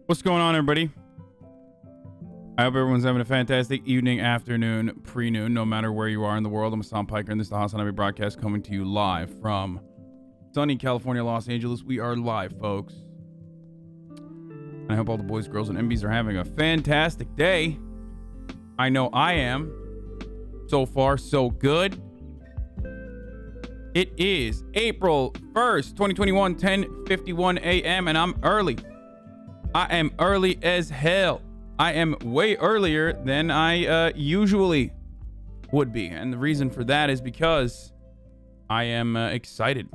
What's going on, everybody? I hope everyone's having a fantastic evening, afternoon, pre-noon, no matter where you are in the world. I'm Hasan Piker, and this is the HasanAbi broadcast coming to you live from sunny California, Los Angeles. We are live, folks. I hope all the boys, girls, and MBs are having a fantastic day. I know I am. So far, so good. It is April 1st, 2021, 10:51 a.m., and I'm early. I am early as hell. I am way earlier than I usually would be. And the reason for that is because I am excited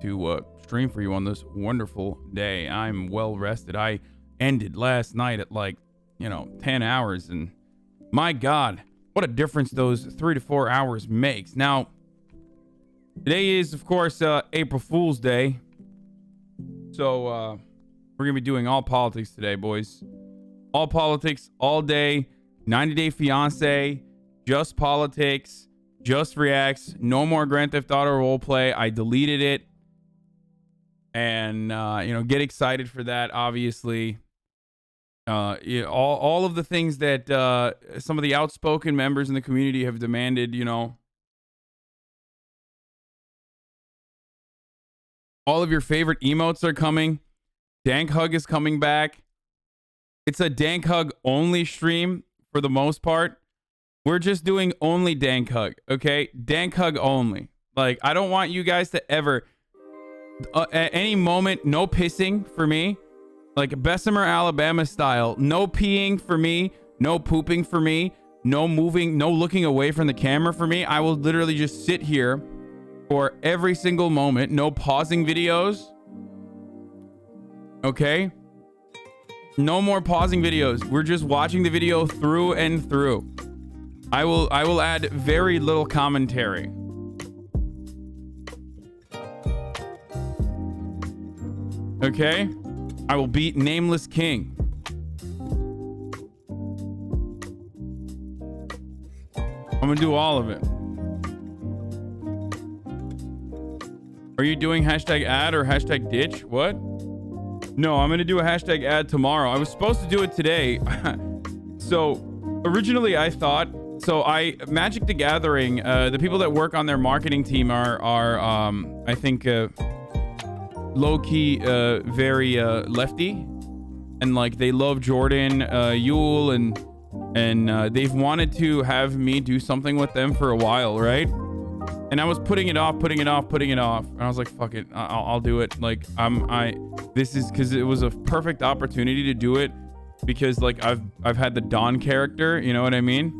to stream for you on this wonderful day. I'm well rested. I ended last night at 10 hours. And my God, what a difference those 3 to 4 hours makes. Now, today is, of course, April Fool's Day. So, we're going to be doing all politics today, boys. All politics, all day. 90 Day Fiance, just politics, just reacts. No more Grand Theft Auto roleplay. I deleted it. And, get excited for that, obviously. All of the things that some of the outspoken members in the community have demanded, All of your favorite emotes are coming. Dank Hug is coming back. It's a Dank Hug only stream for the most part. We're just doing only Dank Hug, okay? Dank Hug only. Like, I don't want you guys to ever, at any moment, no pissing for me. Like Bessemer, Alabama style. No peeing for me. No pooping for me. No moving, no looking away from the camera for me. I will literally just sit here for every single moment. No pausing videos. Okay, no more pausing videos. We're just watching the video through and through. I will add very little commentary. Okay, I will beat Nameless King. I'm gonna do all of it. Are you doing hashtag ad or hashtag ditch? What? No, I'm going to do a hashtag ad tomorrow. I was supposed to do it today. So originally I thought, Magic the Gathering, the people that work on their marketing team are I think, low-key, very lefty. And they love Jordan, Yule, and they've wanted to have me do something with them for a while, right? And I was putting it off. And I was like, fuck it. I'll do it. This is because it was a perfect opportunity to do it because I've had the Dawn character. You know what I mean?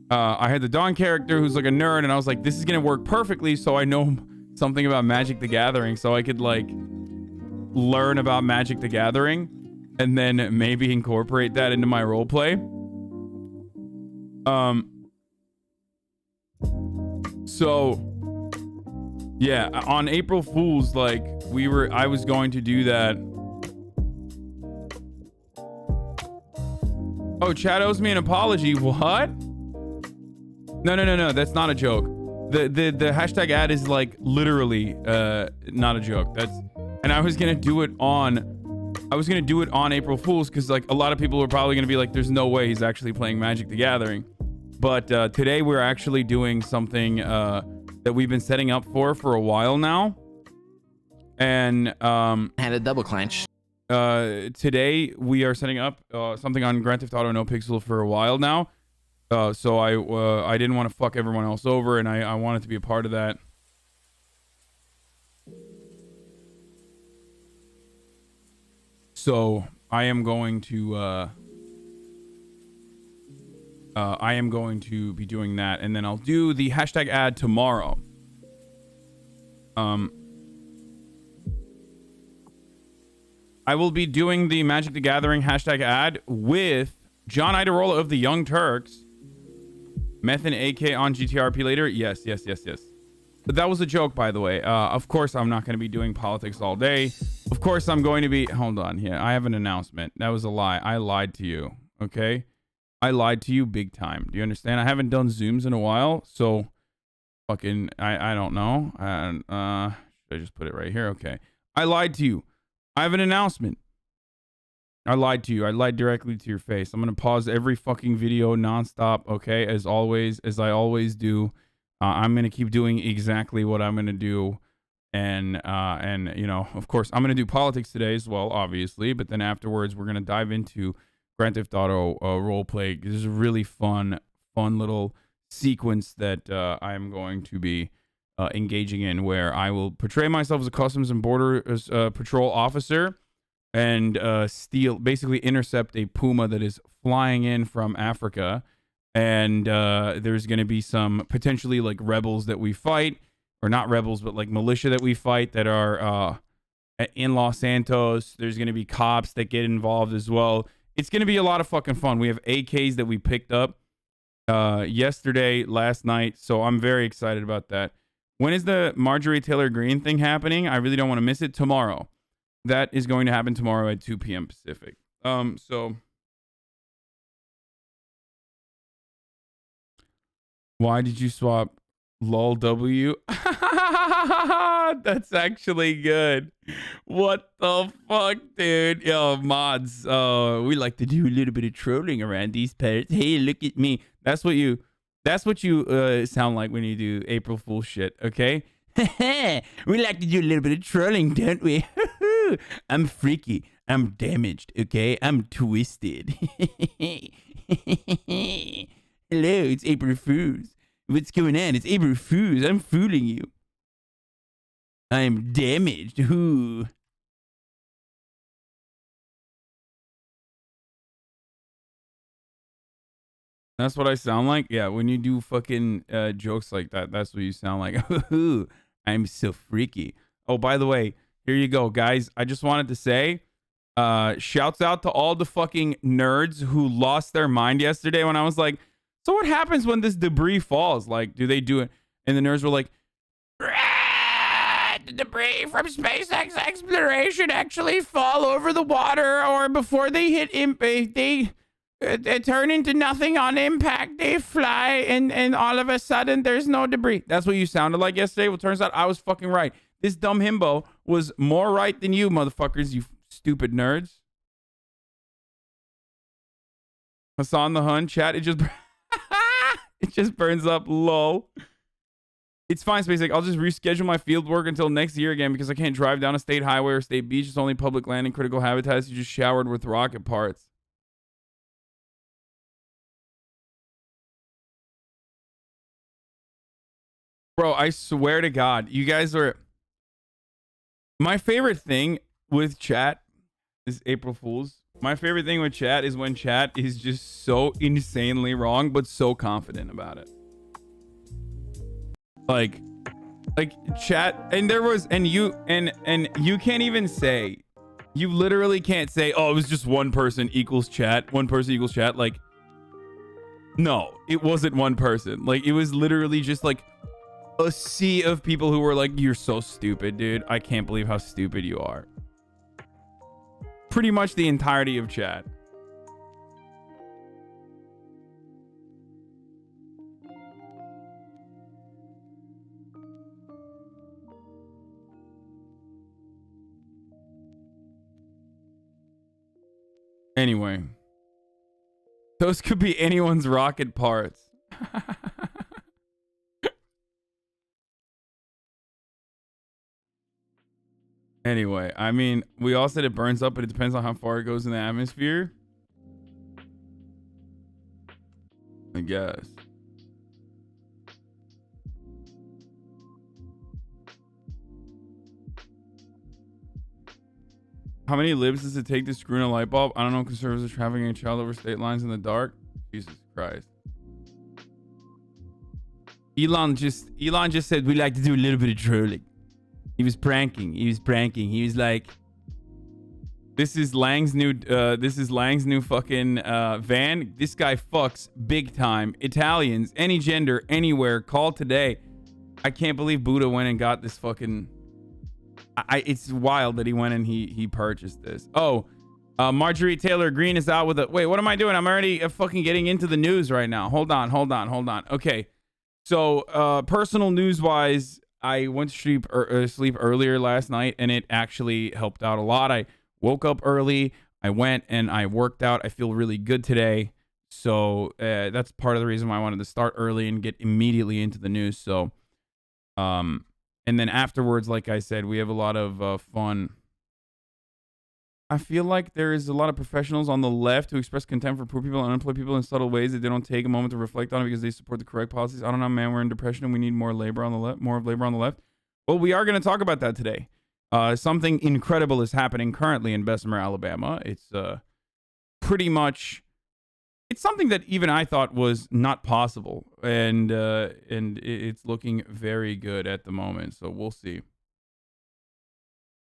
I had the Dawn character who's like a nerd, and I was like, this is going to work perfectly. So I know something about Magic the Gathering, so I could learn about Magic the Gathering and then maybe incorporate that into my roleplay. So yeah, on April Fool's, I was going to do that. Oh, Chad owes me an apology. What? No. That's not a joke. The hashtag ad is literally not a joke. And I was gonna do it on April Fool's because a lot of people were probably gonna be like, there's no way he's actually playing Magic the Gathering. But today we're actually doing something that we've been setting up for a while now. And had a double clench. Today we are setting up something on Grand Theft Auto No Pixel for a while now. So I didn't want to fuck everyone else over, and I wanted to be a part of that. So I am going to be doing that, and then I'll do the hashtag ad tomorrow. I will be doing the Magic the Gathering hashtag ad with John Idarola of the Young Turks. Meth and AK on GTRP later. Yes. But that was a joke, by the way. Of course, I'm not going to be doing politics all day. Of course, I'm going to be... Hold on. Yeah, I have an announcement. That was a lie. I lied to you. Okay? I lied to you big time. Do you understand? I haven't done Zooms in a while, so fucking I don't know. Should I just put it right here? Okay. I lied to you. I have an announcement. I lied to you. I lied directly to your face. I'm gonna pause every fucking video nonstop. Okay, as always, as I always do. I'm gonna keep doing exactly what I'm gonna do, and you know, of course, I'm gonna do politics today as well, obviously. But then afterwards, we're gonna dive into Grand Theft Auto roleplay. This is a really fun little sequence that I am going to be engaging in, where I will portray myself as a Customs and Border Patrol officer and basically intercept a puma that is flying in from Africa. And there's going to be some potentially like rebels that we fight, or not rebels, but like militia that we fight that are in Los Santos. There's going to be cops that get involved as well. It's going to be a lot of fucking fun. We have AKs that we picked up yesterday, last night. So I'm very excited about that. When is the Marjorie Taylor Greene thing happening? I really don't want to miss it. Tomorrow. That is going to happen tomorrow at 2 p.m. Pacific. So why did you swap lol W? That's actually good. What the fuck, dude? Yo, mods, we like to do a little bit of trolling around these parts. Hey, look at me. That's what you sound like when you do April Fool shit, okay? We like to do a little bit of trolling, don't we? I'm freaky. I'm damaged, okay? I'm twisted. Hello, it's April Fools. What's going on? It's April Fools. I'm fooling you. I'm damaged. Who? That's what I sound like? Yeah, when you do fucking jokes like that, that's what you sound like. I'm so freaky. Oh, by the way, here you go, guys. I just wanted to say, shouts out to all the fucking nerds who lost their mind yesterday when I was like, so what happens when this debris falls? Like, do they do it? And the nerds were like, the debris from SpaceX exploration actually fall over the water, or before they hit they turn into nothing on impact. They fly, and all of a sudden there's no debris. That's what you sounded like yesterday. Well, turns out I was fucking right. This dumb himbo was more right than you, motherfuckers, you stupid nerds. Hasan the Hun, chat, it just burns up, lol. It's fine, SpaceX. I'll just reschedule my field work until next year again because I can't drive down a state highway or state beach. It's only public land and critical habitats. You just showered with rocket parts. Bro, I swear to God, you guys are... My favorite thing with chat is April Fools. My favorite thing with chat is when chat is just so insanely wrong, but so confident about it. Like chat, and there was, and you can't even say, you literally can't say, oh, it was just one person equals chat. One person equals chat. Like, no, it wasn't one person. Like, it was literally just like a sea of people who were like, you're so stupid, dude. I can't believe how stupid you are. Pretty much the entirety of chat. Anyway, those could be anyone's rocket parts. Anyway, I mean, we all said it burns up, but it depends on how far it goes in the atmosphere. I guess. How many libs does it take to screw in a light bulb? I don't know. Conservatives are trafficking a child over state lines in the dark. Jesus Christ. Elon just said we like to do a little bit of trolling. He was pranking. He was like, this is Lang's new fucking van. This guy fucks big time. Italians, any gender, anywhere. Call today. I can't believe Buddha went and got this fucking... it's wild that he went and he purchased this. Oh, Marjorie Taylor Greene is out with a... Wait, what am I doing? I'm already fucking getting into the news right now. Hold on. Okay. So, personal news-wise, I went to sleep earlier last night, and it actually helped out a lot. I woke up early. I went and I worked out. I feel really good today. So that's part of the reason why I wanted to start early and get immediately into the news. So, and then afterwards, like I said, we have a lot of fun. I feel like there is a lot of professionals on the left who express contempt for poor people and unemployed people in subtle ways that they don't take a moment to reflect on it because they support the correct policies. I don't know, man. We're in depression and we need more labor on the left, more of labor on the left. Well, we are going to talk about that today. Something incredible is happening currently in Bessemer, Alabama. It's pretty much, it's something that even I thought was not possible, and it's looking very good at the moment. So we'll see.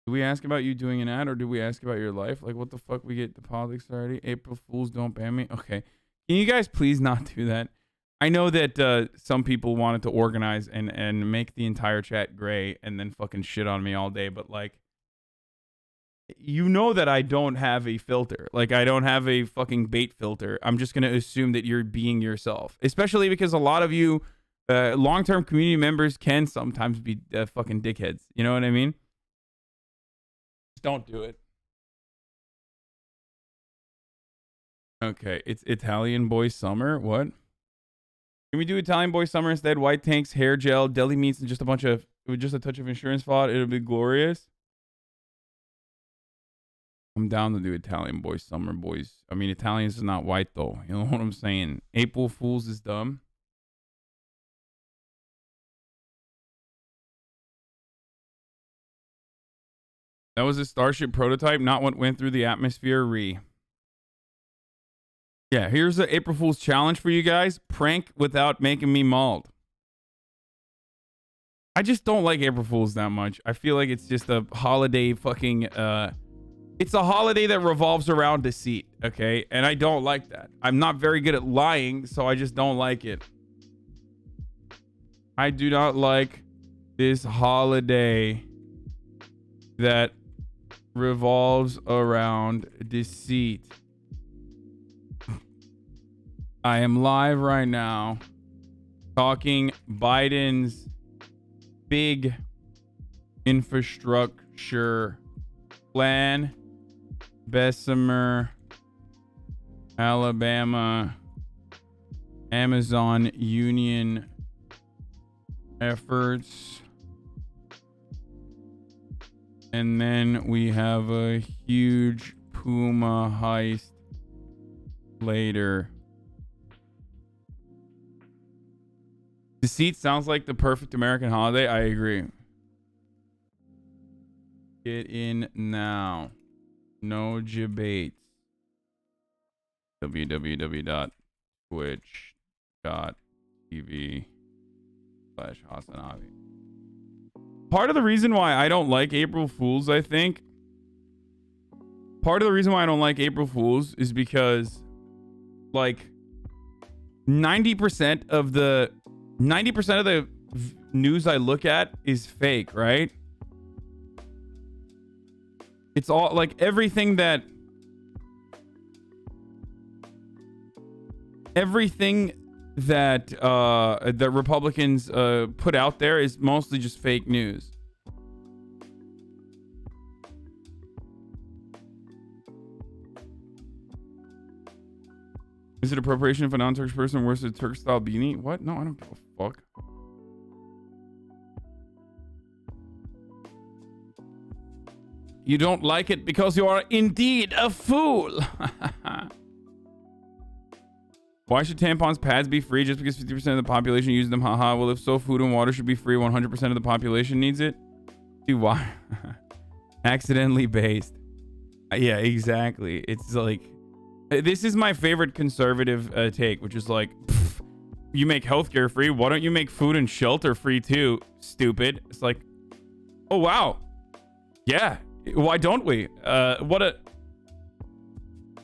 Do we ask about you doing an ad, or do we ask about your life? Like, what the fuck? We get the politics already. April Fools, don't ban me. Okay, can you guys please not do that? I know that some people wanted to organize and make the entire chat gray and then fucking shit on me all day, but like, you know that I don't have a filter. Like, I don't have a fucking bait filter. I'm just going to assume that you're being yourself, especially because a lot of you long-term community members can sometimes be fucking dickheads. You know what I mean? Just don't do it. Okay, it's Italian Boy Summer. What? Can we do Italian Boy Summer instead? White tanks, hair gel, deli meats, and just a touch of insurance fraud. It'll be glorious. I'm down to do Italian Boy Summer, boys. I mean, Italians is not white, though. You know what I'm saying? April Fools is dumb. That was a Starship prototype, not what went through the atmosphere. Yeah, here's the April Fool's challenge for you guys. Prank without making me mauled. I just don't like April Fools that much. I feel like it's just a holiday fucking... It's a holiday that revolves around deceit, okay? And I don't like that. I'm not very good at lying, so I just don't like it. I do not like this holiday that revolves around deceit. I am live right now talking Biden's big infrastructure plan. Bessemer, Alabama, Amazon Union efforts. And then we have a huge Puma heist later. Deceit sounds like the perfect American holiday. I agree. Get in now. No debates. www.twitch.tv/HasanAbi. Part of the reason why I don't like April Fools, I think, part of the reason why I don't like April Fools is because, like, 90% of the news I look at is fake, right? It's all like everything that the Republicans put out there is mostly just fake news. Is it appropriation if a non-Turkish person wears a Turk-style beanie? What? No, I don't give a fuck. You don't like it because you are indeed a fool. Why should tampons pads be free just because 50% of the population uses them? Haha. Well, if so, food and water should be free. 100% of the population needs it. Dude, why? Accidentally based. Yeah, exactly. It's like, this is my favorite conservative take, which is like, you make healthcare free. Why don't you make food and shelter free too? Stupid. It's like, oh, wow. Yeah. Why don't we? What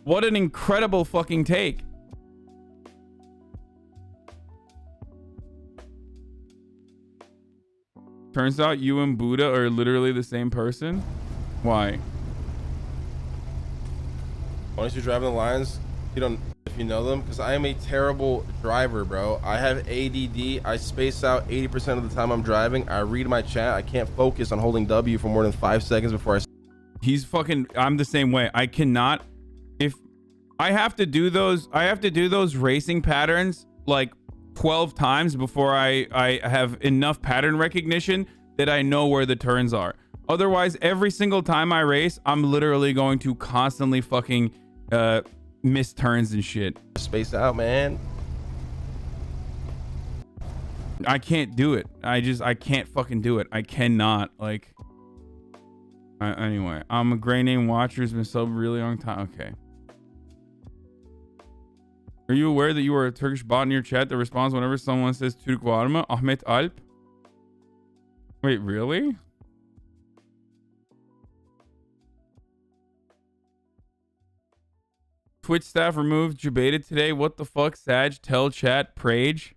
an incredible fucking take. Turns out you and Buddha are literally the same person. Why? Once you're driving the lines, you don't, if you know them, because I am a terrible driver, bro. I have ADD. I space out 80% of the time I'm driving. I read my chat. I can't focus on holding W for more than 5 seconds before I... He's fucking... I'm the same way. I cannot if I have to do those racing patterns like 12 times before I have enough pattern recognition that I know where the turns are. Otherwise, every single time I race, I'm literally going to constantly fucking miss turns and shit. Space out, man. I can't do it. I can't fucking do it. I cannot. Like, anyway, I'm a Gray Name Watcher who's been sub really long time. Okay. Are you aware that you are a Turkish bot in your chat that responds whenever someone says Türk var mı? Ahmet Alp? Wait, really? Twitch staff removed Jebaited today. What the fuck? Sag, tell chat, Prage.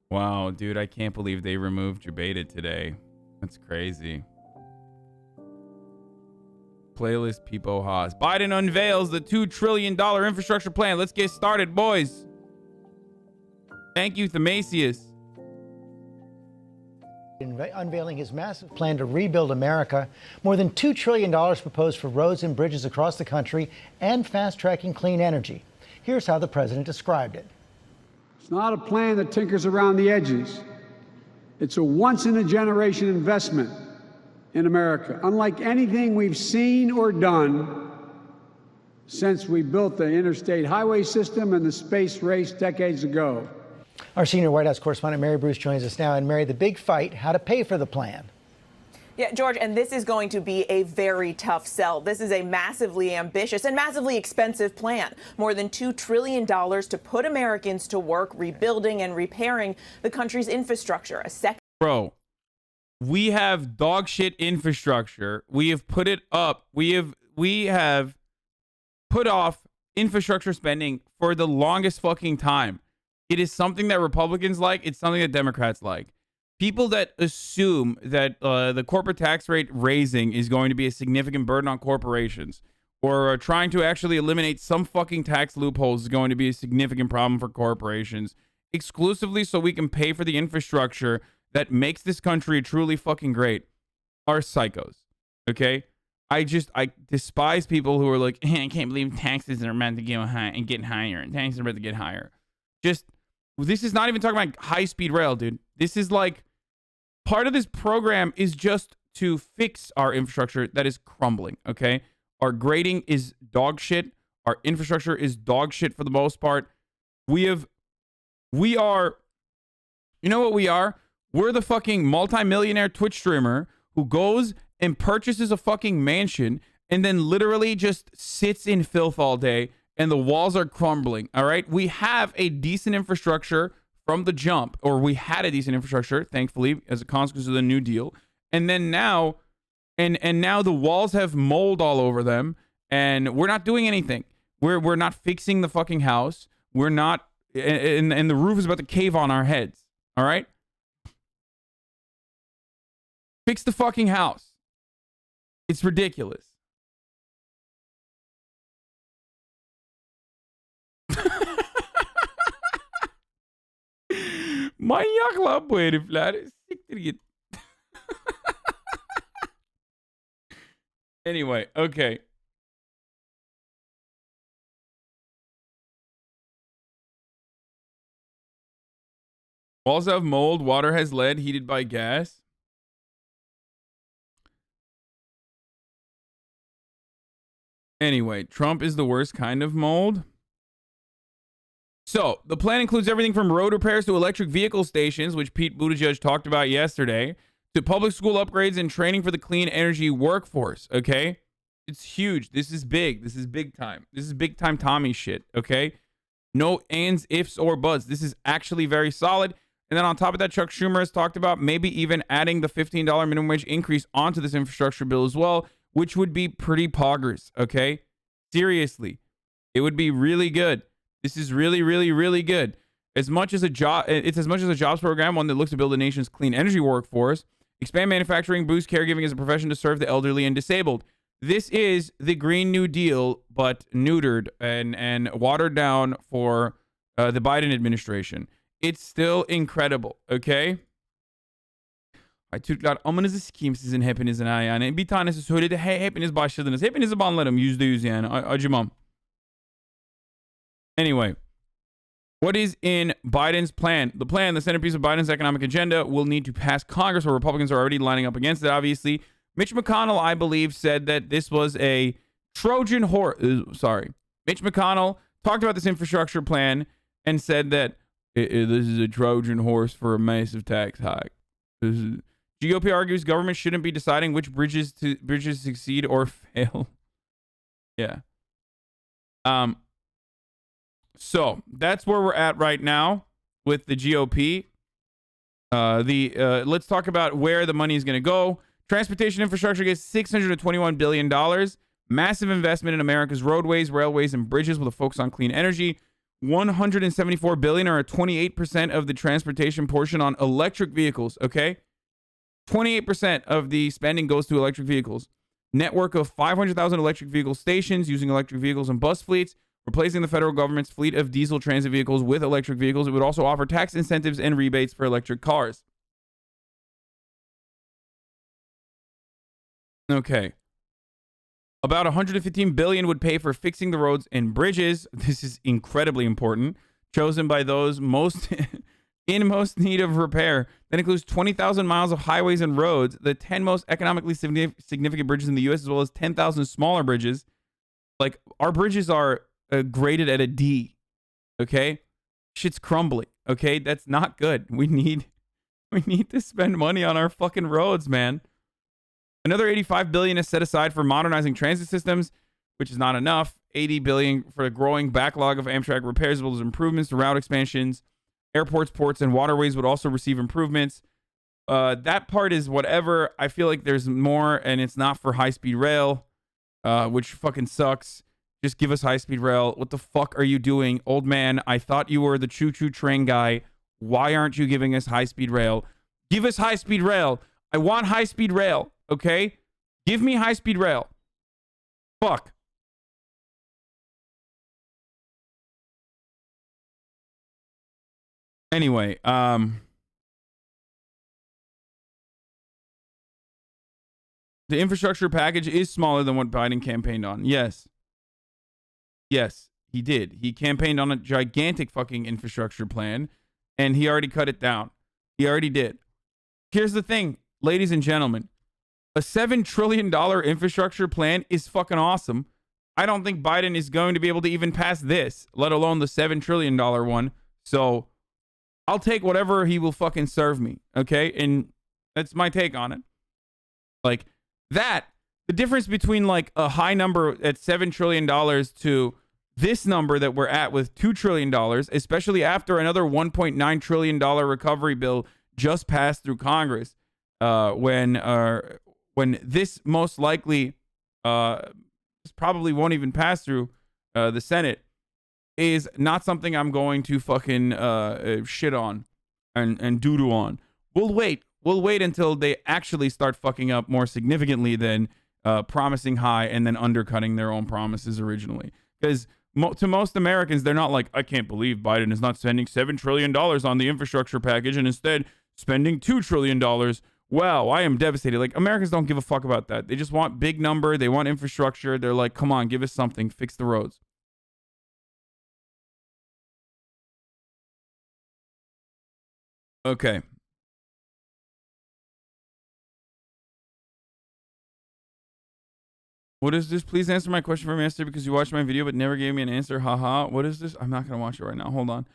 Wow, dude, I can't believe they removed Jebaited today. That's crazy. Playlist Peepo Haas. Biden unveils the $2 trillion infrastructure plan. Let's get started, boys. Thank you, Themasius. Unveiling his massive plan to rebuild America. More than $2 trillion proposed for roads and bridges across the country and fast-tracking clean energy. Here's how the president described it. It's not a plan that tinkers around the edges. It's a once-in-a-generation investment in America, unlike anything we've seen or done since we built the interstate highway system and the space race decades ago. Our senior White House correspondent Mary Bruce joins us now. And Mary, the big fight, how to pay for the plan. Yeah, George, and this is going to be a very tough sell. This is a massively ambitious and massively expensive plan. More than $2 trillion to put Americans to work rebuilding and repairing the country's infrastructure. Bro, we have dog shit infrastructure. We have put it up. We have put off infrastructure spending for the longest fucking time. It is something that Republicans like. It's something that Democrats like. People that assume that the corporate tax rate raising is going to be a significant burden on corporations, or trying to actually eliminate some fucking tax loopholes is going to be a significant problem for corporations, exclusively so we can pay for the infrastructure that makes this country truly fucking great, are psychos. Okay? I despise people who are like, I can't believe taxes are meant to get high and get higher, and taxes are meant to get higher. This is not even talking about high-speed rail, dude. This is like, part of this program is just to fix our infrastructure that is crumbling, okay? Our grading is dog shit. Our infrastructure is dog shit for the most part. We are, you know what we are? We're the fucking multi-millionaire Twitch streamer who goes and purchases a fucking mansion and then literally just sits in filth all day and the walls are crumbling, all right? We have a decent infrastructure from the jump, or we had a decent infrastructure, thankfully, as a consequence of the New Deal. And then now, and now the walls have mold all over them, and we're not doing anything. We're not fixing the fucking house. We're not, and the roof is about to cave on our heads, all right? Fix the fucking house. It's ridiculous. Manyaklar bu herifler. Siktir git. Anyway, okay. Walls have mold, water has lead, heated by gas. Anyway, Trump is the worst kind of mold. So, the plan includes everything from road repairs to electric vehicle stations, which Pete Buttigieg talked about yesterday, to public school upgrades and training for the clean energy workforce, okay? It's huge. This is big. This is big time. This is big time Tommy shit, okay? No ands, ifs, or buts. This is actually very solid. And then on top of that, Chuck Schumer has talked about maybe even adding the $15 minimum wage increase onto this infrastructure bill as well, which would be pretty poggers, okay? Seriously. It would be really good. This is really, really, really good. It's as much as a jobs program, one that looks to build the nation's clean energy workforce, expand manufacturing, boost caregiving as a profession to serve the elderly and disabled. This is the Green New Deal, but neutered and watered down for the Biden administration. It's still incredible, okay? Ay Türkler amanızı sikeyim sizin hepinizin ha yani. Bir tanesi söyledi hepiniz başladınız. Hepinizi banlarım %100 yani. Acımam. Anyway, what is in Biden's plan? The plan, the centerpiece of Biden's economic agenda, will need to pass Congress, where Republicans are already lining up against it, obviously. Mitch McConnell, I believe, said that this was a Trojan horse. Mitch McConnell talked about this infrastructure plan and said that this is a Trojan horse for a massive tax hike. GOP argues government shouldn't be deciding which bridges succeed or fail. Yeah. So that's where we're at right now with the GOP. Let's talk about where the money is going to go. Transportation infrastructure gets $621 billion. Massive investment in America's roadways, railways, and bridges with a focus on clean energy. $174 billion, or 28% of the transportation portion, on electric vehicles. Okay, 28% of the spending goes to electric vehicles. Network of 500,000 electric vehicle stations using electric vehicles and bus fleets, replacing the federal government's fleet of diesel transit vehicles with electric vehicles. It would also offer tax incentives and rebates for electric cars. Okay. About $115 billion would pay for fixing the roads and bridges. This is incredibly important. Chosen by those most in most need of repair. That includes 20,000 miles of highways and roads, the 10 most economically significant bridges in the U.S., as well as 10,000 smaller bridges. Like, our bridges are graded at a D. Okay, shit's crumbling. Okay, that's not good. We need to spend money on our fucking roads, man. Another $85 billion is set aside for modernizing transit systems, which is not enough. $80 billion for a growing backlog of Amtrak repairs, as well as improvements to route expansions. Airports, ports, and waterways would also receive improvements. That part is whatever. I feel like there's more, and it's not for high-speed rail, which fucking sucks. Just give us high-speed rail. What the fuck are you doing? Old man, I thought you were the choo-choo train guy. Why aren't you giving us high-speed rail? Give us high-speed rail. I want high-speed rail. Okay, give me high-speed rail. Fuck. Anyway, the infrastructure package is smaller than what Biden campaigned on. Yes, he did. He campaigned on a gigantic fucking infrastructure plan, and he already cut it down. He already did. Here's the thing, ladies and gentlemen. A $7 trillion infrastructure plan is fucking awesome. I don't think Biden is going to be able to even pass this, let alone the $7 trillion one. So I'll take whatever he will fucking serve me. Okay. And that's my take on it. Like that, the difference between like a high number at $7 trillion to this number that we're at with $2 trillion, especially after another $1.9 trillion recovery bill just passed through Congress, when this most likely this probably won't even pass through the Senate, is not something I'm going to fucking shit on and doo-doo on. We'll wait until they actually start fucking up more significantly than promising high and then undercutting their own promises originally. Because to most Americans, they're not like, I can't believe Biden is not spending $7 trillion on the infrastructure package and instead spending $2 trillion. Wow, I am devastated. Like, Americans don't give a fuck about that. They just want big number. They want infrastructure. They're like, come on, give us something. Fix the roads. Okay. What is this? Please answer my question from yesterday because you watched my video but never gave me an answer. Haha. What is this? I'm not going to watch it right now. Hold on.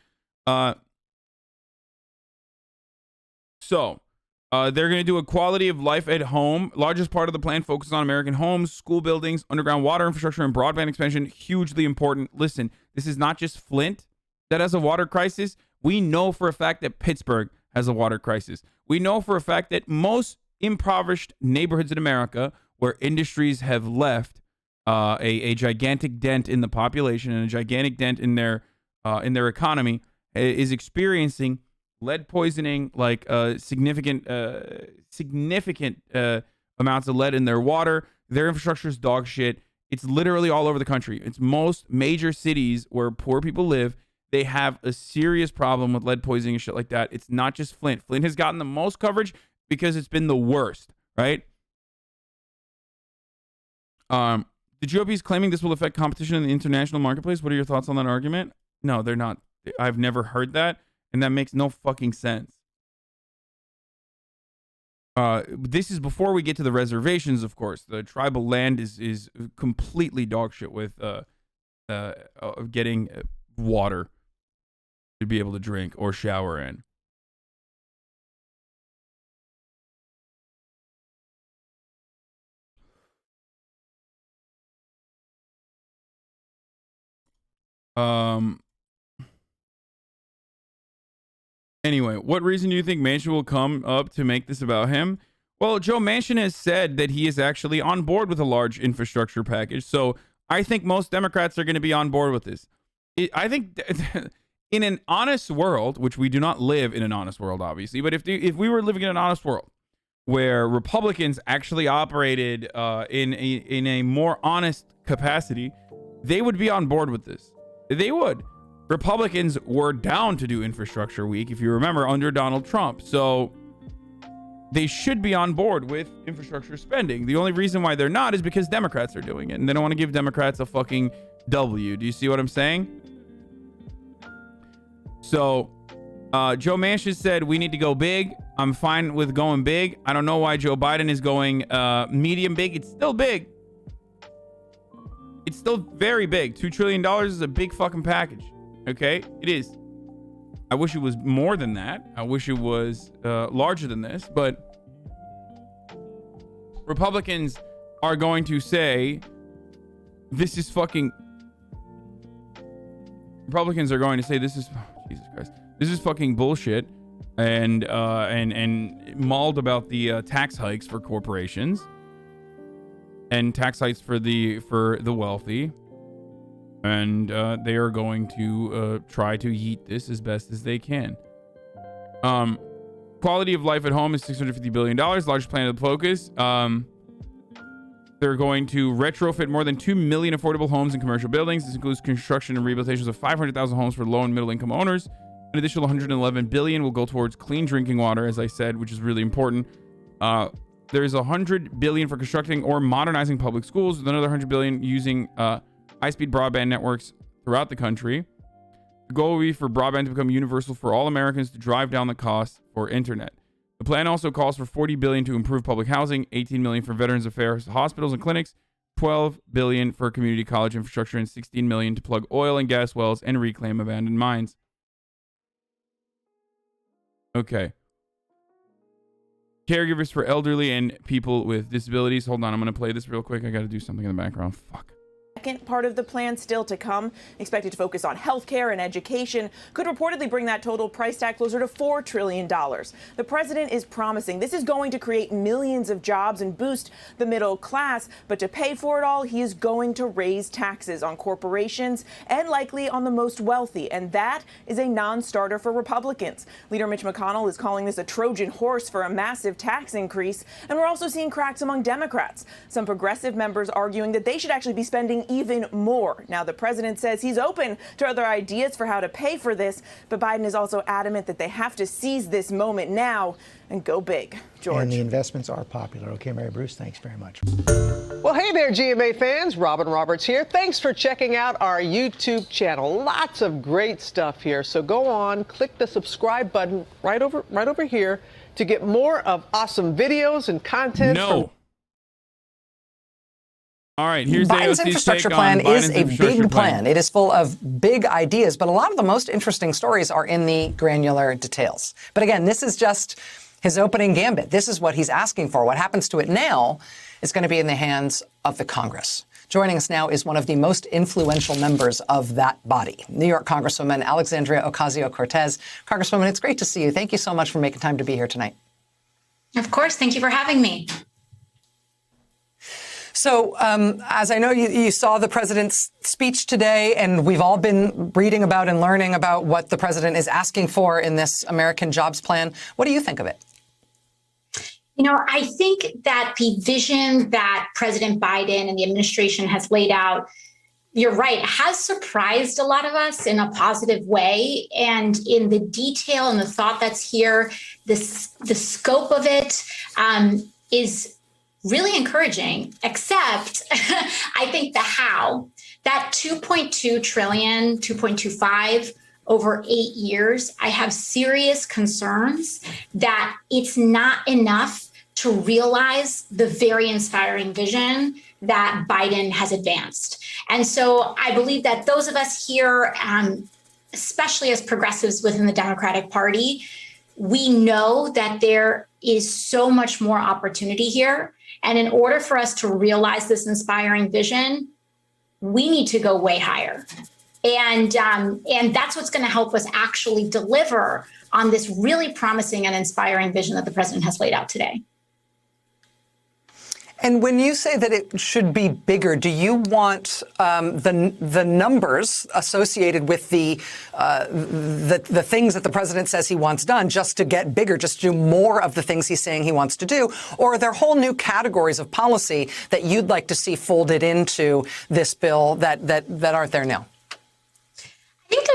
They're going to do a quality of life at home. Largest part of the plan focuses on American homes, school buildings, underground water infrastructure, and broadband expansion. Hugely important. Listen, this is not just Flint that has a water crisis. We know for a fact that Pittsburgh has a water crisis. We know for a fact that most impoverished neighborhoods in America, where industries have left a gigantic dent in the population and a gigantic dent in their economy, is experiencing lead poisoning, like significant amounts of lead in their water. Their infrastructure is dog shit. It's literally all over the country. It's most major cities where poor people live. They have a serious problem with lead poisoning and shit like that. It's not just Flint. Flint has gotten the most coverage because it's been the worst, right? The GOP is claiming this will affect competition in the international marketplace. What are your thoughts on that argument? No, they're not. I've never heard that, and that makes no fucking sense. This is before we get to the reservations, of course. The tribal land is completely dog shit with getting water to be able to drink or shower in. Anyway, what reason do you think Manchin will come up to make this about him? Well, Joe Manchin has said that he is actually on board with a large infrastructure package. So I think most Democrats are going to be on board with this. I think in an honest world, which we do not live in an honest world, obviously, but if we were living in an honest world where Republicans actually operated in a more honest capacity, they would be on board with this. They would. Republicans were down to do infrastructure week, if you remember, under Donald Trump. So they should be on board with infrastructure spending. The only reason why they're not is because Democrats are doing it, and they don't want to give Democrats a fucking W. Do you see what I'm saying? So Joe Manchin said we need to go big. I'm fine with going big. I don't know why Joe Biden is going medium big. It's still big. It's still very big. $2 trillion is a big fucking package. Okay, it is. I wish it was more than that. I wish it was larger than this, but Republicans are going to say this is fucking. Republicans are going to say this is Jesus Christ. This is fucking bullshit, and mauled about the tax hikes for corporations and tax hikes for the wealthy. And they are going to try to yeet this as best as they can. Quality of life at home is $650 billion, largest plan of the focus. They're going to retrofit more than 2 million affordable homes and commercial buildings. This includes construction and rehabilitations of 500,000 homes for low and middle income owners. An additional $111 billion will go towards clean drinking water, as I said, which is really important. There's $100 billion for constructing or modernizing public schools, with another $100 billion using high-speed broadband networks throughout the country. The goal will be for broadband to become universal for all Americans to drive down the cost for internet. The plan also calls for $40 billion to improve public housing, $18 million for Veterans Affairs hospitals and clinics, $12 billion for community college infrastructure, and $16 million to plug oil and gas wells and reclaim abandoned mines. Okay. Caregivers for elderly and people with disabilities. Hold on, I'm going to play this real quick. I got to do something in the background. Fuck. Second part of the plan still to come, expected to focus on healthcare and education, could reportedly bring that total price tag closer to $4 trillion. The president is promising this is going to create millions of jobs and boost the middle class, but to pay for it all, he is going to raise taxes on corporations and likely on the most wealthy, and that is a non-starter for Republicans. Leader Mitch McConnell is calling this a Trojan horse for a massive tax increase, and we're also seeing cracks among Democrats. Some progressive members arguing that they should actually be spending even more. Now, the president says he's open to other ideas for how to pay for this, but Biden is also adamant that they have to seize this moment now and go big. George. And the investments are popular. Okay, Mary Bruce, thanks very much. Well, hey there, GMA fans. Robin Roberts here. Thanks for checking out our YouTube channel. Lots of great stuff here. So go on, click the subscribe button right over here to get more of awesome videos and content. No. All right, here's Biden's infrastructure plan is a big plan. It is full of big ideas, but a lot of the most interesting stories are in the granular details. But again, this is just his opening gambit. This is what he's asking for. What happens to it now is going to be in the hands of the Congress. Joining us now is one of the most influential members of that body, New York Congresswoman Alexandria Ocasio-Cortez. Congresswoman, it's great to see you. Thank you so much for making time to be here tonight. Of course. Thank you for having me. So, as I know, you saw the president's speech today, and we've all been reading about and learning about what the president is asking for in this American jobs plan. What do you think of it? You know, I think that the vision that President Biden and the administration has laid out, you're right, has surprised a lot of us in a positive way. And in the detail and the thought that's here, the scope of it is really encouraging, except I think the how, that 2.2 trillion, 2.25 over 8 years, I have serious concerns that it's not enough to realize the very inspiring vision that Biden has advanced. And so I believe that those of us here, especially as progressives within the Democratic Party, we know that there is so much more opportunity here. And in order for us to realize this inspiring vision, we need to go way higher. And that's what's going to help us actually deliver on this really promising and inspiring vision that the president has laid out today. And when you say that it should be bigger, do you want the numbers associated with the things that the president says he wants done just to get bigger, just to do more of the things he's saying he wants to do? Or are there whole new categories of policy that you'd like to see folded into this bill that aren't there now? I think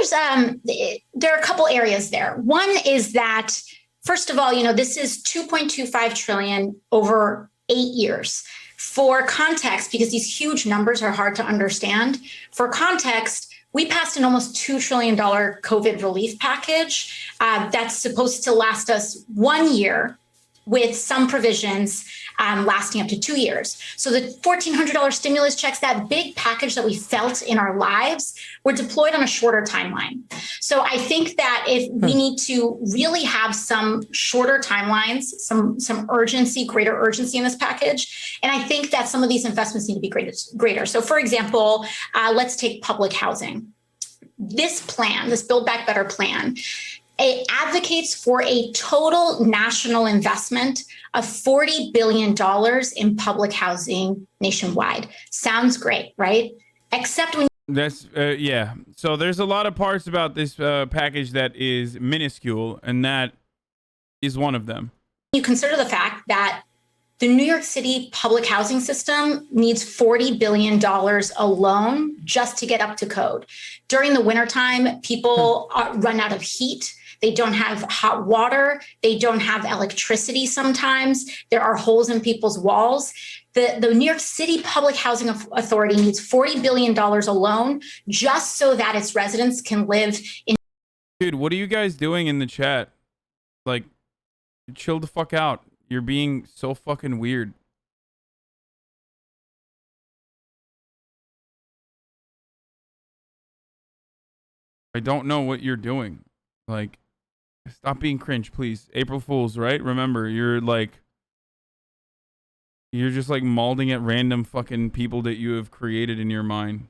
there are a couple areas there. One is that, first of all, this is 2.25 trillion over 8 years. For context, because these huge numbers are hard to understand, for context, we passed an almost $2 trillion COVID relief package that's supposed to last us 1 year with some provisions lasting up to 2 years. So the $1,400 stimulus checks, that big package that we felt in our lives, were deployed on a shorter timeline. So I think that if we need to really have some shorter timelines, some urgency, greater urgency in this package. And I think that some of these investments need to be greater. So for example, let's take public housing. This plan, this Build Back Better plan, it advocates for a total national investment of $40 billion in public housing nationwide. Sounds great, right? Except when that's yeah. So there's a lot of parts about this package that is minuscule, and that is one of them. You consider the fact that the New York City public housing system needs $40 billion alone just to get up to code. During the wintertime, people run out of heat. They don't have hot water. They don't have electricity sometimes. There are holes in people's walls. The New York City Public Housing Authority needs $40 billion alone just so that its residents can live in. Dude, what are you guys doing in the chat? Like, chill the fuck out. You're being so fucking weird. I don't know what you're doing. Like, stop being cringe, please. April Fools, right? Remember, you're just like mauling at random fucking people that you have created in your mind.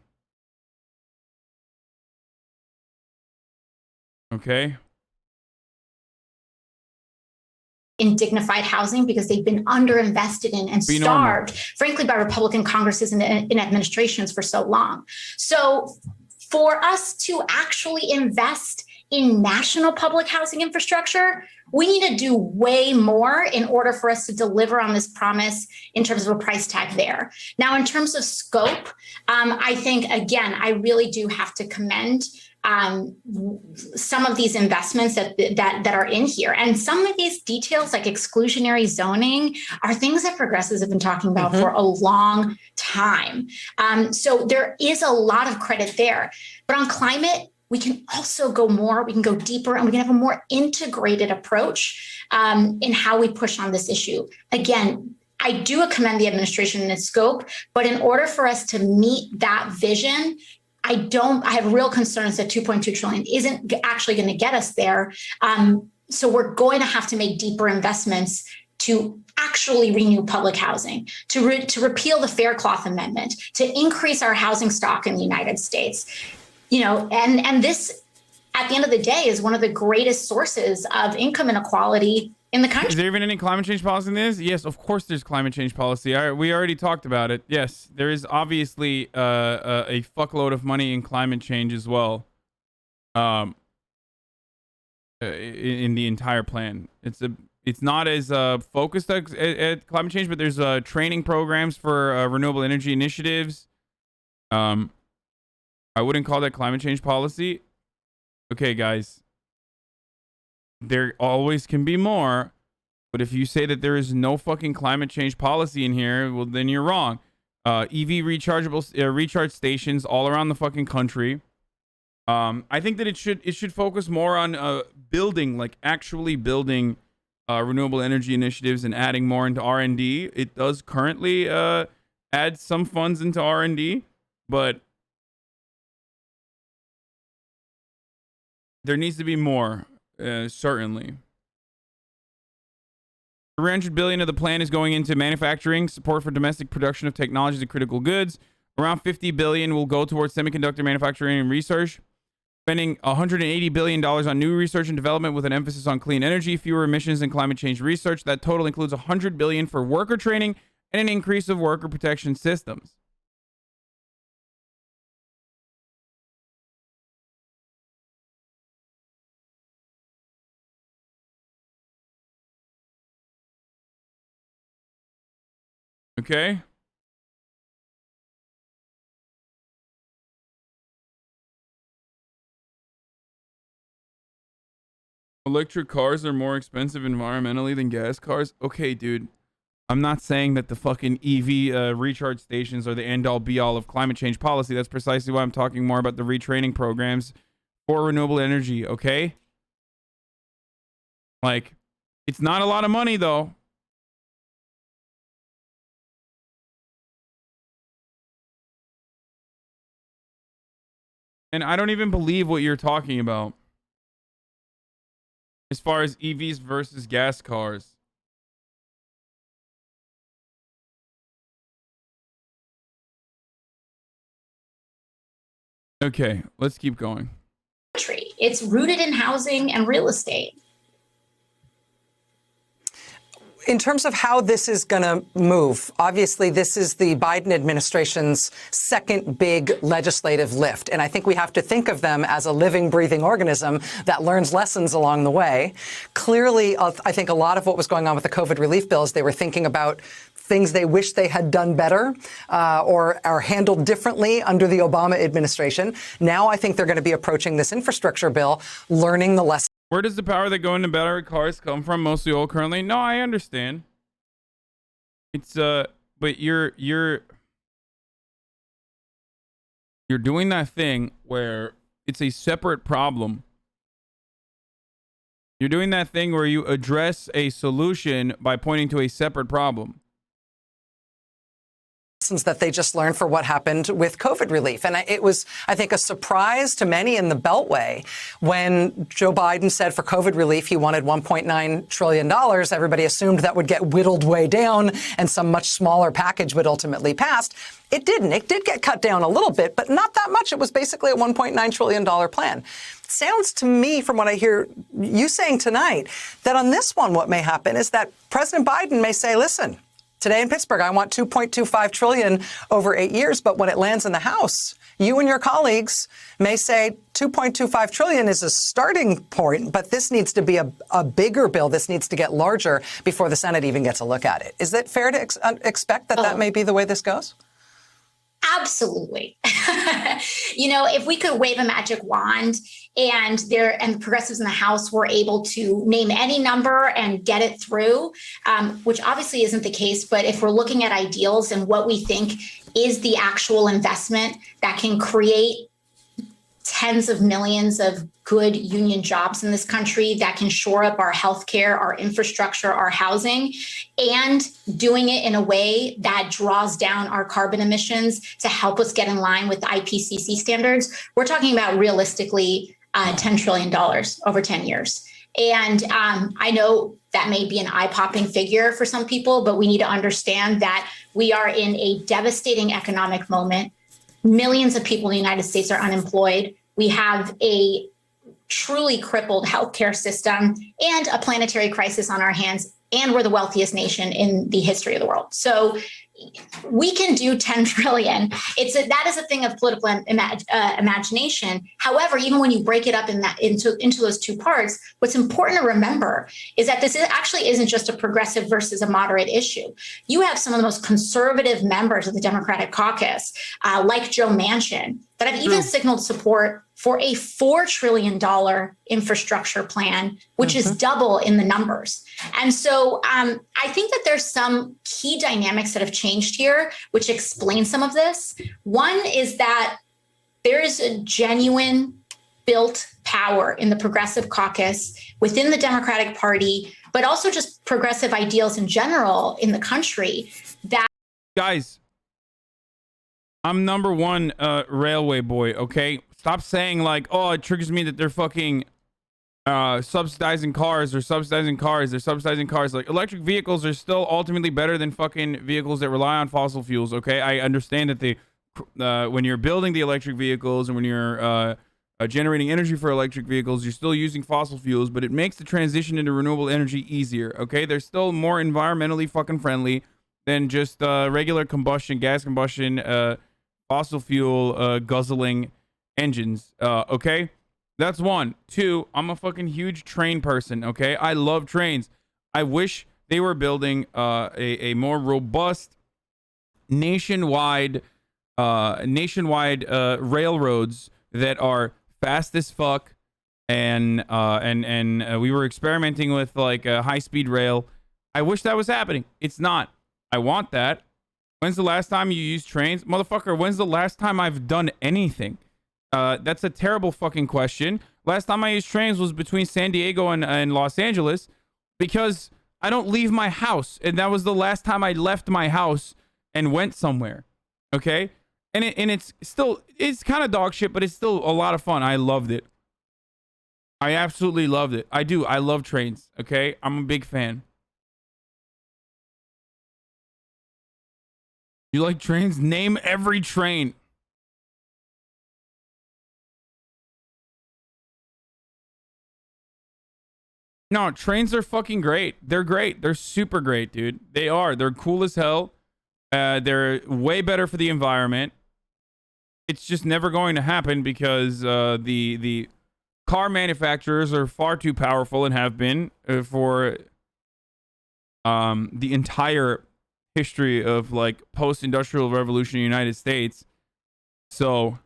Okay? In dignified housing because they've been underinvested in and starved, frankly, by Republican Congresses and administrations for so long. So for us to actually invest in national public housing infrastructure, we need to do way more in order for us to deliver on this promise in terms of a price tag there. Now, in terms of scope, I think, again, I really do have to commend some of these investments that are in here. And some of these details, like exclusionary zoning, are things that progressives have been talking about for a long time. So there is a lot of credit there. But on climate, we can also go more, we can go deeper, and we can have a more integrated approach in how we push on this issue. Again, I do commend the administration in its scope, but in order for us to meet that vision, I have real concerns that 2.2 trillion isn't actually going to get us there. So we're going to have to make deeper investments to actually renew public housing, to repeal the Faircloth Amendment, to increase our housing stock in the United States. And this, at the end of the day, is one of the greatest sources of income inequality in the country. Is there even any climate change policy in this? Yes, of course there's climate change policy. We already talked about it. Yes, there is obviously a fuckload of money in climate change as well. In the entire plan. It's not as focused at climate change, but there's training programs for renewable energy initiatives. I wouldn't call that climate change policy. Okay, guys. There always can be more, But if you say that there is no fucking climate change policy in here, well, then you're wrong. EV recharge stations all around the fucking country. I think that it should focus more on building, like actually building renewable energy initiatives and adding more into R&D. It does currently add some funds into R&D, but there needs to be more, certainly. 300 billion of the plan is going into manufacturing, support for domestic production of technologies and critical goods. Around 50 billion will go towards semiconductor manufacturing and research. Spending $180 billion on new research and development with an emphasis on clean energy, fewer emissions, and climate change research. That total includes $100 billion for worker training and an increase of worker protection systems. Okay. Electric cars are more expensive environmentally than gas cars. Okay, dude. I'm not saying that the fucking EV recharge stations are the end-all be-all of climate change policy. That's precisely why I'm talking more about the retraining programs for renewable energy, okay? Like, it's not a lot of money, though. And I don't even believe what you're talking about as far as EVs versus gas cars. Okay, let's keep going. It's rooted in housing and real estate. In terms of how this is going to move, obviously this is the Biden administration's second big legislative lift. And I think we have to think of them as a living, breathing organism that learns lessons along the way. Clearly, I think a lot of what was going on with the COVID relief bills, they were thinking about things they wish they had done better or handled differently under the Obama administration. Now I think they're going to be approaching this infrastructure bill, learning the lesson. Where does the power that go into battery cars come from? Mostly oil currently. No, I understand. It's but you're doing that thing where it's a separate problem. You're doing that thing where you address a solution by pointing to a separate problem. That they just learned for what happened with COVID relief. And it was, I think, a surprise to many in the Beltway when Joe Biden said for COVID relief he wanted $1.9 trillion. Everybody assumed that would get whittled way down and some much smaller package would ultimately pass. It didn't. It did get cut down a little bit, but not that much. It was basically a $1.9 trillion plan. Sounds to me, from what I hear you saying tonight, that on this one what may happen is that President Biden may say, listen, today in Pittsburgh, I want $2.25 trillion over 8 years. But when it lands in the House, you and your colleagues may say $2.25 trillion is a starting point, but this needs to be a bigger bill. This needs to get larger before the Senate even gets a look at it. Is it fair to expect that that may be the way this goes? Absolutely. You know, if we could wave a magic wand and progressives in the House were able to name any number and get it through, which obviously isn't the case. But if we're looking at ideals and what we think is the actual investment that can create tens of millions of good union jobs in this country, that can shore up our healthcare, our infrastructure, our housing, and doing it in a way that draws down our carbon emissions to help us get in line with the IPCC standards, we're talking about realistically $10 trillion over 10 years. And I know that may be an eye-popping figure for some people, but we need to understand that we are in a devastating economic moment. Millions of people in the United States are unemployed. We have a truly crippled healthcare system and a planetary crisis on our hands, and we're the wealthiest nation in the history of the world. So we can do 10 trillion. That is a thing of political imagination. However, even when you break it up into those two parts, what's important to remember is that this actually isn't just a progressive versus a moderate issue. You have some of the most conservative members of the Democratic caucus, like Joe Manchin, that have even signaled support for a $4 trillion infrastructure plan, which is double in the numbers. And so I think that there's some key dynamics that have changed here, which explain some of this. One is that there is a genuine built power in the progressive caucus within the Democratic Party, but also just progressive ideals in general in the country that... Guys, I'm number one railway boy, okay? Stop saying like, oh, it triggers me that they're fucking subsidizing cars. They're subsidizing cars. They're subsidizing cars. Like, electric vehicles are still ultimately better than fucking vehicles that rely on fossil fuels, okay? I understand that they, when you're building the electric vehicles and when you're generating energy for electric vehicles, you're still using fossil fuels, but it makes the transition into renewable energy easier, okay? They're still more environmentally fucking friendly than just regular combustion, gas combustion, fossil fuel guzzling engines, okay? That's one. Two, I'm a fucking huge train person, okay? I love trains. I wish they were building a more robust nationwide railroads that are fast as fuck, and we were experimenting with like a high-speed rail. I wish that was happening. It's not. I want that. When's the last time you used trains? Motherfucker, when's the last time I've done anything? That's a terrible fucking question. Last time I used trains was between San Diego and Los Angeles, because I don't leave my house. And that was the last time I left my house and went somewhere. Okay? And it's kind of dog shit, but it's still a lot of fun. I loved it. I absolutely loved it. I do. I love trains. Okay? I'm a big fan. You like trains? Name every train. No, trains are fucking great. They're great. They're super great, dude. They are. They're cool as hell. They're way better for the environment. It's just never going to happen because the car manufacturers are far too powerful and have been for the entire history of like post-industrial revolution in the United States. So,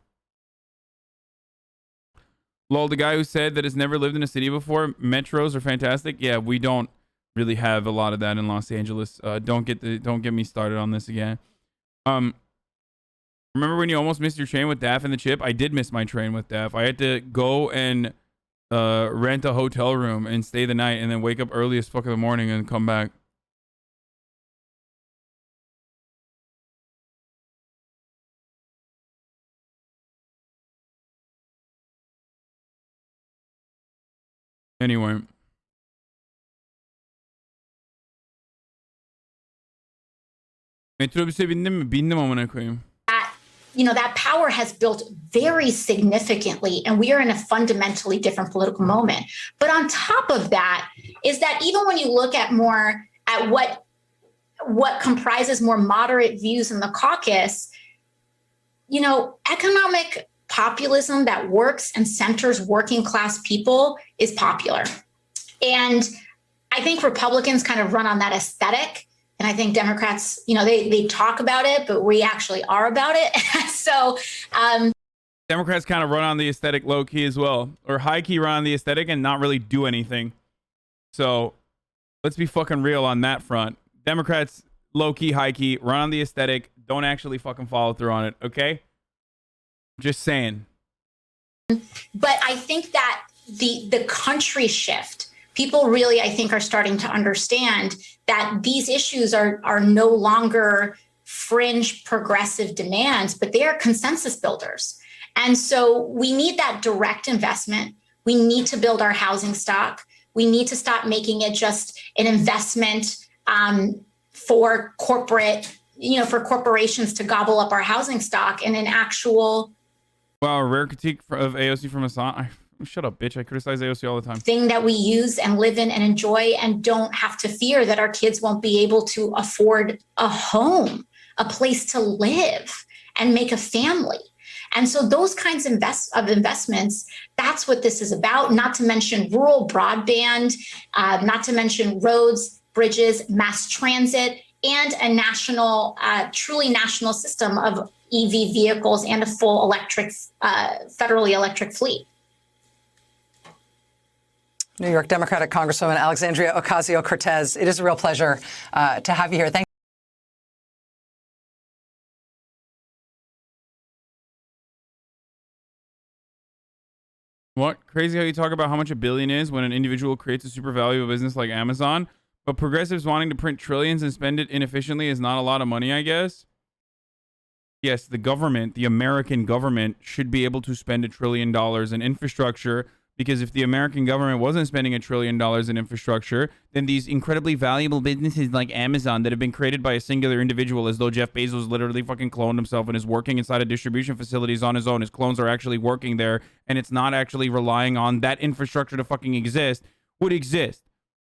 lol, the guy who said that has never lived in a city before, metros are fantastic. Yeah, we don't really have a lot of that in Los Angeles. Don't get me started on this again. Remember when you almost missed your train with Daff and the Chip? I did miss my train with Daff. I had to go and rent a hotel room and stay the night and then wake up early as fuck in the morning and come back. Anyway. Metrobüse bindin mi? Bindim amına koyayım. That power has built very significantly, and we are in a fundamentally different political moment. But on top of that is that even when you look at what comprises more moderate views in the caucus, economic populism that works and centers working class people is popular. And I think Republicans kind of run on that aesthetic. And I think Democrats, they talk about it, but we actually are about it. So Democrats kind of run on the aesthetic low key as well, or high key run on the aesthetic and not really do anything. So let's be fucking real on that front. Democrats low key, high key, run on the aesthetic, don't actually fucking follow through on it. Okay. Just saying. But I think that the country shift, people really, I think, are starting to understand that these issues are no longer fringe progressive demands, but they are consensus builders. And so we need that direct investment. We need to build our housing stock. We need to stop making it just an investment for corporations to gobble up our housing stock and an actual... Wow, a rare critique of AOC from Hasan. Shut up, bitch. I criticize AOC all the time. Thing that we use and live in and enjoy and don't have to fear that our kids won't be able to afford a home, a place to live and make a family. And so those kinds of investments, that's what this is about, not to mention rural broadband, not to mention roads, bridges, mass transit, and a national, truly national system of EV vehicles and a full electric, federally electric fleet. New York Democratic Congresswoman Alexandria Ocasio-Cortez, it is a real pleasure to have you here. Thank What? Crazy how you talk about how much a billion is when an individual creates a super valuable business like Amazon, but progressives wanting to print trillions and spend it inefficiently is not a lot of money, I guess. Yes, the government, the American government, should be able to spend $1 trillion in infrastructure, because if the American government wasn't spending $1 trillion in infrastructure, then these incredibly valuable businesses like Amazon that have been created by a singular individual, as though Jeff Bezos literally fucking cloned himself and is working inside of distribution facilities on his own. His clones are actually working there, and it's not actually relying on that infrastructure to fucking exist, would exist.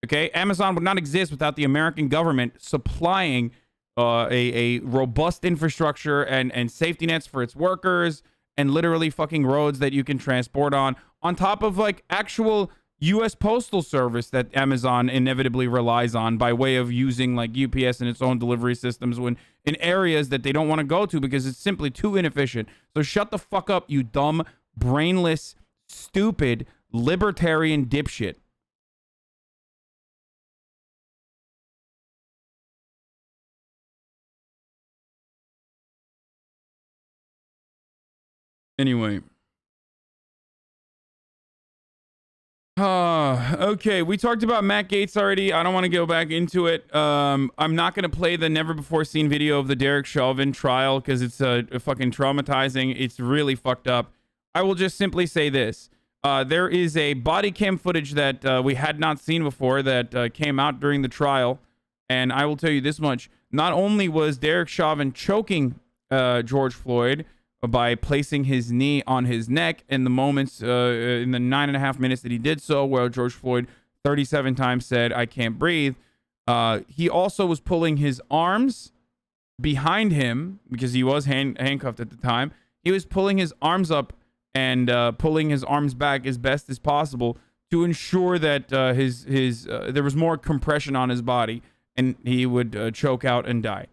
Okay? Amazon would not exist without the American government supplying a robust infrastructure and safety nets for its workers, and literally fucking roads that you can transport on top of like actual U.S. Postal Service that Amazon inevitably relies on by way of using like UPS and its own delivery systems when in areas that they don't want to go to because it's simply too inefficient. So shut the fuck up, you dumb, brainless, stupid, libertarian dipshit. Anyway. Okay, we talked about Matt Gaetz already. I don't want to go back into it. I'm not going to play the never-before-seen video of the Derek Chauvin trial because it's fucking traumatizing. It's really fucked up. I will just simply say this. There is a body cam footage that we had not seen before that came out during the trial, and I will tell you this much. Not only was Derek Chauvin choking George Floyd by placing his knee on his neck in the moments, in the 9.5 minutes that he did so, where George Floyd 37 times said, "I can't breathe." He also was pulling his arms behind him because he was handcuffed at the time. He was pulling his arms up and pulling his arms back as best as possible to ensure that there was more compression on his body and he would choke out and die.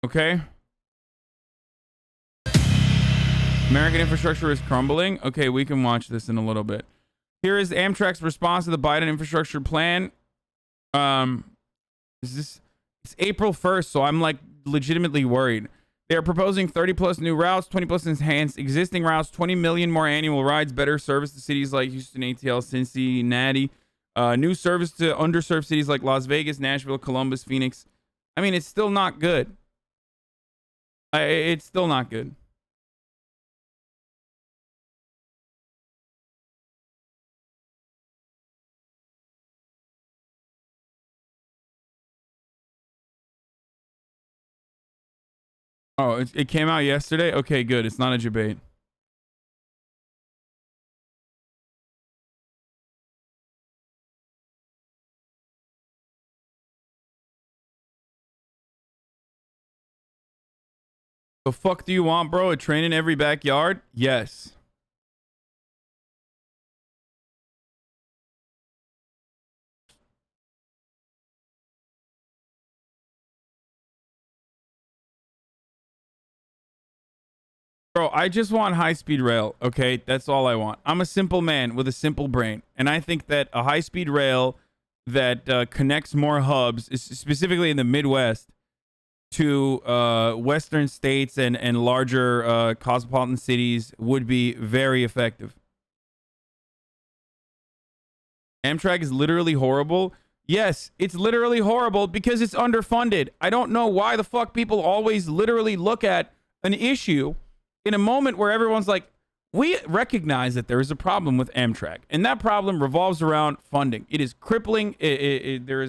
Okay. American infrastructure is crumbling. Okay, we can watch this in a little bit. Here is Amtrak's response to the Biden infrastructure plan. It's April 1st, so I'm like legitimately worried. They're proposing 30 plus new routes, 20 plus enhanced existing routes, 20 million more annual rides, better service to cities like Houston, ATL, Cincinnati, new service to underserved cities like Las Vegas, Nashville, Columbus, Phoenix. I mean, it's still not good. It's still not good. Oh, it came out yesterday? Okay, good. It's not a debate. The fuck do you want, bro? A train in every backyard? Yes. Bro, I just want high-speed rail, okay? That's all I want. I'm a simple man with a simple brain, and I think that a high-speed rail that connects more hubs, specifically in the Midwest, to western states and larger cosmopolitan cities would be very effective. Amtrak is literally horrible. Yes, it's literally horrible because it's underfunded. I don't know why the fuck people always literally look at an issue in a moment where everyone's like, we recognize that there is a problem with Amtrak, and that problem revolves around funding. It is crippling. It's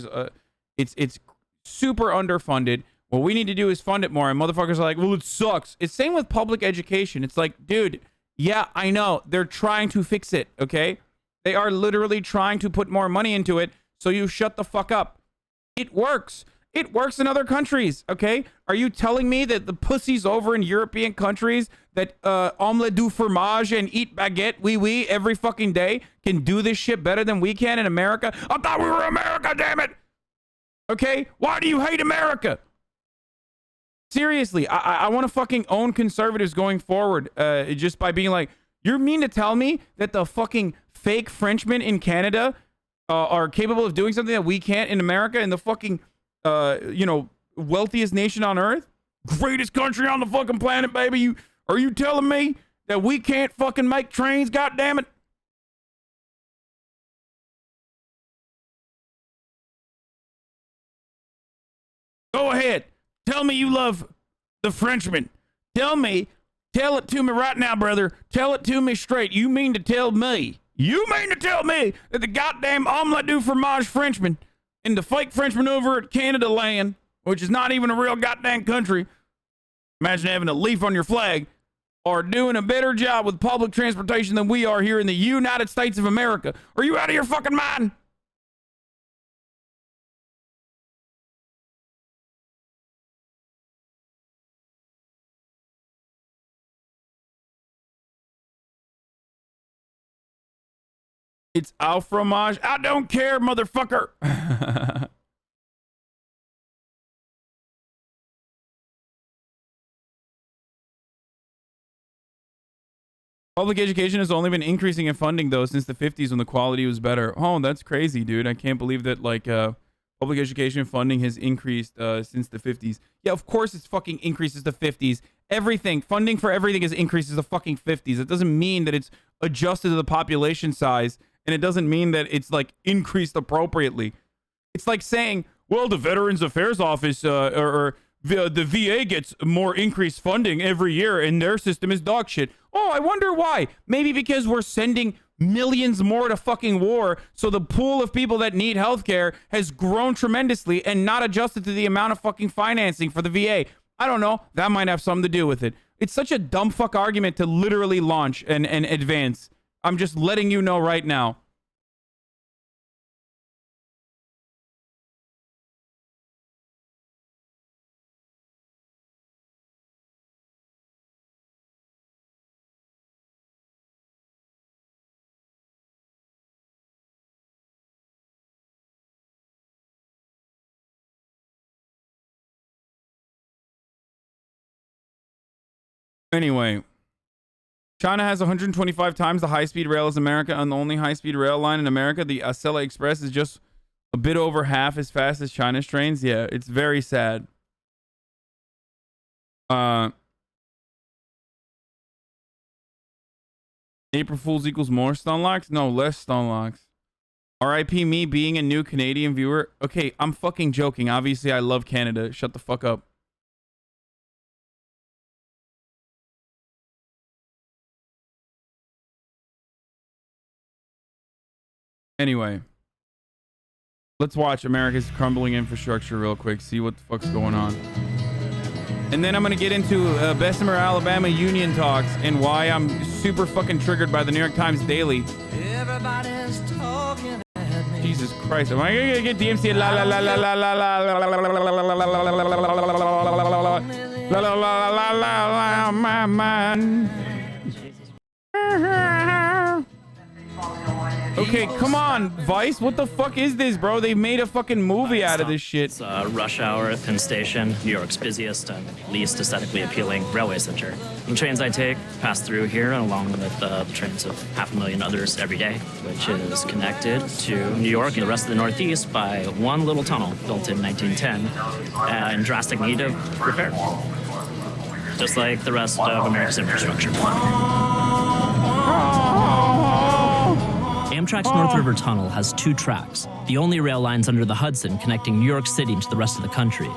super underfunded. What we need to do is fund it more. And motherfuckers are like, well, it sucks. It's same with public education. It's like, dude, yeah, I know. They're trying to fix it, okay? They are literally trying to put more money into it, so you shut the fuck up. It works. It works in other countries, okay? Are you telling me that the pussies over in European countries that omelette du fromage and eat baguette, oui, every fucking day can do this shit better than we can in America? I thought we were America, damn it! Okay? Why do you hate America? Seriously, I want to fucking own conservatives going forward just by being like, you mean to tell me that the fucking fake Frenchmen in Canada are capable of doing something that we can't in America, in the fucking, you know, wealthiest nation on earth? Greatest country on the fucking planet, baby. Are you telling me that we can't fucking make trains, goddammit? Go ahead. Tell me you love the Frenchman. Tell it to me right now, brother. Tell it to me straight. You mean to tell me that the goddamn omelette du fromage Frenchman and the fake Frenchman over at Canada land, which is not even a real goddamn country, imagine having a leaf on your flag, are doing a better job with public transportation than we are here in the United States of America? Are you out of your fucking mind? It's au fromage. I don't care, motherfucker. Public education has only been increasing in funding, though, since the 50s when the quality was better. Oh, that's crazy, dude. I can't believe that, like, public education funding has increased since the 50s. Yeah, of course it's fucking increases the 50s. Everything, funding for everything is increases the fucking 50s. It doesn't mean that it's adjusted to the population size, and it doesn't mean that it's, like, increased appropriately. It's like saying, well, the Veterans Affairs Office or the VA gets more increased funding every year, and their system is dog shit. Oh, I wonder why. Maybe because we're sending millions more to fucking war, so the pool of people that need healthcare has grown tremendously and not adjusted to the amount of fucking financing for the VA. I don't know. That might have something to do with it. It's such a dumb fuck argument to literally launch and advance. I'm just letting you know right now. Anyway, China has 125 times the high-speed rail as America, and the only high-speed rail line in America, the Acela Express, is just a bit over half as fast as China's trains. Yeah, it's very sad. April Fool's equals more stun locks? No, less stun locks. RIP me being a new Canadian viewer. Okay, I'm fucking joking. Obviously, I love Canada. Shut the fuck up. Anyway, let's watch America's crumbling infrastructure real quick, see what the fuck's going on. And then I'm going to get into Bessemer, Alabama union talks and why I'm super fucking triggered by the New York Times Daily. Everybody's talking at me. Jesus Christ. Am I going to get DMC? La la la la la la la la la la la my man. Okay, come on, Vice. What the fuck is this, bro? They made a fucking movie out of this shit. It's rush hour at Penn Station, New York's busiest and least aesthetically appealing railway center. The trains I take pass through here, along with the trains of 500,000 others every day, which is connected to New York and the rest of the Northeast by one little tunnel built in 1910 in drastic need of repair, just like the rest of America's infrastructure. Amtrak's North River Tunnel has 2 tracks, the only rail lines under the Hudson connecting New York City to the rest of the country.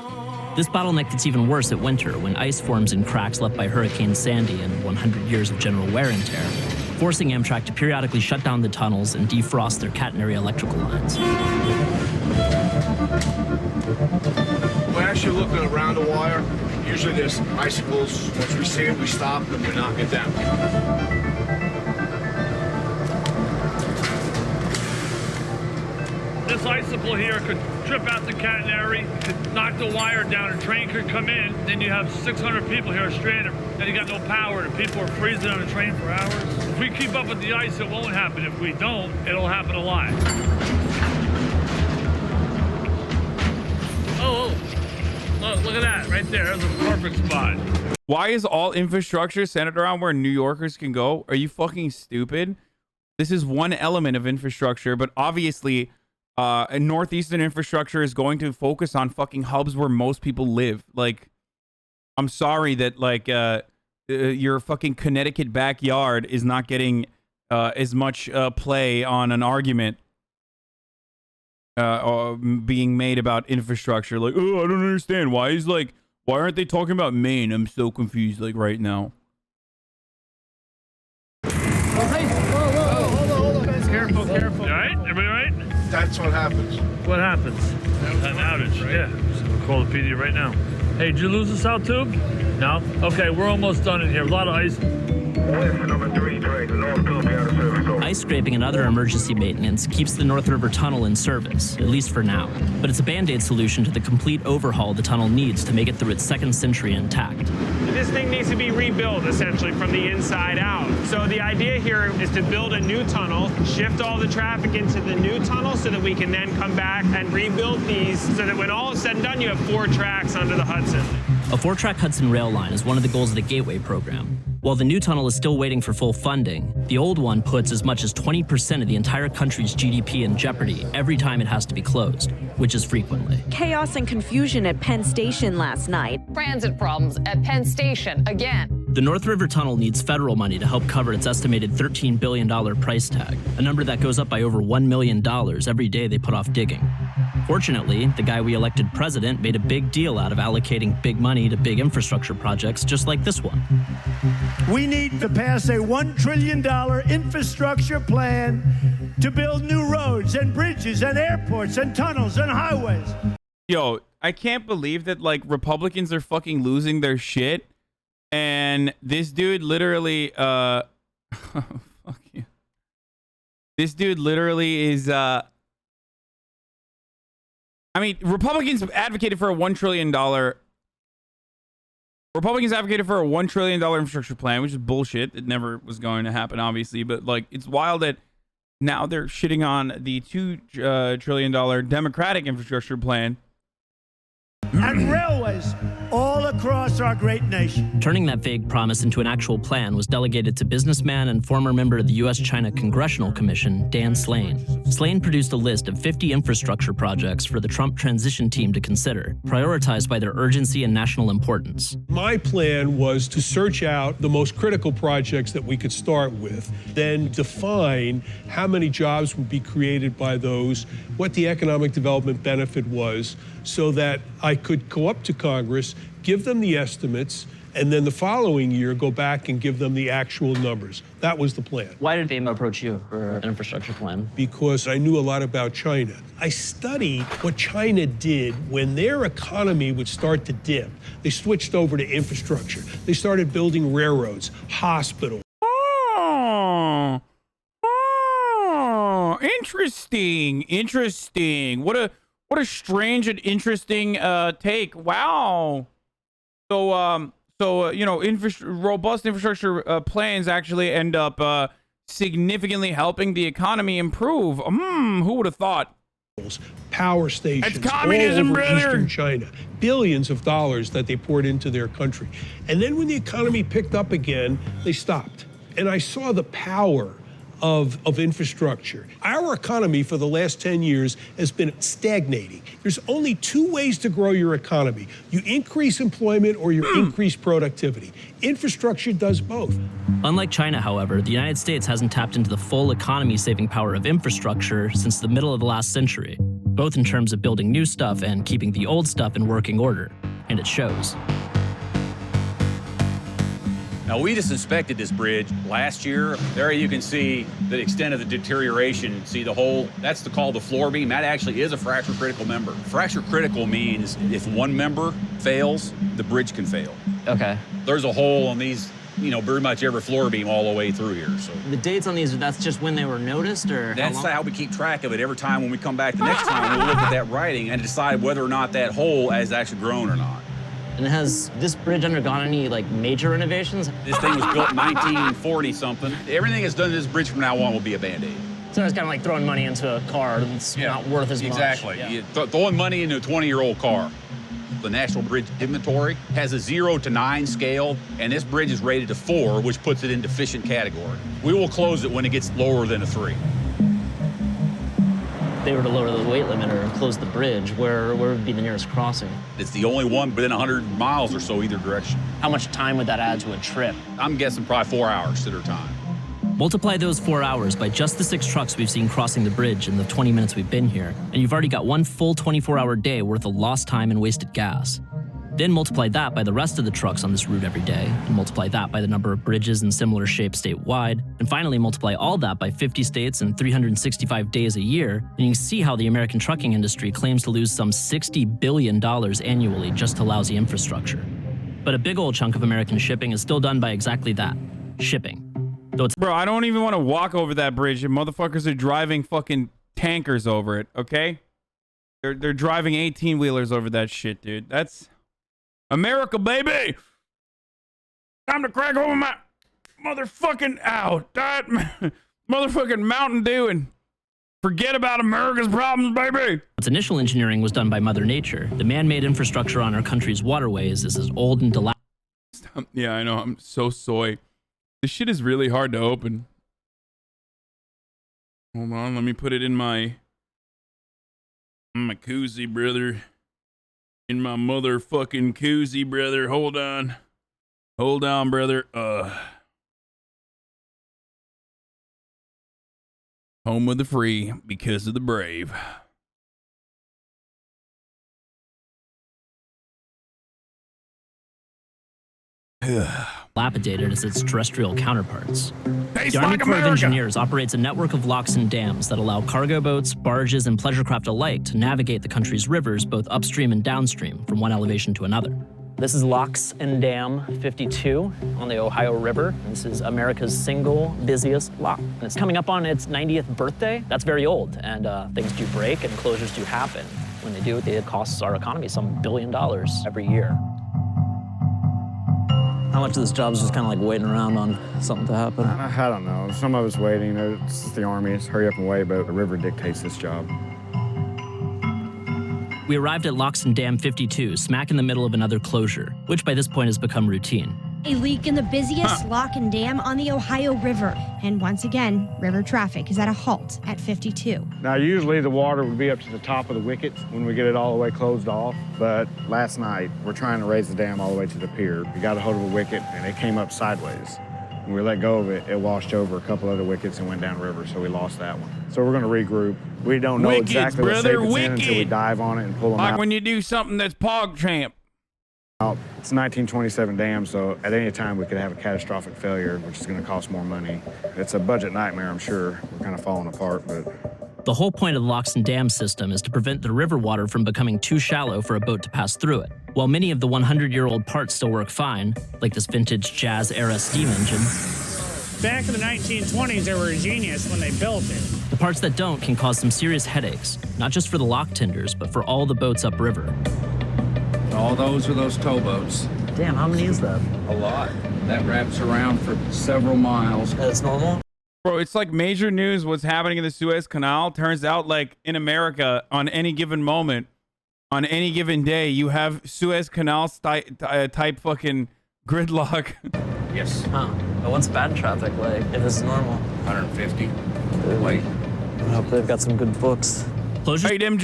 This bottleneck gets even worse at winter when ice forms in cracks left by Hurricane Sandy and 100 years of general wear and tear, forcing Amtrak to periodically shut down the tunnels and defrost their catenary electrical lines. We're actually looking around the wire. Usually there's icicles. Once we see it, we stop and we knock it down. This icicle here could trip out the catenary, could knock the wire down, a train could come in, then you have 600 people here stranded, then you got no power, and people are freezing on the train for hours. If we keep up with the ice, it won't happen. If we don't, it'll happen a lot. look at that right there. There's a perfect spot. Why is all infrastructure centered around where New Yorkers can go? Are you fucking stupid? This is one element of infrastructure, but obviously northeastern infrastructure is going to focus on fucking hubs where most people live. Like, I'm sorry that like your fucking Connecticut backyard is not getting as much play on an argument being made about infrastructure. Like, oh, I don't understand. Why aren't they talking about Maine? I'm so confused like right now. Hold on, guys. Careful. You all right? Everybody all right? That's what happens. What happens? An outage. Right? Yeah. So we'll call the PD right now. Hey, did you lose the south tube? No? Okay, we're almost done in here. A lot of ice. Ice scraping and other emergency maintenance keeps the North River Tunnel in service, at least for now. But it's a Band-Aid solution to the complete overhaul the tunnel needs to make it through its second century intact. This thing needs to be rebuilt, essentially, from the inside out. So the idea here is to build a new tunnel, shift all the traffic into the new tunnel so that we can then come back and rebuild these so that when all is said and done, you have 4 tracks under the Hudson. A 4-track Hudson rail line is one of the goals of the Gateway program. While the new tunnel is still waiting for full funding, the old one puts as much as 20% of the entire country's GDP in jeopardy every time it has to be closed, which is frequently. Chaos and confusion at Penn Station last night. Transit problems at Penn Station again. The North River Tunnel needs federal money to help cover its estimated $13 billion price tag, a number that goes up by over $1 million every day they put off digging. Fortunately, the guy we elected president made a big deal out of allocating big money to big infrastructure projects just like this one. We need to pass a $1 trillion infrastructure plan to build new roads and bridges and airports and tunnels and highways. Yo, I can't believe that like Republicans are fucking losing their shit. And this dude literally, fuck you. This dude literally is, I mean, Republicans advocated for a $1 trillion. Republicans advocated for a $1 trillion infrastructure plan, which is bullshit. It never was going to happen, obviously. But like, it's wild that now they're shitting on the $2 trillion Democratic infrastructure plan. And railways all across our great nation. Turning that vague promise into an actual plan was delegated to businessman and former member of the U.S.-China Congressional Commission, Dan Slane. Slane produced a list of 50 infrastructure projects for the Trump transition team to consider, prioritized by their urgency and national importance. My plan was to search out the most critical projects that we could start with, then define how many jobs would be created by those, what the economic development benefit was, so that I could go up to Congress, give them the estimates, and then the following year go back and give them the actual numbers. That was the plan. Why did FEMA approach you for an infrastructure plan? Because I knew a lot about China. I studied what China did when their economy would start to dip. They switched over to infrastructure. They started building railroads, hospitals. Oh, interesting. What a strange and interesting take. Wow. So you know, robust infrastructure plans actually end up significantly helping the economy improve. Who would have thought? Power stations it's communism, all over brother. Eastern China. Billions of dollars that they poured into their country. And then when the economy picked up again, they stopped. And I saw the power of infrastructure. Our economy for the last 10 years has been stagnating. There's only 2 ways to grow your economy. You increase employment or you increase productivity. Infrastructure does both. Unlike China, however, the United States hasn't tapped into the full economy-saving power of infrastructure since the middle of the last century, both in terms of building new stuff and keeping the old stuff in working order. And it shows. Now, we just inspected this bridge last year. There you can see the extent of the deterioration. See the hole? That's called the floor beam. That actually is a fracture critical member. Fracture critical means if one member fails, the bridge can fail. Okay. There's a hole on these, you know, pretty much every floor beam all the way through here. So the dates on these, that's just when they were noticed, or that's how we keep track of it. Every time when we come back the next time, we'll look at that writing and decide whether or not that hole has actually grown or not. And has this bridge undergone any like major renovations? This thing was built in 1940 something. Everything that's done to this bridge from now on will be a Band-Aid. So it's kind of like throwing money into a car that's not worth as much. Exactly. Yeah. Throwing money into a 20-year-old car. The National Bridge Inventory has a 0 to 9 scale, and this bridge is rated a 4, which puts it in deficient category. We will close it when it gets lower than a 3. If they were to lower the weight limiter and close the bridge, where would be the nearest crossing? It's the only one within 100 miles or so either direction. How much time would that add to a trip? I'm guessing probably 4 hours at a time. Multiply those 4 hours by just the 6 trucks we've seen crossing the bridge in the 20 minutes we've been here, and you've already got one full 24-hour day worth of lost time and wasted gas. Then multiply that by the rest of the trucks on this route every day, and multiply that by the number of bridges in similar shape statewide, and finally multiply all that by 50 states and 365 days a year, and you can see how the American trucking industry claims to lose some $60 billion annually just to lousy infrastructure. But a big old chunk of American shipping is still done by exactly that, shipping. Bro, I don't even want to walk over that bridge. And motherfuckers are driving fucking tankers over it, okay? They're driving 18-wheelers over that shit, dude. That's America, baby! Time to crack over my motherfucking that motherfucking Mountain Dew and forget about America's problems, baby! Its initial engineering was done by Mother Nature. The man-made infrastructure on our country's waterways is as old and dilapidated. Yeah, I know. I'm so soy. This shit is really hard to open. Hold on, let me put it in my koozie, brother. In my motherfucking koozie, brother. Hold on. Hold on, brother. Home of the free because of the brave. Dilapidated as its terrestrial counterparts. Tastes The Army like Corps of America. Engineers operates a network of locks and dams that allow cargo boats, barges, and pleasure craft alike to navigate the country's rivers both upstream and downstream from one elevation to another. This is Locks and Dam 52 on the Ohio River. This is America's single busiest lock. And it's coming up on its 90th birthday. That's very old, and things do break and closures do happen. When they do, it costs our economy some $1 billion every year. How much of this job is just kind of like waiting around on something to happen? I don't know. Some of it's waiting. It's the Army. It's hurry up and wait, but the river dictates this job. We arrived at Locks and Dam 52, smack in the middle of another closure, which by this point has become routine. A leak in the busiest lock and dam on the Ohio River. And once again, river traffic is at a halt at 52. Now, usually the water would be up to the top of the wickets when we get it all the way closed off. But last night, we're trying to raise the dam all the way to the pier. We got a hold of a wicket, and it came up sideways. When we let go of it, it washed over a couple other wickets and went downriver, so we lost that one. So we're going to regroup. We don't know exactly what shape it's in until we dive on it and pull them out. Like when you do something that's PogChamp. It's a 1927 dam, so at any time we could have a catastrophic failure, which is going to cost more money. It's a budget nightmare, I'm sure. We're kind of falling apart, but... The whole point of the Locks and Dam system is to prevent the river water from becoming too shallow for a boat to pass through it. While many of the 100-year-old parts still work fine, like this vintage Jazz-era steam engine, back in the 1920s, they were a genius when they built it. the parts that don't can cause some serious headaches, not just for the lock tenders, but for all the boats upriver. All those are those towboats. Damn, how many is that? A lot. That wraps around for several miles. That's normal? Bro, it's like major news what's happening in the Suez Canal. Turns out, like, in America, on any given moment, on any given day, you have Suez Canal type fucking gridlock. Yes. Huh. But what's bad traffic like, if this is normal? 150. Wait. I hope they've got some good books. Hey, them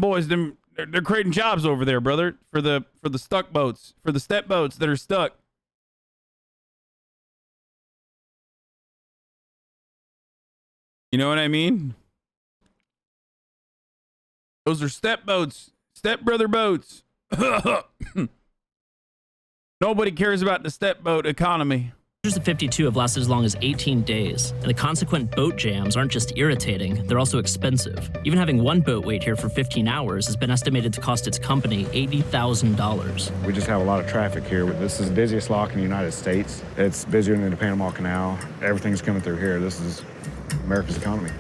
boys, they're creating jobs over there, brother, for the stuck boats, for the step boats that are stuck. You know what I mean? Those are step boats, step brother boats. Nobody cares about the step boat economy. Closures of 52 have lasted as long as 18 days, and the consequent boat jams aren't just irritating, they're also expensive. Even having one boat wait here for 15 hours has been estimated to cost its company $80,000. We just have a lot of traffic here. This is the busiest lock in the United States. It's busier than the Panama Canal. Everything's coming through here. This is America's economy.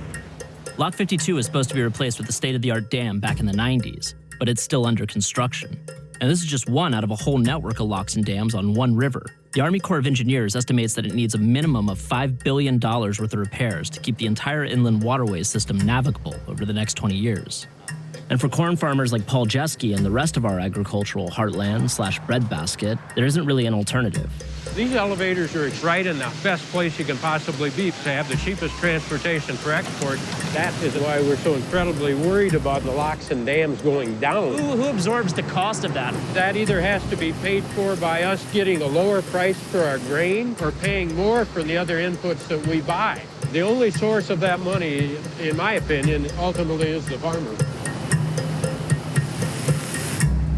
Lock 52 is supposed to be replaced with a state-of-the-art dam back in the 90s, but it's still under construction. And this is just one out of a whole network of locks and dams on one river. The Army Corps of Engineers estimates that it needs a minimum of $5 billion worth of repairs to keep the entire inland waterways system navigable over the next 20 years. And for corn farmers like Paul Jeske and the rest of our agricultural heartland/breadbasket, there isn't really an alternative. These elevators are right in the best place you can possibly be to have the cheapest transportation for export. That is why we're so incredibly worried about the locks and dams going down. Who absorbs the cost of that? That either has to be paid for by us getting a lower price for our grain or paying more for the other inputs that we buy. The only source of that money, in my opinion, ultimately is the farmer.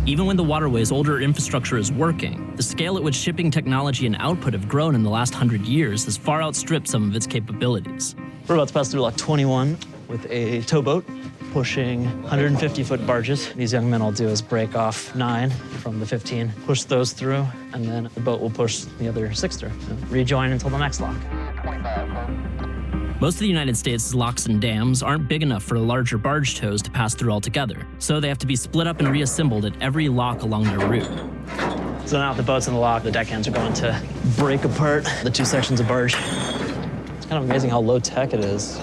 Even when the waterway's older infrastructure is working, the scale at which shipping technology and output have grown in the last 100 years has far outstripped some of its capabilities. We're about to pass through Lock 21 with a towboat pushing 150-foot barges. These young men will do is break off 9 from the 15, push those through, and then the boat will push the other 6 through. Rejoin until the next lock. Most of the United States' locks and dams aren't big enough for larger barge tows to pass through altogether, so they have to be split up and reassembled at every lock along their route. So now the boat's in the lock, the deckhands are going to break apart the 2 sections of barge. It's kind of amazing how low tech it is.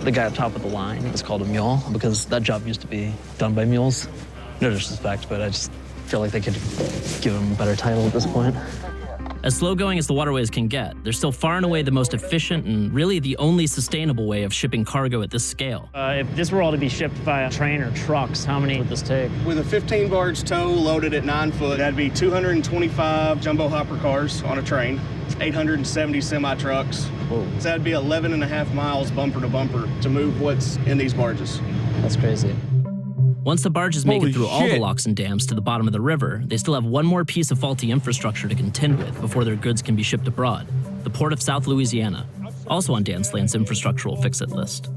The guy up top of the line is called a mule because that job used to be done by mules. No disrespect, but I just feel like they could give him a better title at this point. As slow-going as the waterways can get, they're still far and away the most efficient and really the only sustainable way of shipping cargo at this scale. If this were all to be shipped by train or trucks, how many would this take? With a 15-barge tow loaded at 9 foot, that'd be 225 jumbo hopper cars on a train, 870 semi-trucks. So that'd be 11 and a half miles bumper to bumper to move what's in these barges. That's crazy. Once the barges make Holy it through all the shit. locks and dams to the bottom of the river, they still have one more piece of faulty infrastructure to contend with before their goods can be shipped abroad: the Port of South Louisiana, also on Dan Slane's infrastructural fix-it list.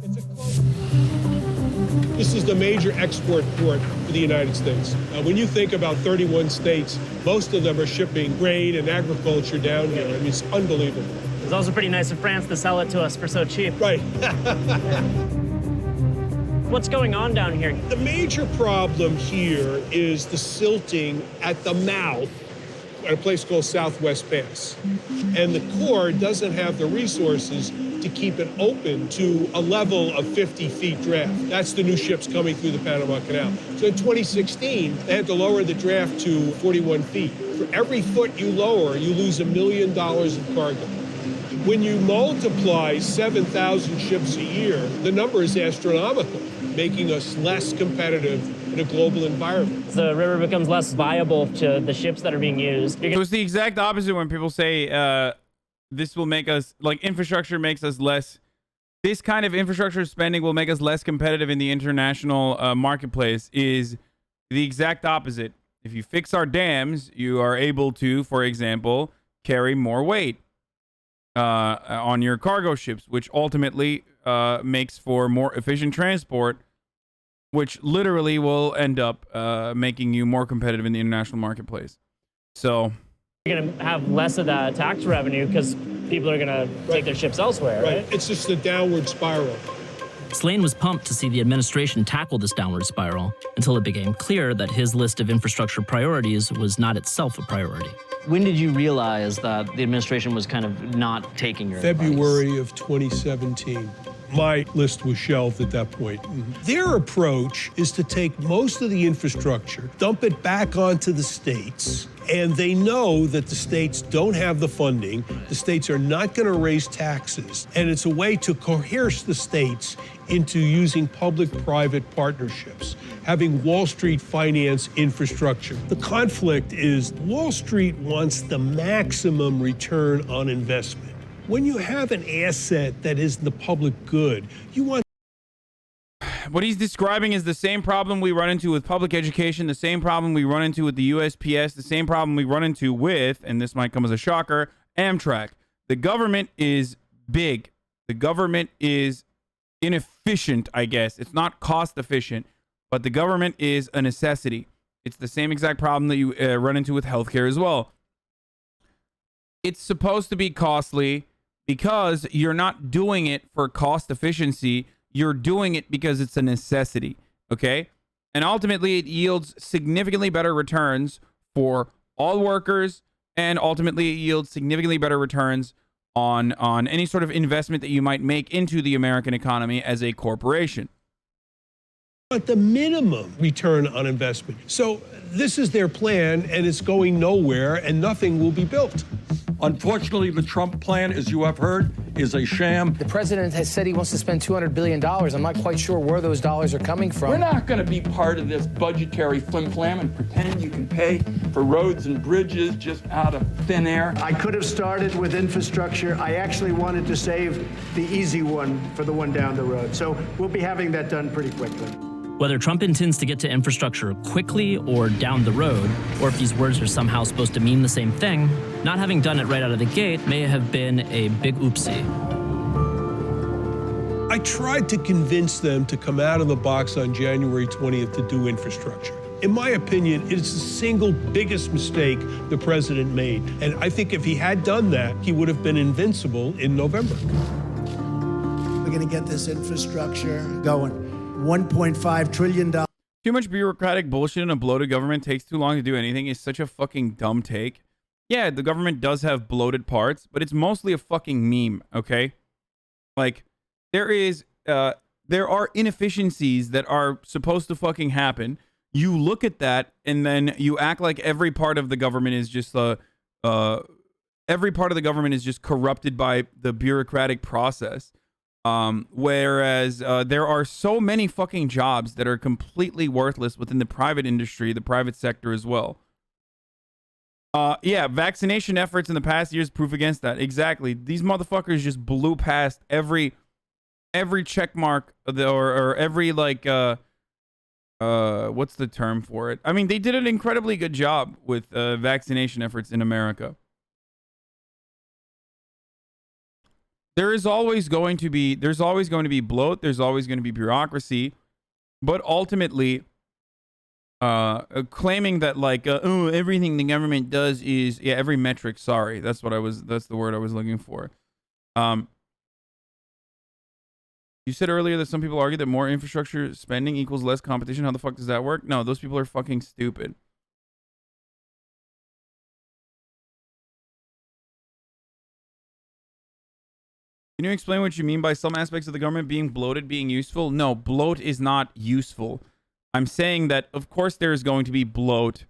This is the major export port for the United States. When you think about 31 states, most of them are shipping grain and agriculture down here. I mean, it's unbelievable. It's also pretty nice of France to sell it to us for so cheap. Right. What's going on down here? The major problem here is the silting at the mouth at a place called Southwest Pass. And the Corps doesn't have the resources to keep it open to a level of 50 feet draft. That's the new ships coming through the Panama Canal. So in 2016, they had to lower the draft to 41 feet. For every foot you lower, you lose $1 million in cargo. When you multiply 7,000 ships a year, the number is astronomical, making us less competitive in a global environment. The river becomes less viable to the ships that are being used. So it's the exact opposite when people say this will make us, like, infrastructure makes us less. This kind of infrastructure spending will make us less competitive in the international marketplace is the exact opposite. If you fix our dams, you are able to, for example, carry more weight on your cargo ships, which ultimately makes for more efficient transport, which literally will end up making you more competitive in the international marketplace. So You're going to have less of that tax revenue because people are going to take their ships elsewhere, right? It's just a downward spiral. Slane was pumped to see the administration tackle this downward spiral until it became clear that his list of infrastructure priorities was not itself a priority. When did you realize that the administration was kind of not taking your advice? February of 2017. My list was shelved at that point. Their approach is to take most of the infrastructure, dump it back onto the states, and they know that the states don't have the funding. The states are not going to raise taxes, and it's a way to coerce the states into using public-private partnerships, having Wall Street finance infrastructure. The conflict is Wall Street wants the maximum return on investment. When you have an asset that is the public good, you want... What he's describing is the same problem we run into with public education, the same problem we run into with the USPS, the same problem we run into with, and this might come as a shocker, Amtrak. The government is big. The government is inefficient, I guess. It's not cost efficient, but the government is a necessity. It's the same exact problem that you run into with healthcare as well. It's supposed to be costly because you're not doing it for cost efficiency. You're doing it because it's a necessity, okay? And ultimately, it yields significantly better returns for all workers, and ultimately, it yields significantly better returns on any sort of investment that you might make into the American economy as a corporation. At the minimum return on investment. So this is their plan, and it's going nowhere, and nothing will be built. Unfortunately, the Trump plan, as you have heard, is a sham. The president has said he wants to spend $200 billion. I'm not quite sure where those dollars are coming from. We're not going to be part of this budgetary flim-flam and pretend you can pay for roads and bridges just out of thin air. I could have started with infrastructure. I actually wanted to save the easy one for the one down the road. So we'll be having that done pretty quickly. Whether Trump intends to get to infrastructure quickly or down the road, or if these words are somehow supposed to mean the same thing, not having done it right out of the gate may have been a big oopsie. I tried to convince them to come out of the box on January 20th to do infrastructure. In my opinion, it is the single biggest mistake the president made. And I think if he had done that, he would have been invincible in November. We're going to get this infrastructure going. $1.5 trillion. Too much bureaucratic bullshit in a bloated government takes too long to do anything is such a fucking dumb take. Yeah, the government does have bloated parts, but it's mostly a fucking meme, okay? Like, there are inefficiencies that are supposed to fucking happen. You look at that, and then you act like every part of the government is just corrupted by the bureaucratic process. Whereas there are so many fucking jobs that are completely worthless within the private industry, the private sector as well. Yeah, vaccination efforts in the past years proof against that. Exactly. These motherfuckers just blew past every check mark or every like what's the term for it? I mean, they did an incredibly good job with vaccination efforts in America. There's always going to be bloat, there's always going to be bureaucracy, but ultimately claiming that like oh, everything the government does is every metric, sorry, that's the word I was looking for. You said earlier that some people argue that more infrastructure spending equals less competition. How the fuck does that work? No, those people are fucking stupid. Can you explain what you mean by some aspects of the government being bloated being useful? No, bloat is not useful. I'm saying that, of course, there's going to be bloat.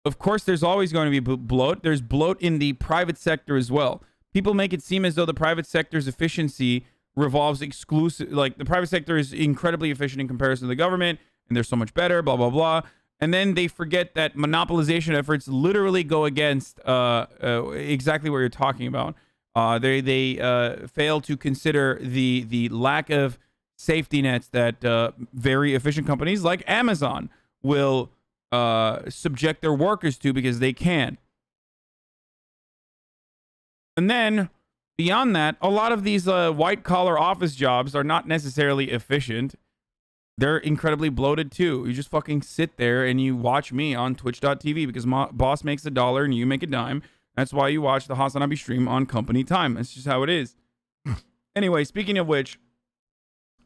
Of course, there's always going to be bloat. There's bloat in the private sector as well. People make it seem as though the private sector's efficiency revolves exclusive, like the private sector is incredibly efficient in comparison to the government, and they're so much better, blah, blah, blah. And then they forget that monopolization efforts literally go against exactly what you're talking about. They fail to consider the lack of safety nets that very efficient companies like Amazon will subject their workers to because they can. And then beyond that, a lot of these white collar office jobs are not necessarily efficient. They're incredibly bloated too. You just fucking sit there and you watch me on twitch.tv because my boss makes $1 and you make a dime. That's why you watch the HasanAbi stream on company time. That's just how it is. Anyway, speaking of which,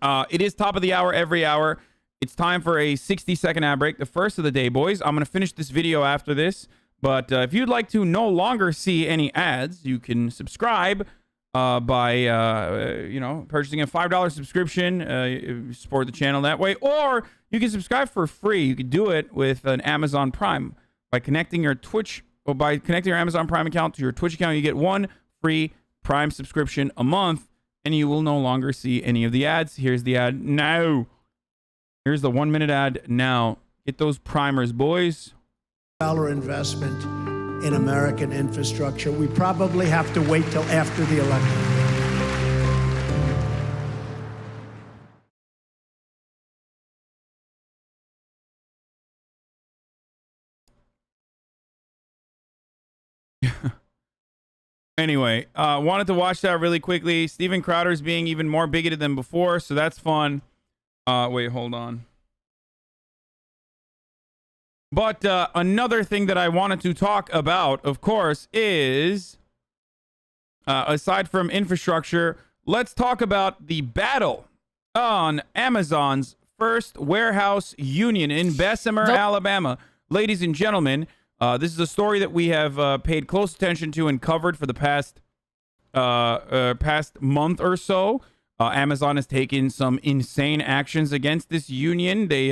it is top of the hour every hour. It's time for a 60-second ad break, the first of the day, boys. I'm going to finish this video after this. But if you'd like to no longer see any ads, you can subscribe by purchasing a $5 subscription. Support the channel that way. Or you can subscribe for free. You can do it with an Amazon Prime by connecting your Amazon Prime account to your Twitch account. You get one free Prime subscription a month, and you will no longer see any of the ads. Here's the ad now. Here's the 1 minute ad now. Get those primers, boys. Investment in American infrastructure. We probably have to wait till after the election. Anyway, wanted to watch that really quickly. Steven Crowder's being even more bigoted than before, so that's fun. Wait, hold on. But another thing that I wanted to talk about, of course, is, aside from infrastructure, let's talk about the battle on Amazon's first warehouse union in Bessemer, Alabama. Ladies and gentlemen, this is a story that we have paid close attention to and covered for the past month or so. Amazon has taken some insane actions against this union. They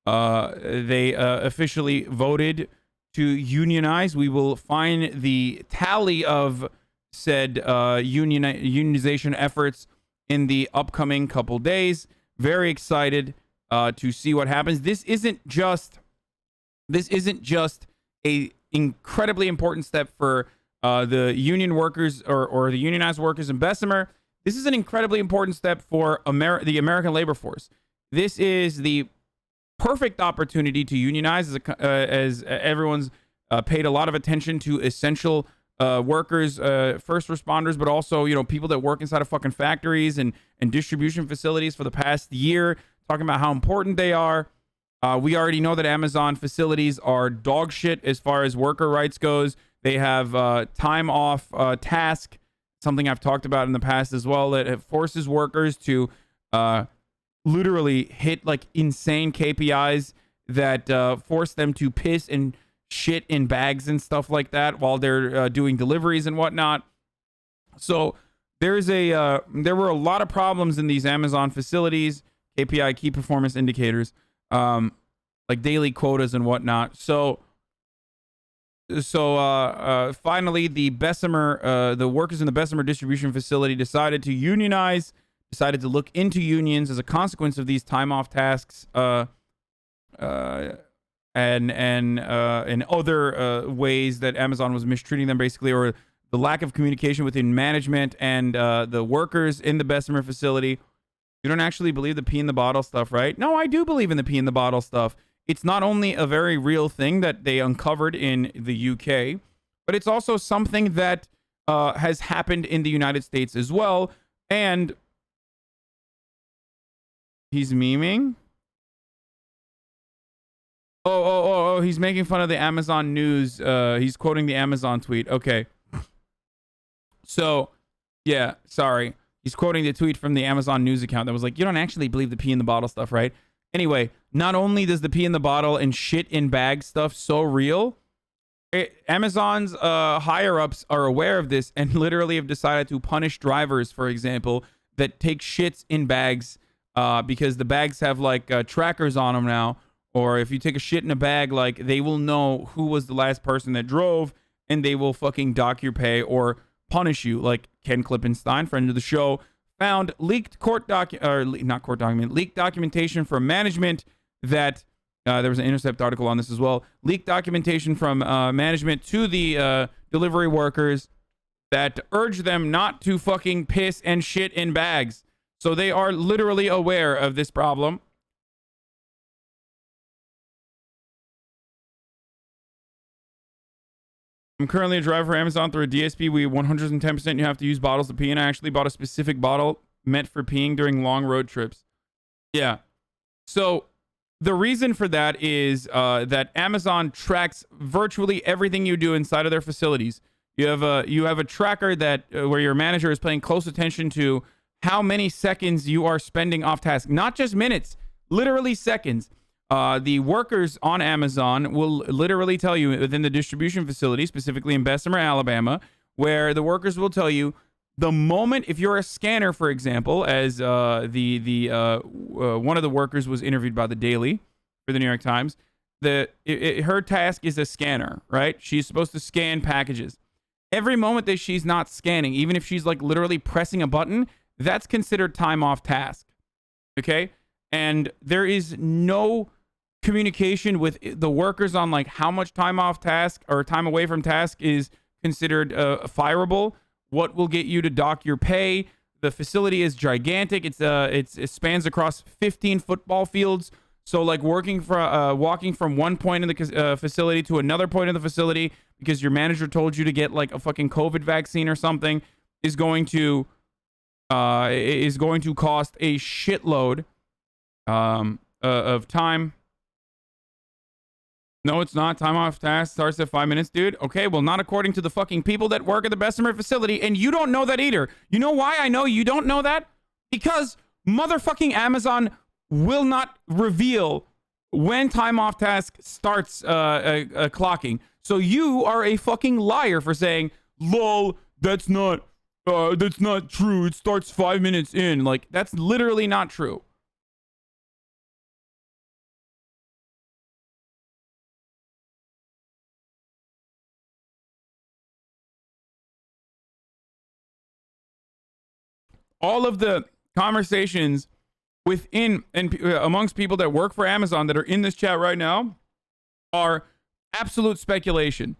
officially voted to unionize. We will find the tally of said unionization efforts in the upcoming couple days. Very excited to see what happens. This isn't just a incredibly important step for the union workers or the unionized workers in Bessemer. This is an incredibly important step for the American labor force. This is the perfect opportunity to unionize, as everyone's paid a lot of attention to essential workers, first responders, but also, you know, people that work inside of fucking factories and distribution facilities for the past year, talking about how important they are. We already know that Amazon facilities are dog shit as far as worker rights goes. They have time off task, something I've talked about in the past as well, that forces workers to literally hit like insane KPIs that force them to piss and shit in bags and stuff like that while they're doing deliveries and whatnot. So there were a lot of problems in these Amazon facilities, KPI, key performance indicators, like daily quotas and whatnot. So finally, the Bessemer, the workers in the Bessemer distribution facility decided to unionize, decided to look into unions as a consequence of these time off tasks, and other ways that Amazon was mistreating them, basically, or the lack of communication within management and the workers in the Bessemer facility. You don't actually believe the pee in the bottle stuff, right? No, I do believe in the pee in the bottle stuff. It's not only a very real thing that they uncovered in the UK, but it's also something that has happened in the United States as well. And he's memeing. Oh, he's making fun of the Amazon news. He's quoting the Amazon tweet. Okay. So, yeah, sorry. He's quoting the tweet from the Amazon news account that was like, you don't actually believe the pee in the bottle stuff, right? Anyway, not only does the pee in the bottle and shit in bag stuff so real, Amazon's higher-ups are aware of this and literally have decided to punish drivers, for example, that take shits in bags because the bags have like trackers on them now. Or if you take a shit in a bag, like they will know who was the last person that drove and they will fucking dock your pay or punish you. Like Ken Klippenstein, friend of the show, found leaked leaked documentation from management that there was an Intercept article on this as well. Leaked documentation from management to the delivery workers that urged them not to fucking piss and shit in bags. So they are literally aware of this problem. I'm currently a driver for Amazon through a DSP. We 110% you have to use bottles to pee, and I actually bought a specific bottle meant for peeing during long road trips. Yeah. So the reason for that is that Amazon tracks virtually everything you do inside of their facilities. You have a tracker that where your manager is paying close attention to how many seconds you are spending off task, not just minutes, literally seconds. The workers on Amazon will literally tell you within the distribution facility, specifically in Bessemer, Alabama, where the workers will tell you the moment, if you're a scanner, for example, as one of the workers was interviewed by the Daily for the New York Times, her task is a scanner, right? She's supposed to scan packages. Every moment that she's not scanning, even if she's like literally pressing a button, that's considered time off task. Okay? And there is no communication with the workers on like how much time off task or time away from task is considered fireable. What will get you to dock your pay? The facility is gigantic. It spans across 15 football fields. So like walking from one point in the facility to another point in the facility because your manager told you to get like a fucking COVID vaccine or something is going to cost a shitload of time. No, it's not. Time off task starts at 5 minutes, dude. Okay, well, not according to the fucking people that work at the Bessemer facility, and you don't know that either. You know why I know you don't know that? Because motherfucking Amazon will not reveal when time off task starts clocking. So you are a fucking liar for saying, lol, that's not That's not true. It starts 5 minutes in. Like, that's literally not true. All of the conversations within and amongst people that work for Amazon that are in this chat right now are absolute speculation.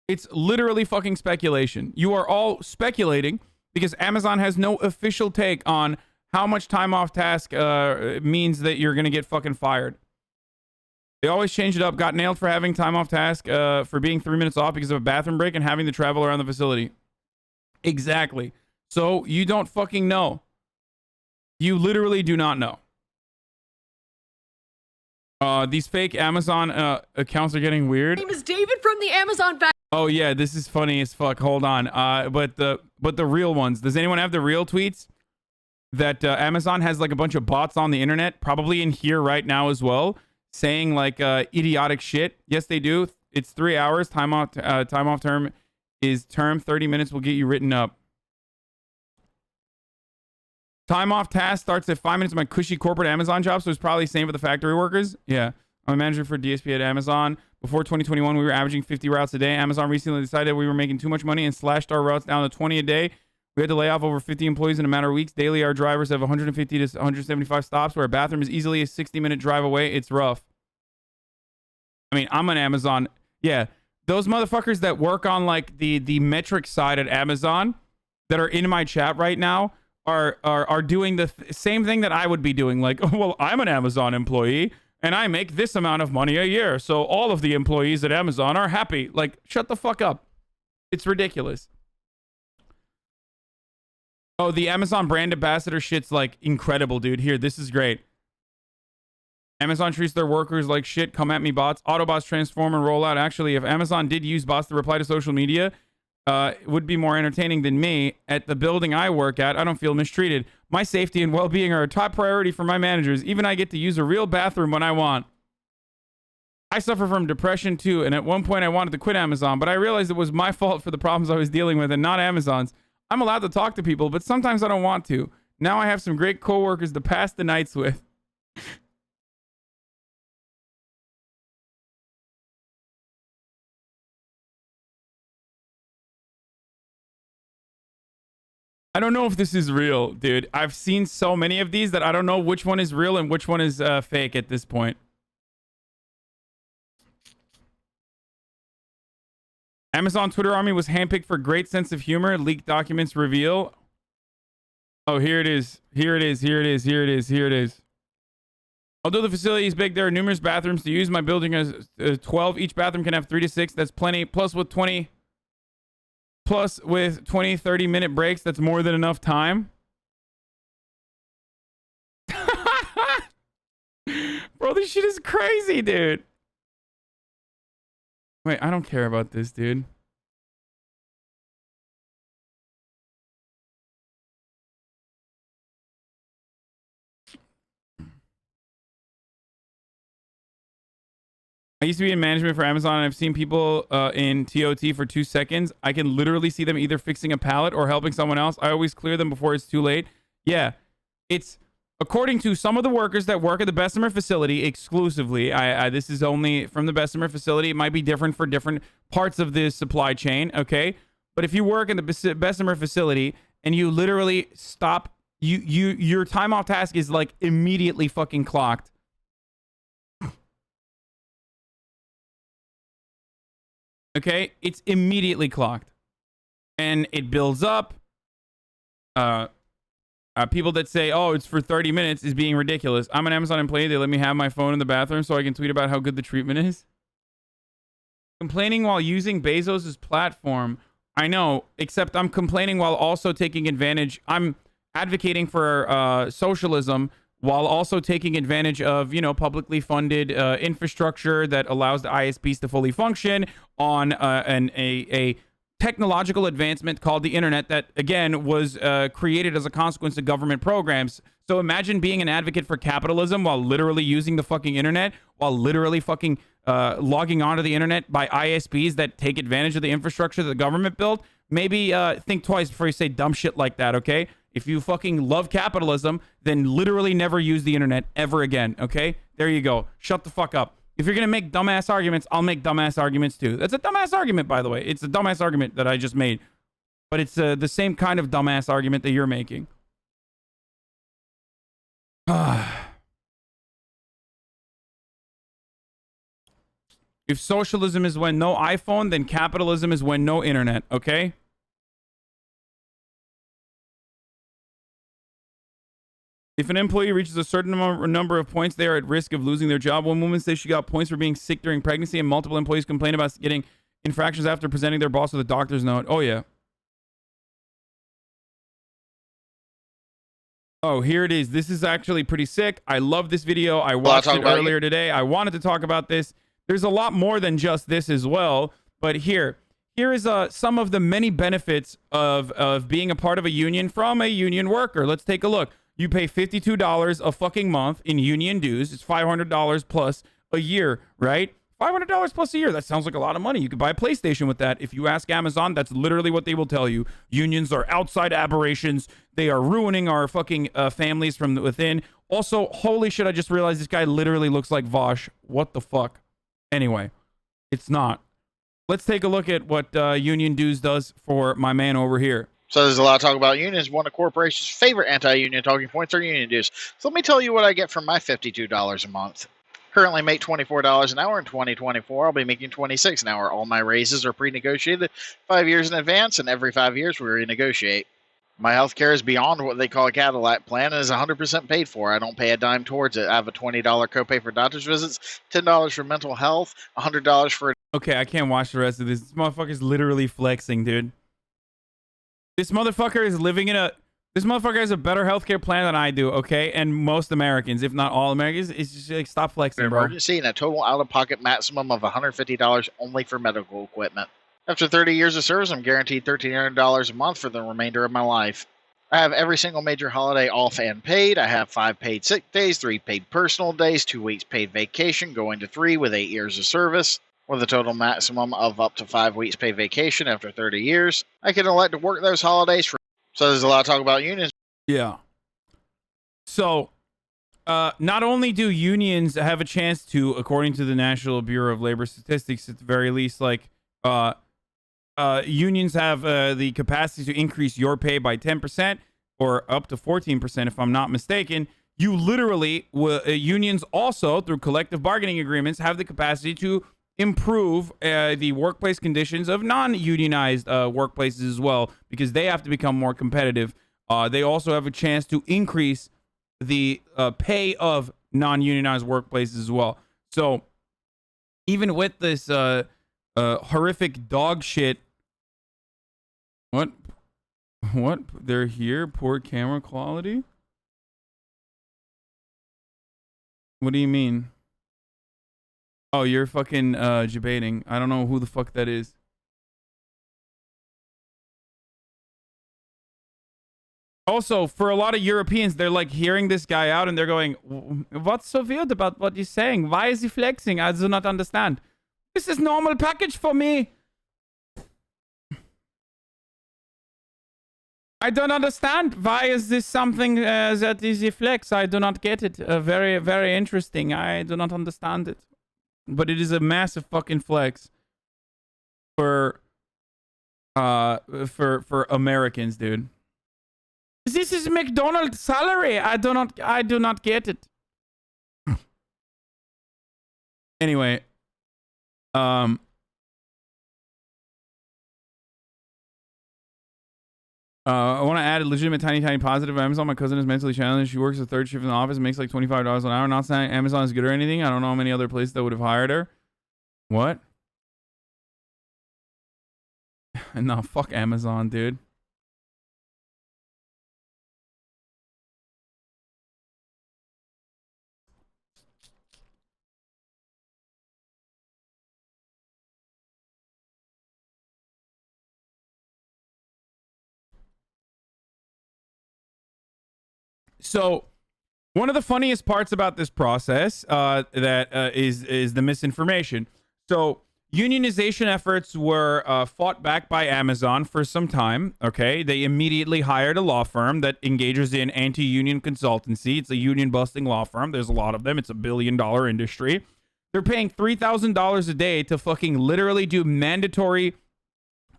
It's literally fucking speculation. You are all speculating because Amazon has no official take on how much time off task means that you're going to get fucking fired. They always change it up. Got nailed for having time off task for being 3 minutes off because of a bathroom break and having to travel around the facility. Exactly. So you don't fucking know. You literally do not know. These fake Amazon accounts are getting weird. My name is David from the Amazon back. Oh yeah, this is funny as fuck. Hold on. But the real ones. Does anyone have the real tweets? That Amazon has like a bunch of bots on the internet, probably in here right now as well, saying like idiotic shit. Yes, they do. It's 3 hours. Time off term is term. 30 minutes will get you written up. Time off task starts at 5 minutes of my cushy corporate Amazon job, so it's probably the same for the factory workers. Yeah. I'm a manager for DSP at Amazon. Before 2021, we were averaging 50 routes a day. Amazon recently decided we were making too much money and slashed our routes down to 20 a day. We had to lay off over 50 employees in a matter of weeks. Daily, our drivers have 150 to 175 stops where a bathroom is easily a 60-minute drive away. It's rough. I mean, I'm on Amazon. Yeah. Those motherfuckers that work on like the metric side at Amazon that are in my chat right now are doing the same thing that I would be doing. Like, oh, well, I'm an Amazon employee and I make this amount of money a year, so all of the employees at Amazon are happy. Like, shut the fuck up. It's ridiculous. Oh, the Amazon brand ambassador shit's like incredible, dude. Here, this is great. Amazon treats their workers like shit. Come at me, bots. Autobots transform and roll out. Actually, if Amazon did use bots to reply to social media, it would be more entertaining than me. At the building I work at, I don't feel mistreated. My safety and well-being are a top priority for my managers. Even I get to use a real bathroom when I want. I suffer from depression too, and at one point I wanted to quit Amazon, but I realized it was my fault for the problems I was dealing with and not Amazon's. I'm allowed to talk to people, but sometimes I don't want to. Now I have some great coworkers to pass the nights with. I don't know if this is real, dude. I've seen so many of these that I don't know which one is real and which one is fake at this point. Amazon Twitter army was handpicked for great sense of humor. Leaked documents reveal. Oh, here it is. Here it is. Here it is. Here it is. Here it is. Although the facility is big, there are numerous bathrooms to use. My building has 12. Each bathroom can have 3 to 6. That's plenty. Plus with 20, 30-minute breaks, that's more than enough time. Bro, this shit is crazy, dude. Wait, I don't care about this, dude. I used to be in management for Amazon, and I've seen people in TOT for 2 seconds. I can literally see them either fixing a pallet or helping someone else. I always clear them before it's too late. Yeah, it's according to some of the workers that work at the Bessemer facility exclusively. This is only from the Bessemer facility. It might be different for different parts of the supply chain, okay? But if you work in the Bessemer facility and you literally stop, your time off task is like immediately fucking clocked. Okay, it's immediately clocked, and it builds up. People that say, "Oh, it's for 30 minutes," is being ridiculous. I'm an Amazon employee. They let me have my phone in the bathroom so I can tweet about how good the treatment is. Complaining while using Bezos's platform. I know, except I'm complaining while also taking advantage. I'm advocating for socialism while also taking advantage of, you know, publicly funded infrastructure that allows the ISPs to fully function on a technological advancement called the internet that, again, was created as a consequence of government programs. So imagine being an advocate for capitalism while literally using the fucking internet, while literally fucking logging onto the internet by ISPs that take advantage of the infrastructure that the government built. maybe think twice before you say dumb shit like that, okay? If you fucking love capitalism, then literally never use the internet ever again, okay? There you go. Shut the fuck up. If you're going to make dumbass arguments, I'll make dumbass arguments too. That's a dumbass argument, by the way. It's a dumbass argument that I just made. But it's the same kind of dumbass argument that you're making. If socialism is when no iPhone, then capitalism is when no internet, okay? If an employee reaches a certain number of points, they are at risk of losing their job. One woman says she got points for being sick during pregnancy, and multiple employees complain about getting infractions after presenting their boss with a doctor's note. Oh, yeah. Oh, here it is. This is actually pretty sick. I love this video. I watched it earlier today. I wanted to talk about this. There's a lot more than just this as well. But here is some of the many benefits of being a part of a union from a union worker. Let's take a look. You pay $52 a fucking month in union dues. It's $500 plus a year, right? $500 plus a year. That sounds like a lot of money. You could buy a PlayStation with that. If you ask Amazon, that's literally what they will tell you. Unions are outside aberrations. They are ruining our fucking families from within. Also, holy shit, I just realized this guy literally looks like Vosh. What the fuck? Anyway, it's not. Let's take a look at what union dues does for my man over here. So there's a lot of talk about unions. One of corporations' favorite anti-union talking points are union dues. So let me tell you what I get for my $52 a month. Currently make $24 an hour in 2024. I'll be making $26 an hour. All my raises are pre-negotiated 5 years in advance, and every 5 years we renegotiate. My health care is beyond what they call a Cadillac plan and is 100% paid for. I don't pay a dime towards it. I have a $20 copay for doctor's visits, $10 for mental health, $100 for... Okay, I can't watch the rest of this. This motherfucker's literally flexing, dude. This motherfucker is living in a... This motherfucker has a better healthcare plan than I do, okay? And most Americans, if not all Americans, it's just like, stop flexing, bro. Emergency and a total out-of-pocket maximum of $150 only for medical equipment. After 30 years of service, I'm guaranteed $1,300 a month for the remainder of my life. I have every single major holiday off and paid. I have 5 paid sick days, 3 paid personal days, 2 weeks paid vacation, going to 3 with 8 years of service. With a total maximum of up to 5 weeks paid vacation after 30 years. I can elect to work those holidays for... So there's a lot of talk about unions. Yeah. So, not only do unions have a chance to, according to the National Bureau of Labor Statistics, at the very least, like, unions have the capacity to increase your pay by 10% or up to 14%, if I'm not mistaken. You literally, unions also, through collective bargaining agreements, have the capacity to improve the workplace conditions of non-unionized workplaces as well, because they have to become more competitive. They also have a chance to increase the pay of non-unionized workplaces as well. So even with this horrific dog shit, what they're here, poor camera quality? What do you mean? Oh, you're fucking debating. I don't know who the fuck that is. Also, for a lot of Europeans, they're like hearing this guy out and they're going, what's so weird about what he's saying? Why is he flexing? I do not understand. This is normal package for me. I don't understand. Why is this something that is a flex? I do not get it. Very, very interesting. I do not understand it. But it is a massive fucking flex for Americans, dude. This is McDonald's salary. I do not get it. Anyway, I want to add a legitimate tiny positive. Amazon, my cousin is mentally challenged. She works a third shift in the office and makes like $25 an hour. Not saying Amazon is good or anything. I don't know many other places that would have hired her. What? No, fuck Amazon, dude. So, one of the funniest parts about this process is the misinformation. So, unionization efforts were fought back by Amazon for some time. Okay, they immediately hired a law firm that engages in anti-union consultancy. It's a union-busting law firm. There's a lot of them. It's $1 billion industry. They're paying $3,000 a day to fucking literally do mandatory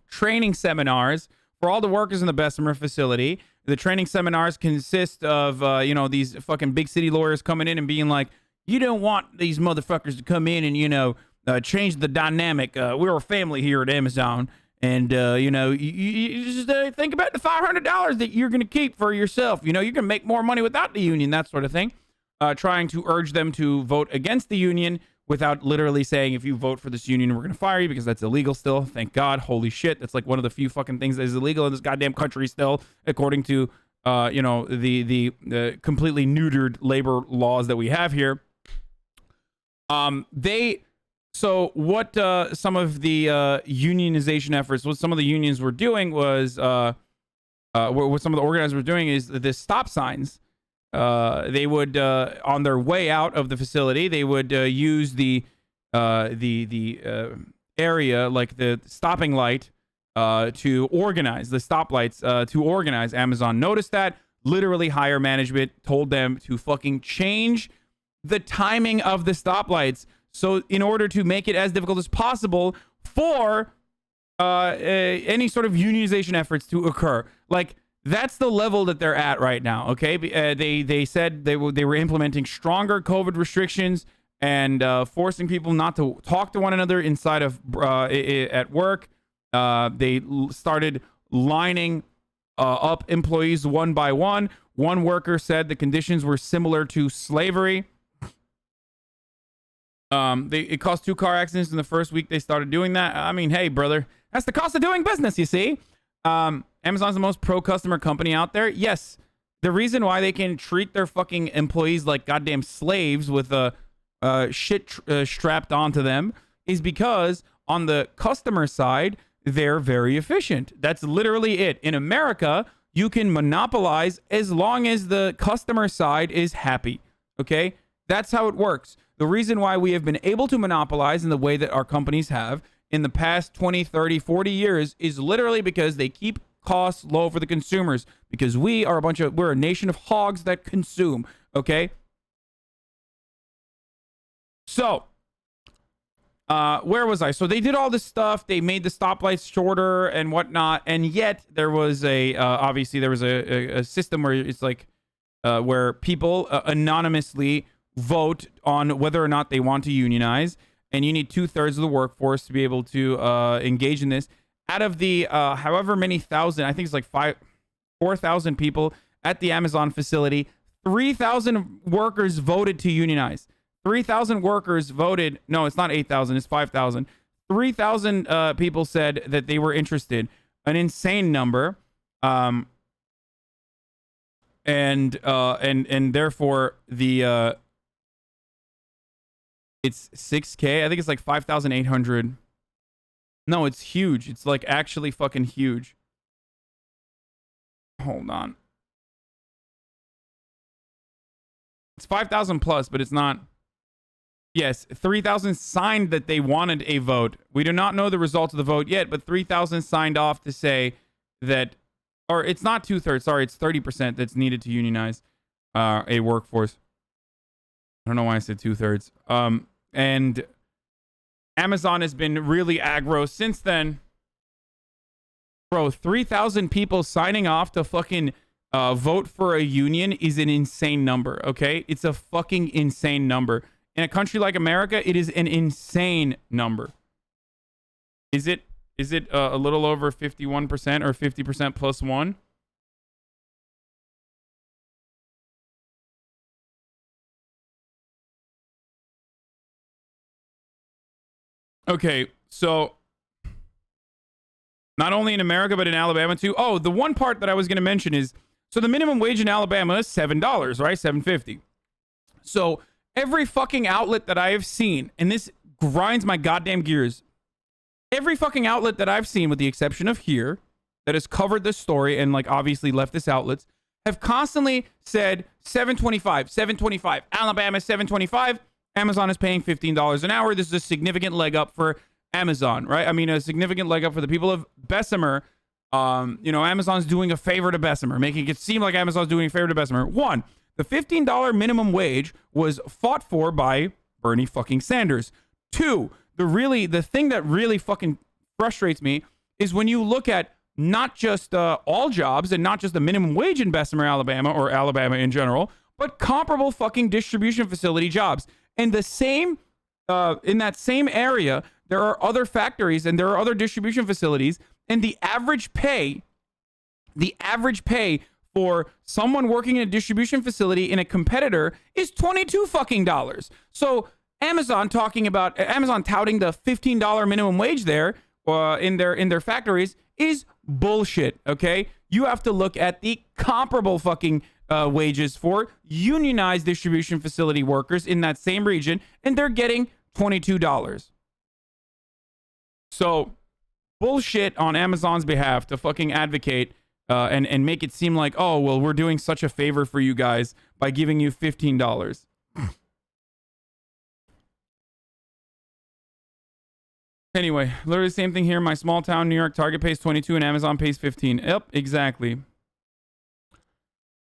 training seminars for all the workers in the Bessemer facility. The training seminars consist of, you know, these fucking big city lawyers coming in and being like, you don't want these motherfuckers to come in and, you know, change the dynamic. We're a family here at Amazon. And, you know, you just think about the $500 that you're going to keep for yourself. You know, you're going to make more money without the union, that sort of thing. Trying to urge them to vote against the union without literally saying, if you vote for this union, we're going to fire you, because that's illegal still. Thank God. Holy shit. That's like one of the few fucking things that is illegal in this goddamn country still, according to, you know, the completely neutered labor laws that we have here. So what some of the unionization efforts, what some of the unions were doing was, what some of the organizers were doing is the stop signs. They would, on their way out of the facility, they would use the area, like the stopping light, to organize the stoplights, to organize. Amazon noticed that. Literally, higher management told them to fucking change the timing of the stoplights, so in order to make it as difficult as possible for any sort of unionization efforts to occur. Like, that's the level that they're at right now. Okay, they said they were implementing stronger COVID restrictions and forcing people not to talk to one another inside of at work. They started lining up employees one by one. One worker said the conditions were similar to slavery. It caused 2 car accidents in the first week they started doing that. I mean, hey, brother, that's the cost of doing business, you see. Amazon's the most pro-customer company out there. Yes, the reason why they can treat their fucking employees like goddamn slaves with shit strapped onto them is because on the customer side, they're very efficient. That's literally it. In America, you can monopolize as long as the customer side is happy. Okay? That's how it works. The reason why we have been able to monopolize in the way that our companies have in the past 20, 30, 40 years is literally because they keep costs low for the consumers, because we're a nation of hogs that consume. Okay. So, where was I? So they did all this stuff. They made the stoplights shorter and whatnot. And yet there was obviously there was a system where it's like, where people anonymously vote on whether or not they want to unionize. And you need 2/3 of the workforce to be able to engage in this. Out of the however many thousand, I think it's like 4,000 people at the Amazon facility, 3,000 workers voted to unionize. 3,000 workers voted. No, it's not 8,000. It's 5,000. 3,000 people said that they were interested. An insane number. And therefore the it's 6K. I think it's like 5,800. No, it's huge. It's like actually fucking huge. Hold on. It's 5,000 plus, but it's not. Yes, 3,000 signed that they wanted a vote. We do not know the results of the vote yet, but 3,000 signed off to say that, or it's not 2/3. Sorry, it's 30% that's needed to unionize a workforce. I don't know why I said 2/3. And Amazon has been really aggro since then. Bro, 3,000 people signing off to fucking vote for a union is an insane number, okay? It's a fucking insane number. In a country like America, it is an insane number. Is it a little over 51% or 50% plus one? Okay, so not only in America, but in Alabama too. Oh, the one part that I was going to mention is, so the minimum wage in Alabama is $7, right? $7.50. So every fucking outlet that I have seen, and this grinds my goddamn gears, every fucking outlet that I've seen, with the exception of here, that has covered this story and like obviously leftist outlets, have constantly said $7.25, Alabama $7.25. Amazon is paying $15 an hour. This is a significant leg up for Amazon, right? I mean, a significant leg up for the people of Bessemer. You know, Amazon's doing a favor to Bessemer, making it seem like Amazon's doing a favor to Bessemer. One, the $15 minimum wage was fought for by Bernie fucking Sanders. Two, the thing that really fucking frustrates me is when you look at not just all jobs and not just the minimum wage in Bessemer, Alabama, or Alabama in general, but comparable fucking distribution facility jobs. And the same, in that same area, there are other factories and there are other distribution facilities, and the average pay for someone working in a distribution facility in a competitor is $22 fucking dollars. So Amazon touting the $15 minimum wage there in their factories is bullshit. Okay, you have to look at the comparable fucking wages for unionized distribution facility workers in that same region, and they're getting $22. So bullshit on Amazon's behalf to fucking advocate and make it seem like, oh, well, we're doing such a favor for you guys by giving you $15. Anyway, literally the same thing here. My small town, New York, Target pays 22 and Amazon pays 15. Yep, exactly.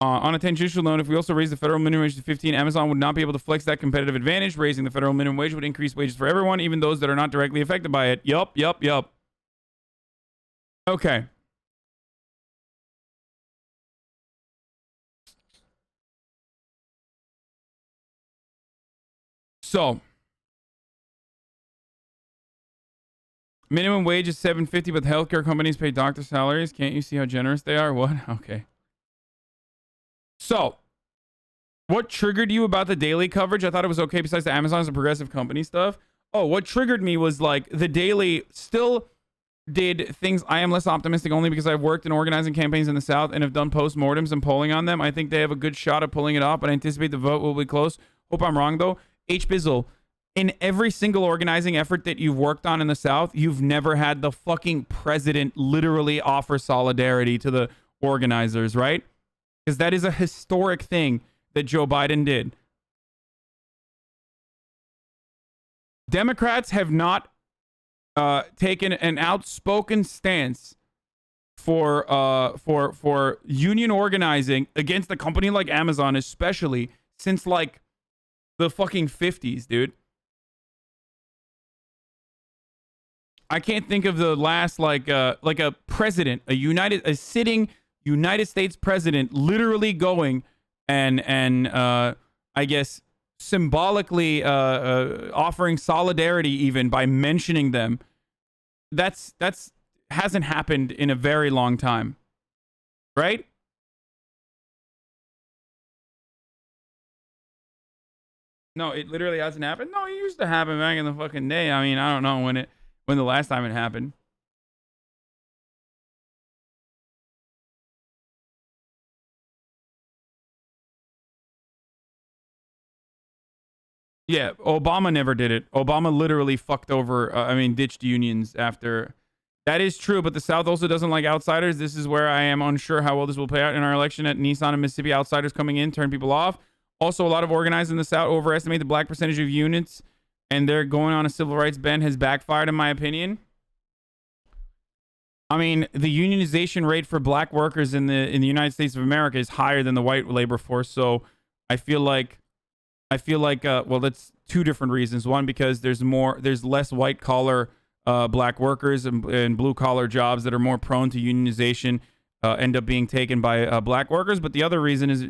On a tangential note, if we also raise the federal minimum wage to 15, Amazon would not be able to flex that competitive advantage. Raising the federal minimum wage would increase wages for everyone, even those that are not directly affected by it. Yup. Okay. So, minimum wage is $7.50, but the healthcare companies pay doctor salaries. Can't you see how generous they are? What? Okay. So, what triggered you about the daily coverage? I thought it was okay besides the Amazon's and progressive company stuff. Oh, what triggered me was like the daily still did things. I am less optimistic only because I've worked in organizing campaigns in the South and have done postmortems and polling on them. I think they have a good shot at pulling it off, but I anticipate the vote will be close. Hope I'm wrong though. H. Bizzle, in every single organizing effort that you've worked on in the South, you've never had the fucking president literally offer solidarity to the organizers, right? Because that is a historic thing that Joe Biden did. Democrats have not taken an outspoken stance for union organizing against a company like Amazon, especially since like the fucking 50s, dude. I can't think of the last like a president, a sitting United States president literally going and I guess symbolically offering solidarity even by mentioning them. That's hasn't happened in a very long time, right? No, it literally hasn't happened. No, it used to happen back in the fucking day. I mean, I don't know when the last time it happened. Yeah, Obama never did it. Obama literally fucked over, ditched unions after. That is true, but the South also doesn't like outsiders. This is where I am unsure how well this will play out in our election at Nissan and Mississippi. Outsiders coming in, turn people off. Also, a lot of organizers in the South overestimate the black percentage of units, and they're going on a civil rights bend has backfired, in my opinion. I mean, the unionization rate for black workers in the United States of America is higher than the white labor force, so I feel like well, that's two different reasons. One, because there's less white collar black workers and blue collar jobs that are more prone to unionization end up being taken by black workers. But the other reason is,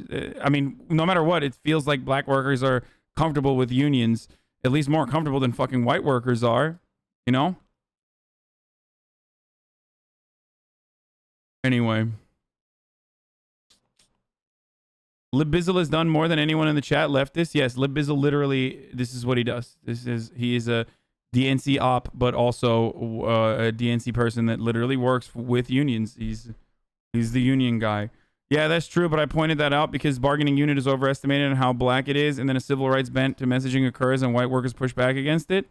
no matter what, it feels like black workers are comfortable with unions, at least more comfortable than fucking white workers are, you know? Anyway. Lib Bizzle has done more than anyone in the chat. Leftist, yes. Lib Bizzle literally, this is what he does. He is a DNC op, but also a DNC person that literally works with unions. He's the union guy. Yeah, that's true, but I pointed that out because bargaining unit is overestimated and how black it is, and then a civil rights bent to messaging occurs and white workers push back against it.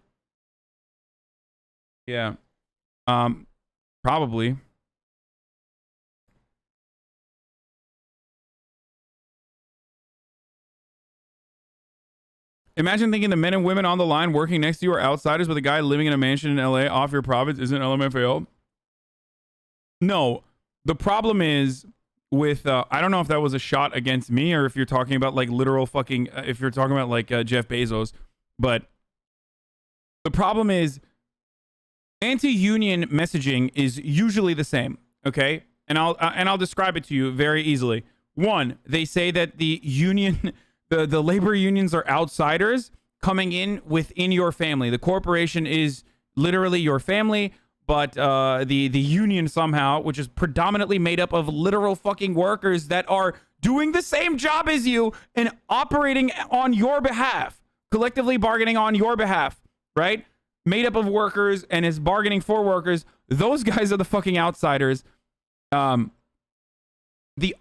Yeah. Probably. Imagine thinking the men and women on the line working next to you are outsiders, with a guy living in a mansion in LA off your province isn't LMFAO. No, the problem is with, I don't know if that was a shot against me or if you're talking about like literal fucking, if you're talking about like Jeff Bezos, but the problem is anti-union messaging is usually the same, okay? And I'll describe it to you very easily. One, they say that the union, the labor unions are outsiders coming in within your family. The corporation is literally your family, but the union somehow, which is predominantly made up of literal fucking workers that are doing the same job as you and operating on your behalf, collectively bargaining on your behalf, right? Made up of workers and is bargaining for workers. Those guys are the fucking outsiders. The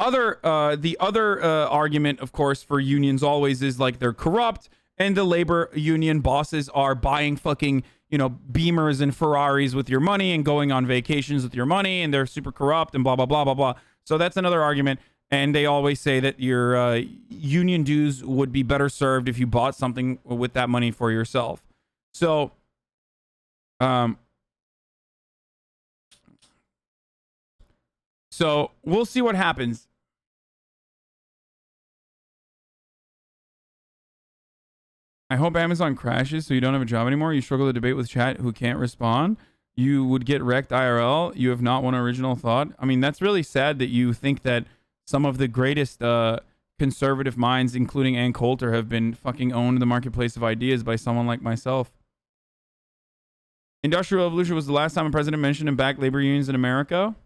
other argument, of course, for unions always is like they're corrupt and the labor union bosses are buying fucking, you know, Beamers and Ferraris with your money and going on vacations with your money, and they're super corrupt and blah, blah, blah, blah, blah. So that's another argument. And they always say that your union dues would be better served if you bought something with that money for yourself. So, so we'll see what happens. I hope Amazon crashes so you don't have a job anymore. You struggle to debate with chat who can't respond. You would get wrecked IRL. You have not one original thought. I mean, that's really sad that you think that some of the greatest conservative minds, including Ann Coulter, have been fucking owned in the marketplace of ideas by someone like myself. Industrial Revolution was the last time a president mentioned and backed labor unions in America.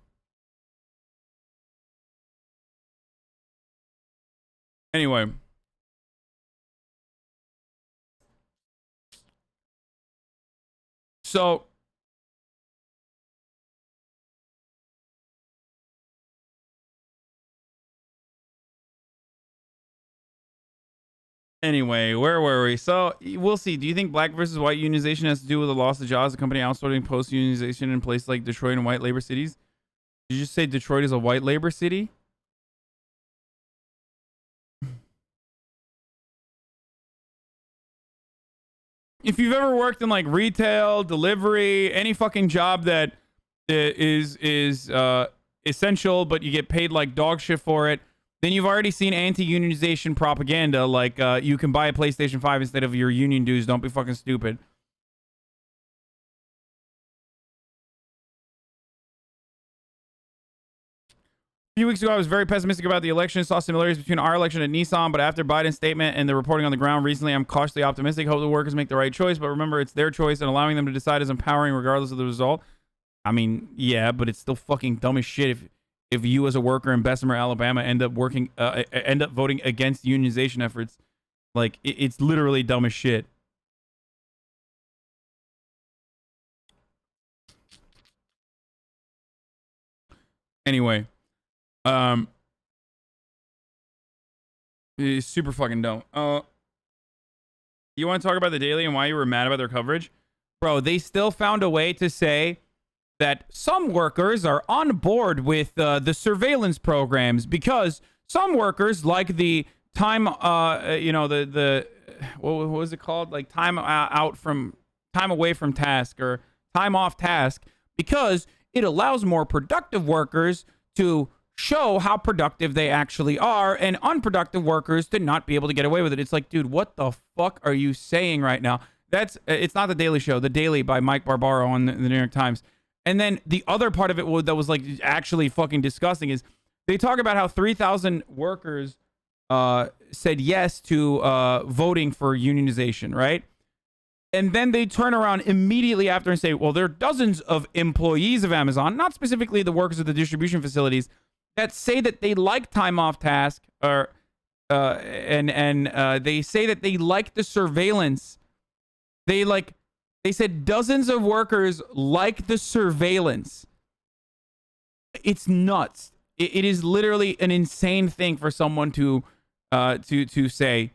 Anyway. So, anyway, where were we? So, we'll see. Do you think black versus white unionization has to do with the loss of jobs, the company outsourcing post-unionization in places like Detroit and white labor cities? Did you just say Detroit is a white labor city? If you've ever worked in like retail, delivery, any fucking job that is essential, but you get paid like dog shit for it, then you've already seen anti-unionization propaganda. Like you can buy a PlayStation 5 instead of your union dues. Don't be fucking stupid. A few weeks ago, I was very pessimistic about the election. Saw similarities between our election and Nissan, but after Biden's statement and the reporting on the ground recently, I'm cautiously optimistic. Hope the workers make the right choice, but remember, it's their choice, and allowing them to decide is empowering regardless of the result. I mean, yeah, but it's still fucking dumb as shit if you as a worker in Bessemer, Alabama, end up voting against unionization efforts. Like, it's literally dumb as shit. Anyway. It's super fucking dumb. You want to talk about the Daily and why you were mad about their coverage? Bro, they still found a way to say that some workers are on board with the surveillance programs because some workers like the time, you know, the what was it called? Like time away from task or time off task, because it allows more productive workers to show how productive they actually are, and unproductive workers to not be able to get away with it. It's like, dude, what the fuck are you saying right now? It's not The Daily Show, The Daily by Mike Barbaro on the New York Times. And then the other part of it that was like actually fucking disgusting is they talk about how 3,000 workers said yes to voting for unionization, right? And then they turn around immediately after and say, well, there are dozens of employees of Amazon, not specifically the workers of the distribution facilities, that say that they like time off task, or they say that they like the surveillance. They said dozens of workers like the surveillance. It's nuts. It is literally an insane thing for someone to say.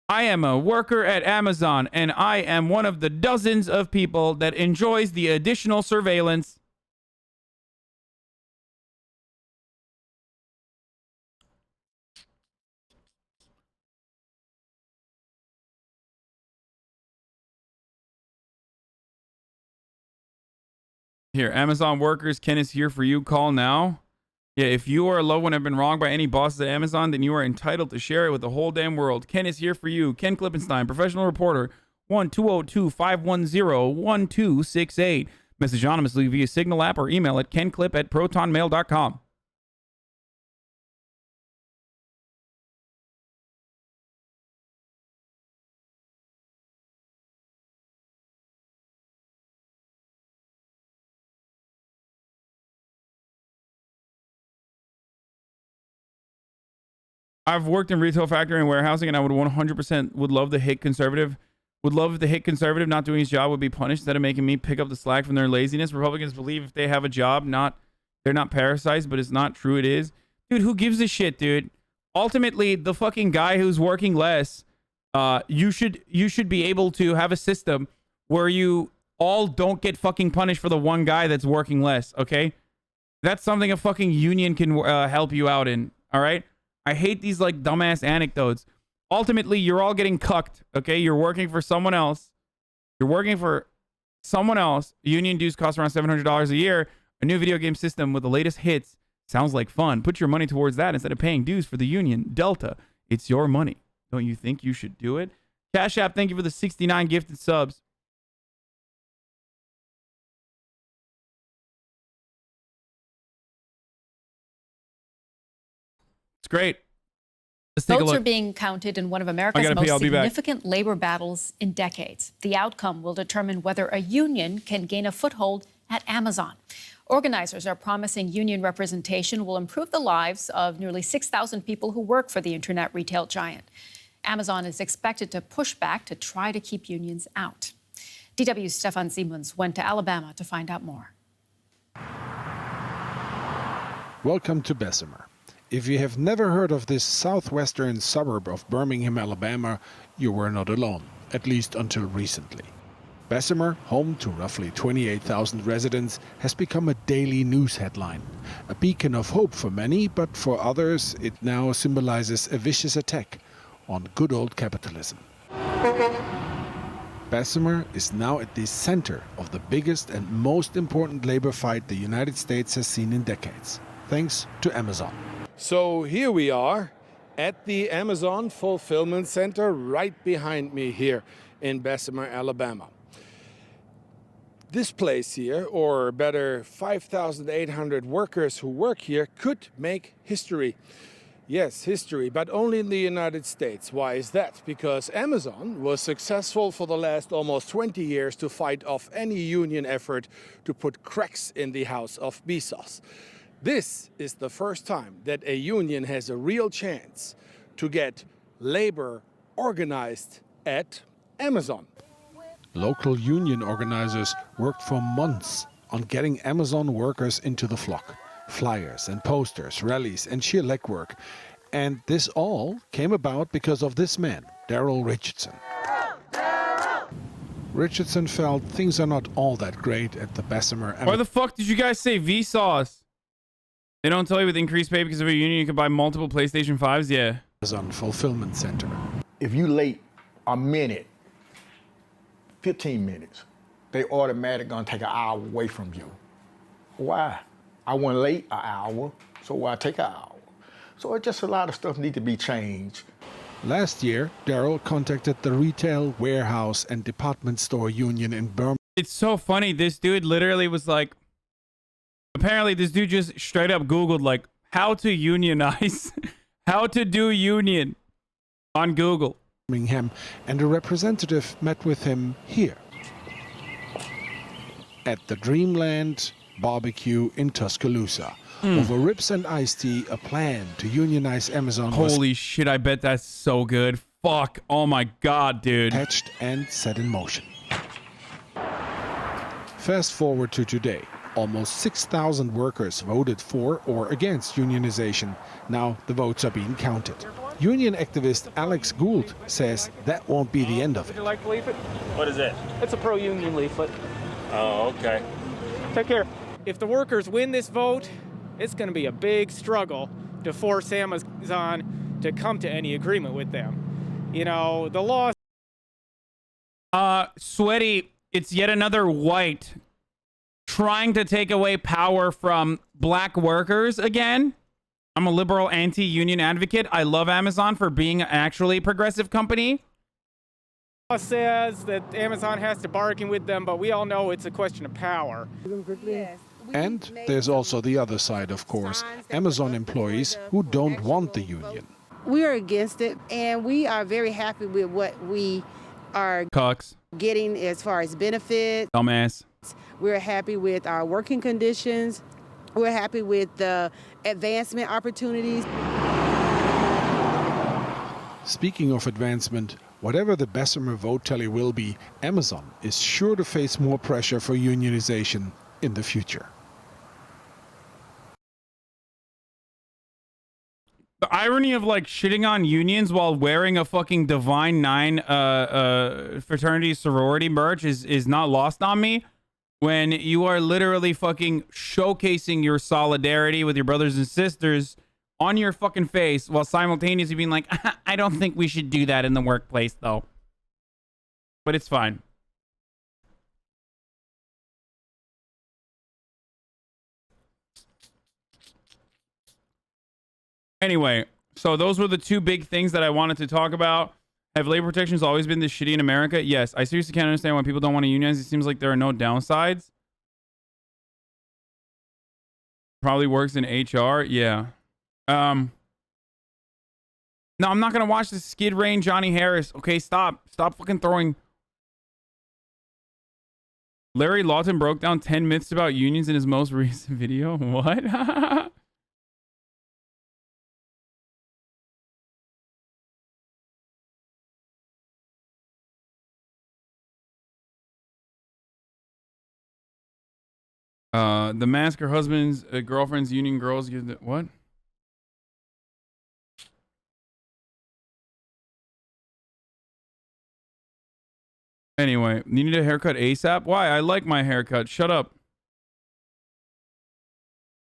I am a worker at Amazon, and I am one of the dozens of people that enjoys the additional surveillance. Here, Amazon workers, Ken is here for you. Call now. Yeah, if you or a loved one have been wronged by any bosses at Amazon, then you are entitled to share it with the whole damn world. Ken is here for you. Ken Klippenstein, professional reporter, 1-202-510-1268. Message anonymously via Signal app or email at kenclip@protonmail.com. I've worked in retail, factory, and warehousing, and I would 100% would love the hit conservative. Would love if the hit conservative not doing his job would be punished instead of making me pick up the slack from their laziness. Republicans believe if they have a job, they're not parasites, but it's not true. It is. Dude, who gives a shit, dude? Ultimately, the fucking guy who's working less, you should be able to have a system where you all don't get fucking punished for the one guy that's working less, okay? That's something a fucking union can help you out in, all right? I hate these like dumbass anecdotes. Ultimately, you're all getting cucked, okay? You're working for someone else. Union dues cost around $700 a year. A new video game system with the latest hits sounds like fun. Put your money towards that instead of paying dues for the union. Delta, it's your money. Don't you think you should do it? Cash App, thank you for the 69 gifted subs. It's great. Let's take a Votes look. are being counted in one of America's most significant labor battles in decades. The outcome will determine whether a union can gain a foothold at Amazon. Organizers are promising union representation will improve the lives of nearly 6,000 people who work for the internet retail giant. Amazon is expected to push back to try to keep unions out. DW's Stefan Siemens went to Alabama to find out more. Welcome to Bessemer. If you have never heard of this southwestern suburb of Birmingham, Alabama, you were not alone, at least until recently. Bessemer, home to roughly 28,000 residents, has become a daily news headline. A beacon of hope for many, but for others it now symbolizes a vicious attack on good old capitalism. Bessemer is now at the center of the biggest and most important labor fight the United States has seen in decades, thanks to Amazon. So here we are at the Amazon Fulfillment Center right behind me here in Bessemer, Alabama. This place here, or better 5,800 workers who work here, could make history. Yes, history, but only in the United States. Why is that? Because Amazon was successful for the last almost 20 years to fight off any union effort to put cracks in the house of Bezos. This is the first time that a union has a real chance to get labor organized at Amazon. Local union organizers worked for months on getting Amazon workers into the flock. Flyers and posters, rallies and sheer legwork. And this all came about because of this man, Daryl Richardson. Richardson felt things are not all that great at the Bessemer. Why the fuck did you guys say Vsauce? They don't tell you with increased pay because of a union you can buy multiple PlayStation 5s? Yeah. Amazon Fulfillment Center. If you late a minute, 15 minutes, they automatically gonna take an hour away from you. Why? I went late an hour, so why take an hour? So it's just a lot of stuff need to be changed. Last year, Daryl contacted the retail, warehouse, and department store union in Birmingham. It's so funny. This dude literally was like, apparently this dude just straight up Googled like how to unionize, how to do union on Google. Birmingham, and a representative met with him here at the Dreamland Barbecue in Tuscaloosa. Over ribs and iced tea, a plan to unionize Amazon Holy shit, I bet that's so good. Fuck. Oh my god, dude. Hatched and set in motion. Fast forward to today. Almost 6,000 workers voted for or against unionization. Now the votes are being counted. Union activist Alex Gould says that won't be the end of it. Would you like the leaflet? What is it? It's a pro-union leaflet. Oh, okay. Take care. If the workers win this vote, it's going to be a big struggle to force Amazon to come to any agreement with them. You know, the law... Sweaty, it's yet another white trying to take away power from black workers again. I'm a liberal anti-union advocate. I love Amazon for being actually a progressive company. Says that Amazon has to bargain with them, but we all know it's a question of power. And there's also the other side, of course, Amazon employees who don't want the union. We are against it, and we are very happy with what we are getting as far as benefits. Dumbass. We're happy with our working conditions. We're happy with the advancement opportunities. Speaking of advancement, whatever the Bessemer vote tally will be, Amazon is sure to face more pressure for unionization in the future. The irony of like shitting on unions while wearing a fucking Divine Nine fraternity sorority merch is not lost on me, when you are literally fucking showcasing your solidarity with your brothers and sisters on your fucking face while simultaneously being like, I don't think we should do that in the workplace though. But it's fine. Anyway, so those were the two big things that I wanted to talk about. Have labor protections always been this shitty in America? Yes. I seriously can't understand why people don't want to unionize. It seems like there are no downsides. Probably works in HR. Yeah. No, I'm not going to watch this Skid Rain Johnny Harris. Okay, stop. Stop fucking throwing. Larry Lawton broke down 10 myths about unions in his most recent video. What? The mask her husband's girlfriend's union girls give the what? Anyway, you need a haircut ASAP? Why? I like my haircut. Shut up.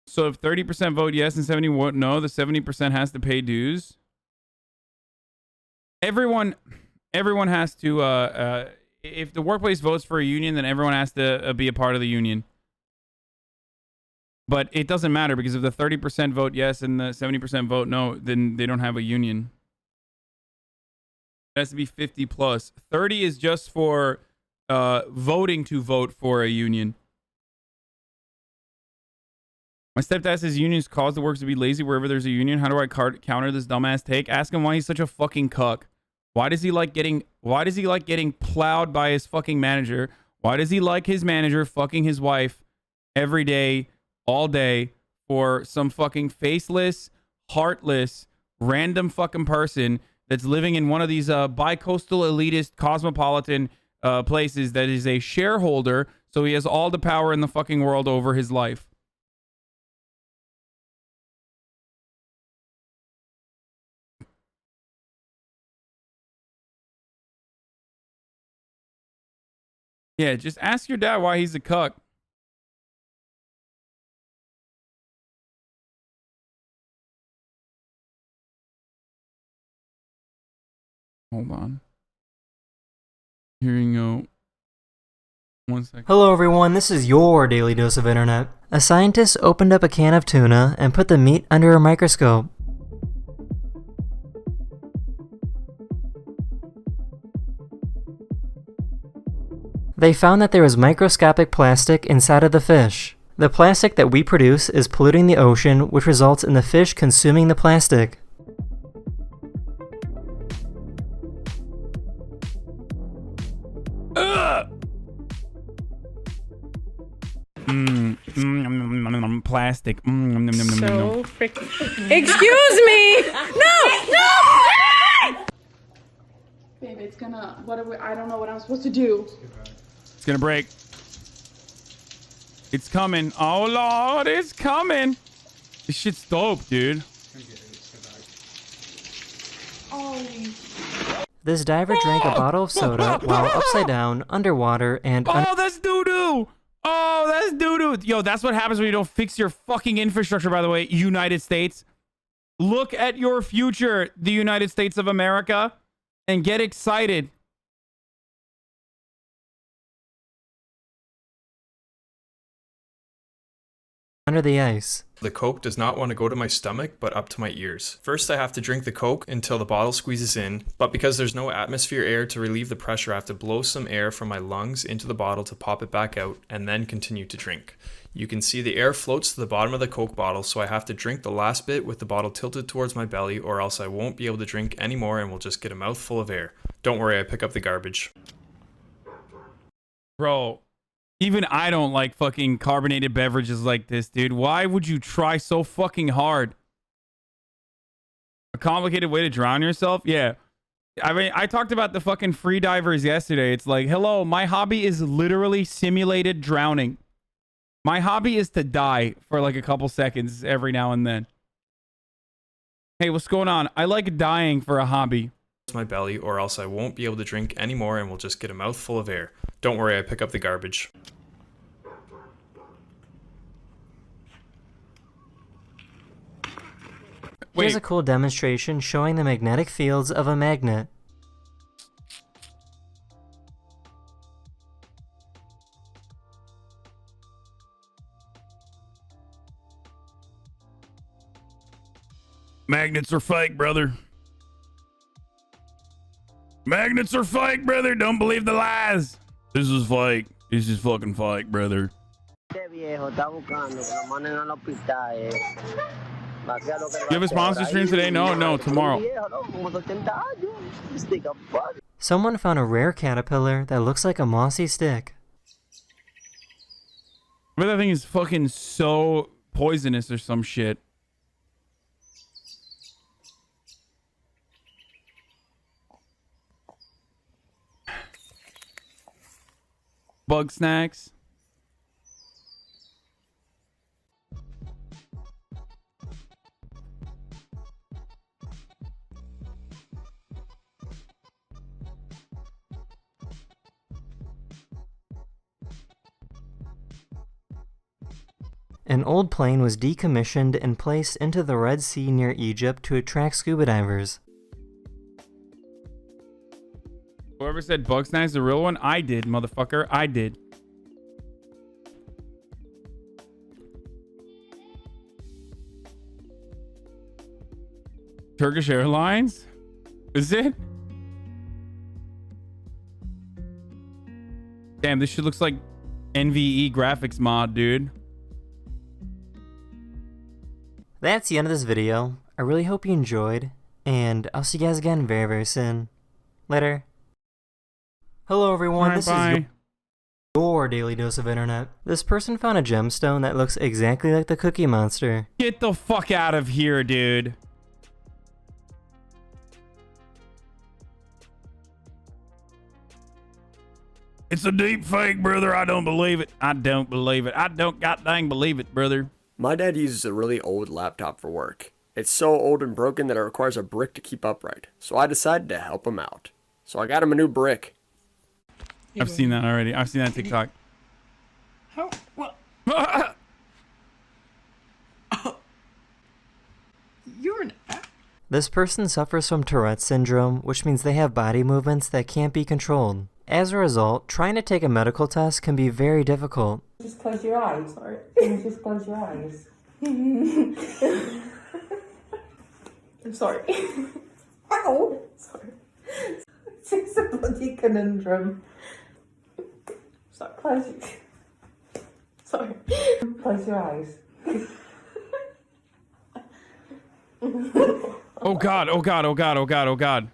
So if 30% vote yes and 70 vote no, the 70% has to pay dues. Everyone has to if the workplace votes for a union, then everyone has to be a part of the union. But it doesn't matter, because if the 30% vote yes and the 70% vote no, then they don't have a union. It has to be 50 plus. 30 is just for voting to vote for a union. My stepdad says unions cause the workers to be lazy wherever there's a union. How do I counter this dumbass take? Ask him why he's such a fucking cuck. Why does he like getting plowed by his fucking manager? Why does he like his manager fucking his wife every day, all day, for some fucking faceless, heartless, random fucking person that's living in one of these bi-coastal elitist cosmopolitan places that is a shareholder, so he has all the power in the fucking world over his life? Yeah, just ask your dad why he's a cuck. Hold on. Here you go. 1 second. Hello everyone, this is your Daily Dose of Internet. A scientist opened up a can of tuna and put the meat under a microscope. They found that there was microscopic plastic inside of the fish. The plastic that we produce is polluting the ocean, which results in the fish consuming the plastic. Plastic. So freaking. Excuse me! No! Babe, it's gonna. What are we? I don't know what I'm supposed to do. It's gonna break. It's coming. Oh Lord, it's coming. This shit's dope, dude. This diver drank a bottle of soda while upside down, underwater, and... Oh, that's doo-doo! Oh, that's doo-doo! Yo, that's what happens when you don't fix your fucking infrastructure, by the way, United States. Look at your future, the United States of America, and get excited. under the ice. The Coke does not want to go to my stomach, but up to my ears. First, I have to drink the Coke until the bottle squeezes in, but because there's no atmosphere air to relieve the pressure, I have to blow some air from my lungs into the bottle to pop it back out, and then continue to drink. You can see the air floats to the bottom of the Coke bottle, so I have to drink the last bit with the bottle tilted towards my belly, or else I won't be able to drink anymore and will just get a mouthful of air. Don't worry, I pick up the garbage. Bro, even I don't like fucking carbonated beverages like this, dude. Why would you try so fucking hard? A complicated way to drown yourself? Yeah. I mean, I talked about the fucking free divers yesterday. It's like, hello, my hobby is literally simulated drowning. My hobby is to die for like a couple seconds every now and then. Hey, what's going on? I like dying for a hobby. My belly, or else I won't be able to drink anymore and will just get a mouthful of air. Don't worry, I pick up the garbage. Here's a cool demonstration showing the magnetic fields of a magnet. Magnets are fake, brother. Magnets are fake, brother. Don't believe the lies. This is fake. This is fucking fake, brother. You have a sponsor stream today? No, tomorrow. Someone found a rare caterpillar that looks like a mossy stick. But that thing is fucking so poisonous or some shit. Bug snacks. An old plane was decommissioned and placed into the Red Sea near Egypt to attract scuba divers. Whoever said Bugsnax is the real one, I did, motherfucker. I did. Turkish Airlines? Is it? Damn, this shit looks like NVE graphics mod, dude. That's the end of this video. I really hope you enjoyed, and I'll see you guys again very, very soon. Later. Hello everyone, this is your daily dose of internet. This person found a gemstone that looks exactly like the Cookie Monster. Get the fuck out of here, dude. It's a deep fake, brother. I don't believe it. I don't believe it. I don't god dang believe it, brother. My dad uses a really old laptop for work. It's so old and broken that it requires a brick to keep upright. So I decided to help him out. So I got him a new brick. I've seen that already. I've seen that TikTok. How? What? You're an... This person suffers from Tourette's syndrome, which means they have body movements that can't be controlled. As a result, trying to take a medical test can be very difficult. Just close your eyes. Sorry. Just close your eyes. I'm sorry. Ow! Sorry. It's a bloody conundrum. Sorry, close it. Sorry. Close your eyes. Oh god, oh god, oh god, oh god, oh god.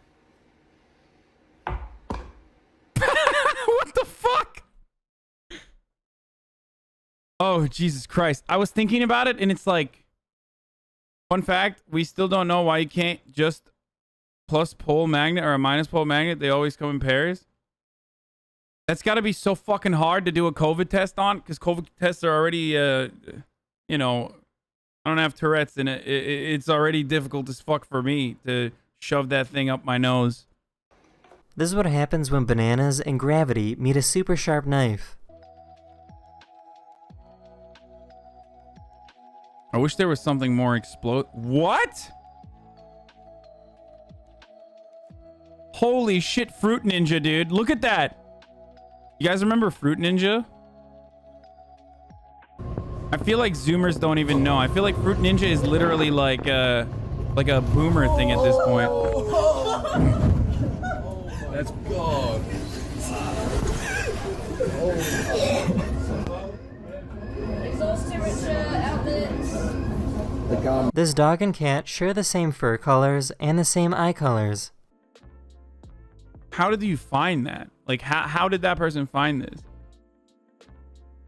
What the fuck? Oh, Jesus Christ. I was thinking about it and it's like, fun fact, we still don't know why you can't just plus pole magnet or a minus pole magnet. They always come in pairs. That's got to be so fucking hard to do a COVID test on, because COVID tests are already, you know, I don't have Tourette's and it's already difficult as fuck for me to shove that thing up my nose. This is what happens when bananas and gravity meet a super sharp knife. I wish there was something more What? Holy shit, Fruit Ninja, dude. Look at that. You guys remember Fruit Ninja? I feel like Zoomers don't even know. I feel like Fruit Ninja is literally like a boomer thing at this point. That's God. This dog and cat share the same fur colors and the same eye colors. How did you find that? Like, how did that person find this?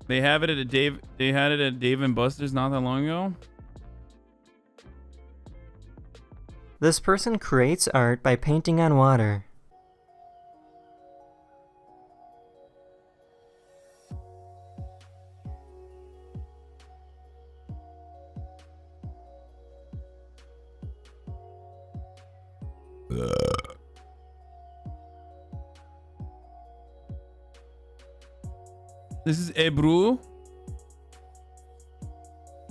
They have it at they had it at Dave and Buster's not that long ago. This person creates art by painting on water. This is Ebru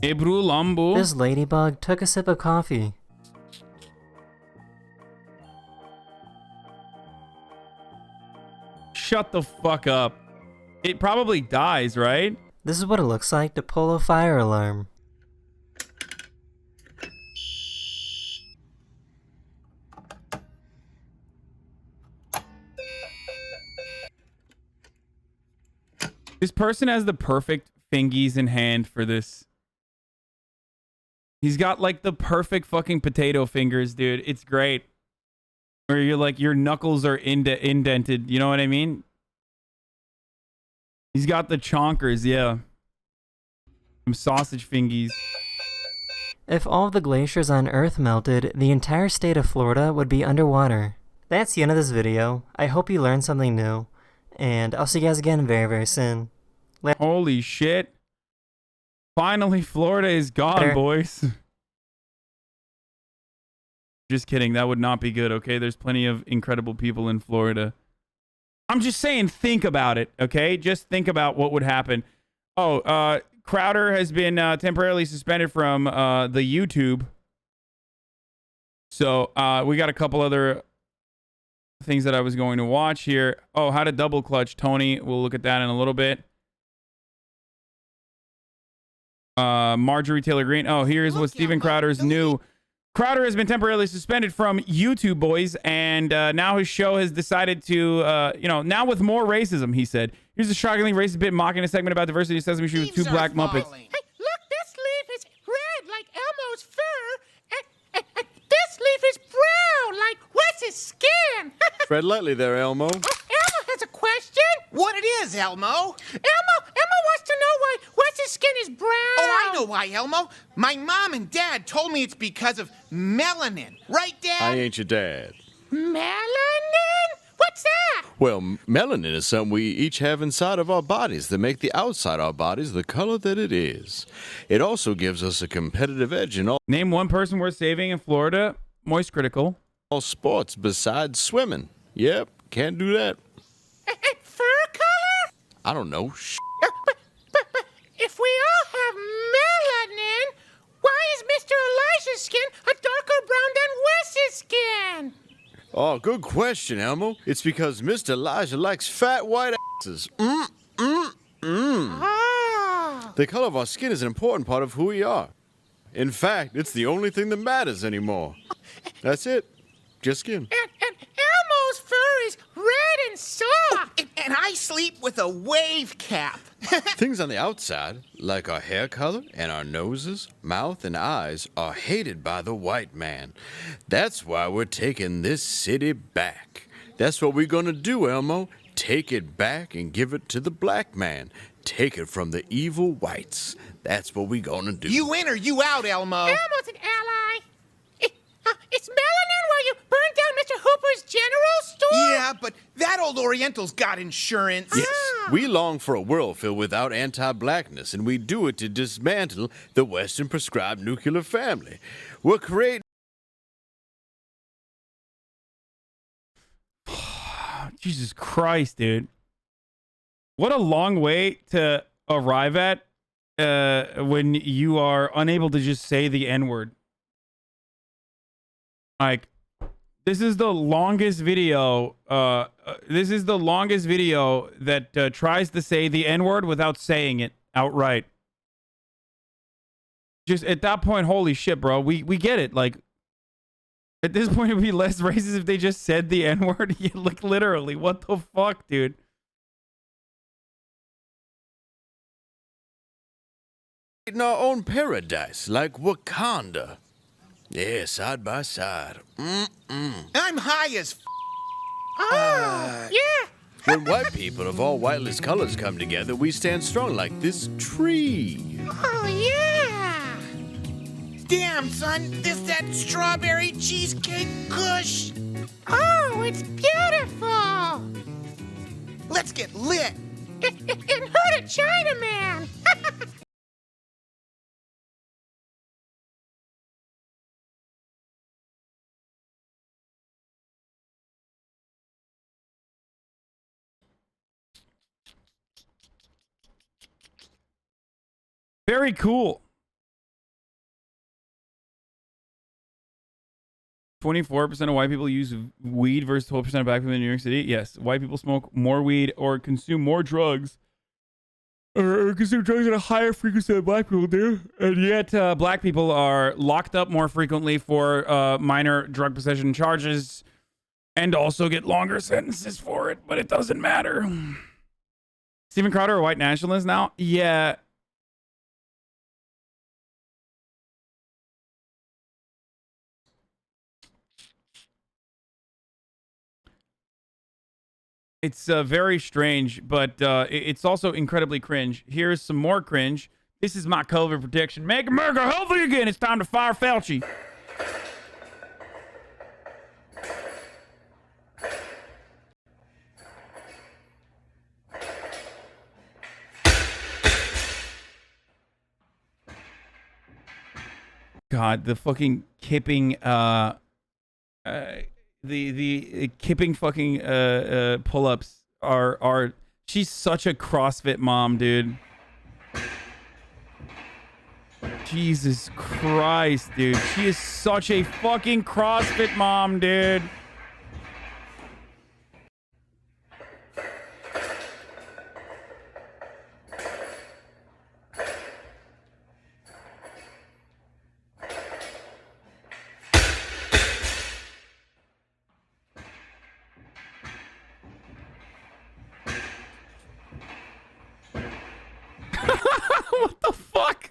Lambo. This ladybug took a sip of coffee. Shut the fuck up. It probably dies, right? This is what it looks like to pull a fire alarm. This person has the perfect fingies in hand for this. He's got like the perfect fucking potato fingers, dude. It's great. Where you're like, your knuckles are indented. You know what I mean? He's got the chonkers, yeah. Some sausage fingies. If all of the glaciers on Earth melted, the entire state of Florida would be underwater. That's the end of this video. I hope you learned something new. And I'll see you guys again very, very soon. Holy shit. Finally, Florida is gone, boys. Just kidding. That would not be good, okay? There's plenty of incredible people in Florida. I'm just saying, think about it, okay? Just think about what would happen. Oh, Crowder has been temporarily suspended from the YouTube. So we got a couple other things that I was going to watch here. Oh, how to double clutch, Tony. We'll look at that in a little bit. Marjorie Taylor Green. Oh, here's what Steven Crowder's new. Crowder has been temporarily suspended from YouTube, boys, and now his show has decided to, now with more racism, he said. Here's a shockingly racist bit mocking a segment about diversity of Sesame Street with two black Muppets. Hey, look, this leaf is red like Elmo's fur, and this leaf is brown like Wes's skin. Tread lightly there, Elmo. Elmo has a question. What it is, Elmo? Elmo wants to know why Wes's skin is brown. Oh, I know why, Elmo. My mom and dad told me it's because of melanin. Right, Dad? I ain't your dad. Melanin? What's that? Well, melanin is something we each have inside of our bodies that make the outside of our bodies the color that it is. It also gives us a competitive edge in all. Name one person worth saving in Florida. Moist critical. All sports besides swimming. Yep, can't do that. Fur color? I don't know. But if we all have melanin, why is Mr. Elijah's skin a darker brown than Wes's skin? Oh, good question, Elmo. It's because Mr. Elijah likes fat white asses. Ah. The color of our skin is an important part of who we are. In fact, it's the only thing that matters anymore. That's it. Just skin. And Elmo's fur is red and soft. And I sleep with a wave cap. Things on the outside, like our hair color and our noses, mouth, and eyes, are hated by the white man. That's why we're taking this city back. That's what we're gonna do, Elmo. Take it back and give it to the black man. Take it from the evil whites. That's what we're gonna do. You in or you out, Elmo? Elmo's an ally. It's melanin why you burned down Mr. Hooper's general store? Yeah, but that old Oriental's got insurance. Yes, we long for a world filled without anti-blackness, and we do it to dismantle the Western prescribed nuclear family. We're creating... Jesus Christ, dude. What a long way to arrive at when you are unable to just say the N-word. Like, this is the longest video. This is the longest video that tries to say the N-word without saying it outright. Just at that point, holy shit, bro. We get it. Like, at this point, it would be less racist if they just said the N-word. Yeah, like, literally. What the fuck, dude? In our own paradise, like Wakanda. Yeah, side by side. I'm high as yeah. When white people of all whiteless colors come together, we stand strong like this tree. Oh, yeah. Damn, son, this that strawberry cheesecake kush. Oh, it's beautiful. Let's get lit. And hurt a Chinaman. Very cool. 24% of white people use weed versus 12% of black people in New York City. Yes, white people smoke more weed or consume more drugs. Or consume drugs at a higher frequency than black people do. And yet, black people are locked up more frequently for minor drug possession charges and also get longer sentences for it. But it doesn't matter. Steven Crowder, a white nationalist now? Yeah. It's very strange, but it's also incredibly cringe. Here's some more cringe. This is my COVID prediction. Make America healthy again. It's time to fire Fauci. God, the fucking kipping the kipping fucking pull-ups are she's such a CrossFit mom, dude. Jesus Christ, dude. She is such a fucking CrossFit mom, dude. What the fuck?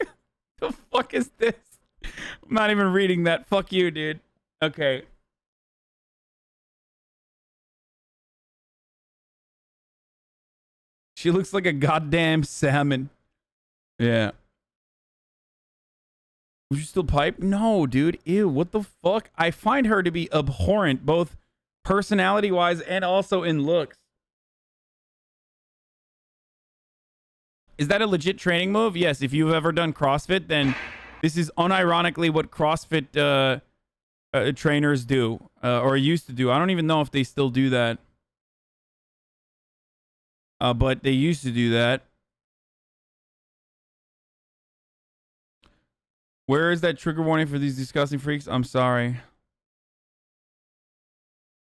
The fuck is this? I'm not even reading that. Fuck you, dude. Okay. She looks like a goddamn salmon. Yeah. Would you still pipe? No, dude. Ew, what the fuck? I find her to be abhorrent, both personality-wise and also in looks. Is that a legit training move? Yes, if you've ever done CrossFit, then this is unironically what CrossFit trainers do, or used to do. I don't even know if they still do that. But they used to do that. Where is that trigger warning for these disgusting freaks? I'm sorry.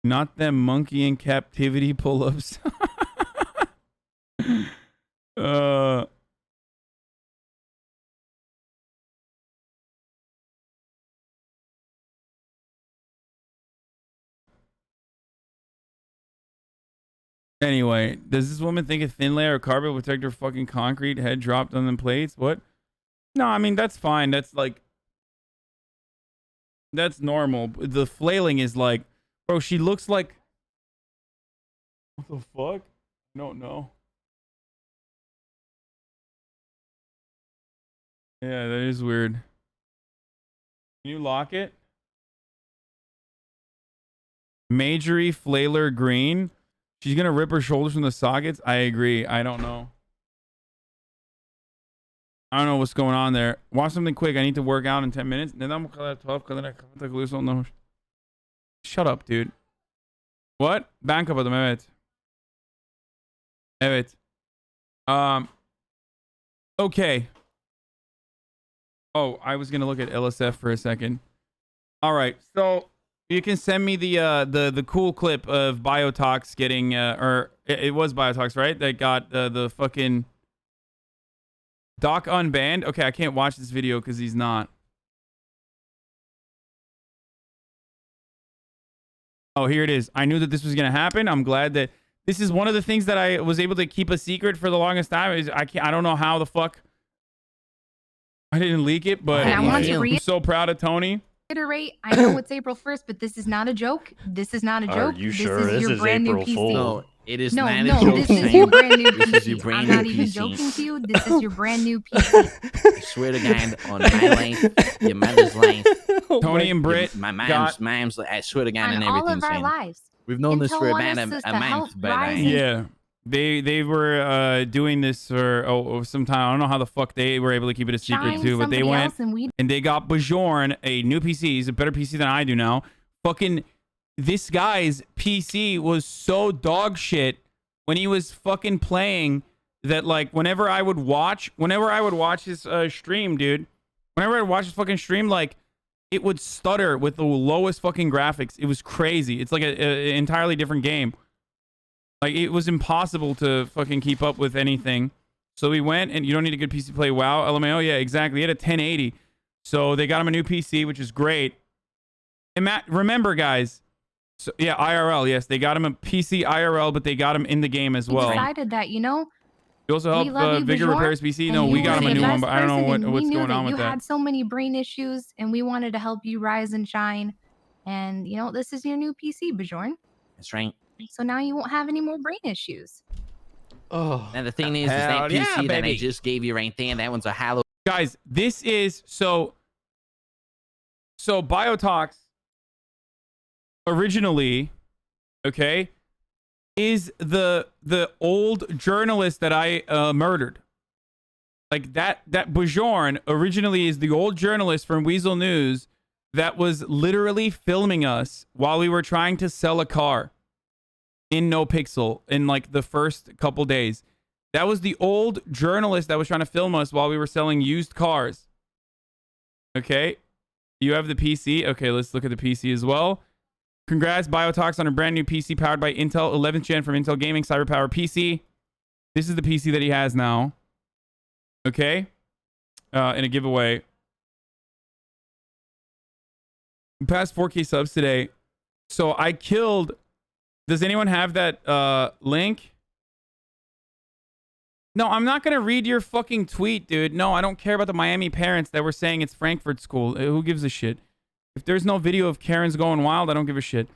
Not them monkey in captivity pull-ups. Anyway, does this woman think a thin layer of carpet will protect her fucking concrete head dropped on them plates? What? No, I mean, that's fine. That's like, that's normal. The flailing is like, bro, she looks like, what the fuck? I don't know. Yeah, that is weird. Can you lock it? Marjorie Taylor Green. She's gonna rip her shoulders from the sockets. I agree. I don't know. I don't know what's going on there. Watch something quick. I need to work out in 10 minutes. Shut up, dude. What? Ben kapadım, evet. Evet. Okay. Oh, I was gonna look at LSF for a second. All right, so you can send me the cool clip of Biotox getting or it was Biotox, right? That got the fucking Doc unbanned. Okay, I can't watch this video because he's not. Oh, here it is. I knew that this was gonna happen. I'm glad that this is one of the things that I was able to keep a secret for the longest time. Is I don't know how the fuck I didn't leak it, but I'm so proud of Tony. Reiterate, I know it's April 1st, but this is not a joke. This is not a joke. Are you sure? This is brand April new PC. Fool. No, it is no, not no, a joke. this is your brand new PC. This is your brand I'm not new even PC. joking to you. This is your brand new PC. I swear to God, on my life, your mother's life, Tony and Britt, my mom's, I swear to God, On and all everything. of our lives. We've known this Intel for wanted about us a to help month, but rise and Yeah, they were doing this for some time. I don't know how the fuck they were able to keep it a secret Shine too, but they somebody went else and we- and they got Bajorn a new PC. He's a better PC than I do now. Fucking this guy's PC was so dog shit when he was fucking playing that, like, whenever I would watch his stream, dude, whenever I'd watch his fucking stream, like, it would stutter with the lowest fucking graphics. It was crazy. It's like an entirely different game. Like, it was impossible to fucking keep up with anything. So we went, and you don't need a good PC to play WoW. LMAO, yeah, exactly. He had a 1080. So they got him a new PC, which is great. And Matt, remember, guys. So yeah, IRL, yes, they got him a PC IRL, but they got him in the game as well. We decided that, you know. You also We helped love you, Vigor Bajorn, repair his PC. and No, you we got were him a the new one, best but I don't know person, and what's we knew going that on with you that. had so many brain issues, and we wanted to help you rise and shine. And you know, this is your new PC, Bajorn. That's right. So now you won't have any more brain issues. Oh, and the thing is that hell PC yeah, that I baby. just gave you right there, that one's a Halo. Guys, this is so Biotox originally, okay, is the old journalist that I murdered. Like that Bajorn originally is the old journalist from Weasel News that was literally filming us while we were trying to sell a car in NoPixel in like the first couple days. That was the old journalist that was trying to film us while we were selling used cars. Okay. You have the PC. Okay, let's look at the PC as well. Congrats, Biotox, on a brand new PC powered by Intel 11th gen from Intel Gaming CyberPower PC. This is the PC that he has now. Okay. In a giveaway. We passed 4K subs today. So I killed... Does anyone have that link? No, I'm not going to read your fucking tweet, dude. No, I don't care about the Miami parents that were saying it's Frankfurt school. Who gives a shit? If there's no video of Karen's going wild, I don't give a shit.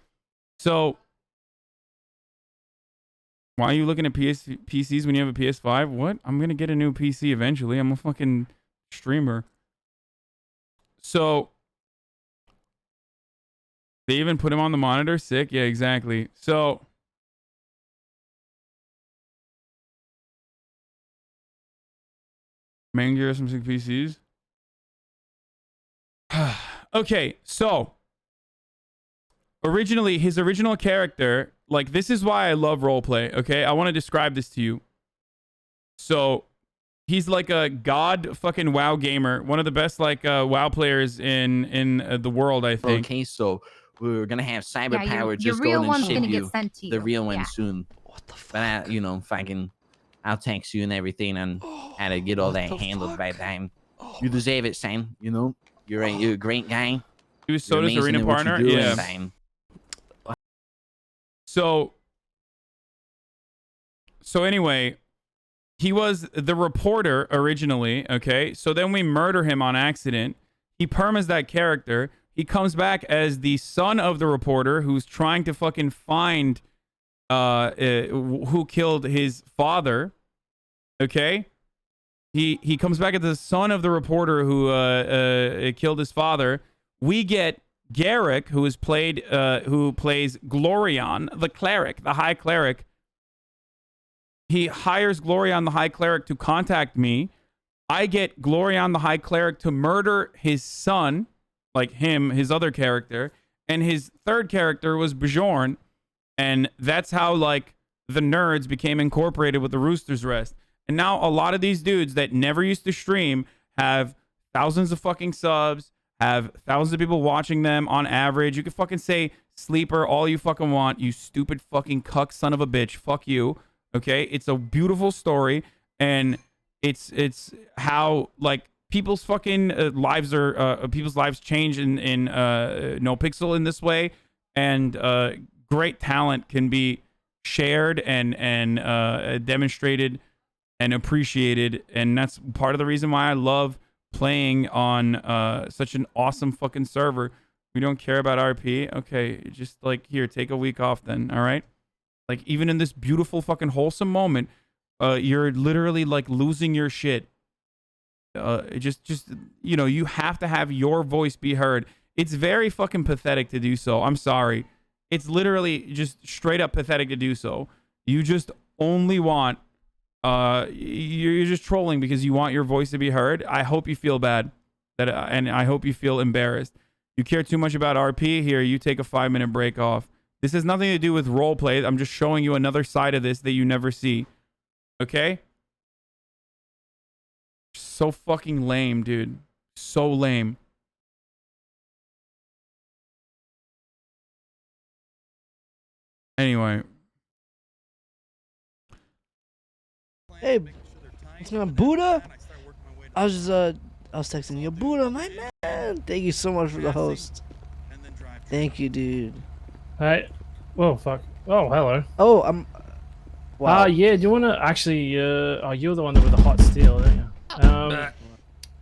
So, why are you looking at PCs when you have a PS5? What? I'm going to get a new PC eventually. I'm a fucking streamer. So, they even put him on the monitor? Sick? Yeah, exactly. So, main gear some sick PCs. Okay, so originally his original character, like, this is why I love roleplay. Okay, I want to describe this to you. So he's like a god fucking WoW gamer, one of the best like WoW players in the world, I think. Okay, so we're gonna have cyber Yeah, power your just real going and one's ship gonna you get sent to you. the real one Yeah. soon. What the fuck? But you know, I'll text you and everything on how to get all that handled by time. You deserve it, Sam. You know, you're a great guy. He was Soda's arena partner. Yeah. So anyway, he was the reporter originally. Okay, so then we murder him on accident. He permas that character. He comes back as the son of the reporter who's trying to fucking find who killed his father. Okay, he comes back as the son of the reporter who killed his father. We get Garrick, who plays Glorion, the cleric, the high cleric. He hires Glorion, the high cleric, to contact me. I get Glorion, the high cleric, to murder his son, like him, his other character, and his third character was Bajorn, and that's how like the nerds became incorporated with the Rooster's Rest. And now a lot of these dudes that never used to stream have thousands of fucking subs, have thousands of people watching them on average. You can fucking say sleeper all you fucking want, you stupid fucking cuck son of a bitch. Fuck you. Okay? It's a beautiful story, and It's how like people's fucking lives change in No Pixel in this way, and great talent can be shared and demonstrated and appreciated, and that's part of the reason why I love playing on such an awesome fucking server. We don't care about RP. Okay, just like here, take a week off then. All right. Like even in this beautiful fucking wholesome moment, you're literally like losing your shit. Just you know, you have to have your voice be heard. It's very fucking pathetic to do so. I'm sorry. It's literally just straight up pathetic to do so. You just only want you're just trolling because you want your voice to be heard. I hope you feel bad and I hope you feel embarrassed. You care too much about RP. Here, you take a 5-minute break off. This has nothing to do with role play. I'm just showing you another side of this that you never see. Okay? So fucking lame, dude. So lame. Anyway. Hey, it's my Buddha. I was texting you, Buddha, my man. Thank you so much for the host. Thank you, dude. Hey, whoa, fuck. Oh, hello. Oh, I'm. Wow. Yeah. Do you want to actually? Oh, you're the one with the hot steel, aren't you?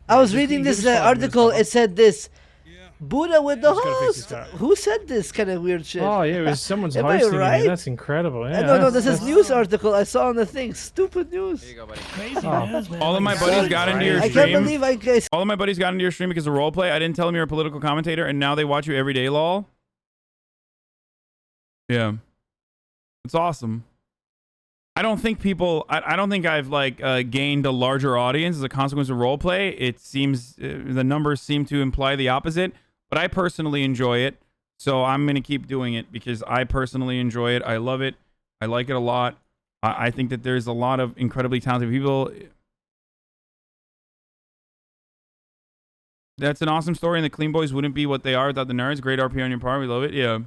I was reading this article. It said this. Buddha with the host. Who said this kind of weird shit? Oh yeah, it was someone's Am hosting I right? it. That's incredible. Yeah, No, this is news article I saw on the thing. Stupid news. There you go, buddy. Crazy all of my buddies got into your stream. I can't believe all of my buddies got into your stream because of roleplay. I didn't tell them you're a political commentator, and now they watch you every day, lol. Yeah, it's awesome. I don't think people. I don't think I've like gained a larger audience as a consequence of roleplay. It seems the numbers seem to imply the opposite. But I personally enjoy it, so I'm going to keep doing it because I personally enjoy it. I love it. I like it a lot. I think that there's a lot of incredibly talented people. That's an awesome story, and the Clean Boys wouldn't be what they are without the nerds. Great RP on your part. We love it. Yeah.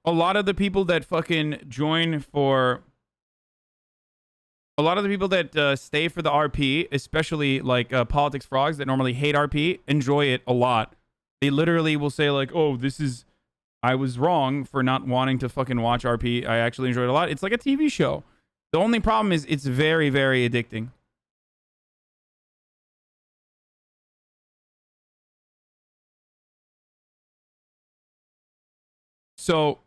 A lot of the people that fucking join for... A lot of the people that stay for the RP, especially like politics frogs that normally hate RP, enjoy it a lot. They literally will say like, oh, I was wrong for not wanting to fucking watch RP. I actually enjoyed it a lot. It's like a TV show. The only problem is it's very, very addicting. So...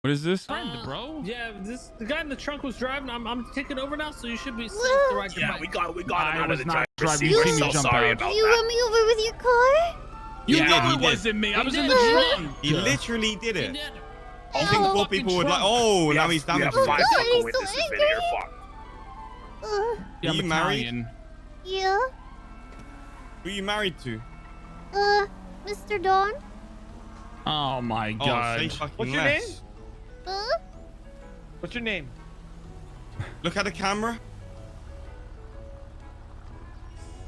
What is this? Bro? Yeah, the guy in the trunk was driving. I'm taking over now, so you should be sitting the right. Yeah, we got him out of the driver's seat. I'm so sorry about that. You run me over with your car? You know it wasn't me. I was in the trunk. He literally did it. I think 4 people would like. Oh, now he's damaged. We have 5 fucking witnesses in here. Fuck. Are you married? Yeah. Who are you married to? Mr. Don. Oh my god. Say fucking What's your less. name? What's your name? Look at the camera.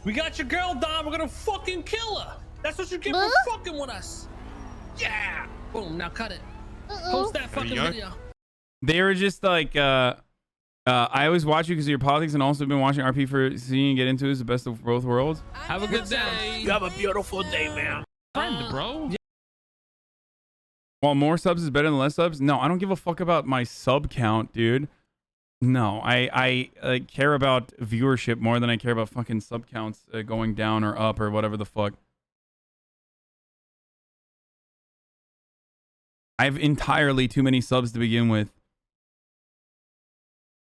We got your girl, Don. We're gonna fucking kill her. That's what you get for fucking with us. Yeah. Boom. Now cut it. Post that fucking video. They were just like, I always watch you because of your politics, and also been watching RP for seeing you get into is the best of both worlds. Have a good day. You have a beautiful day, man. Bro. While more subs is better than less subs? No, I don't give a fuck about my sub count, dude. No, I care about viewership more than I care about fucking sub counts going down or up or whatever the fuck. I have entirely too many subs to begin with.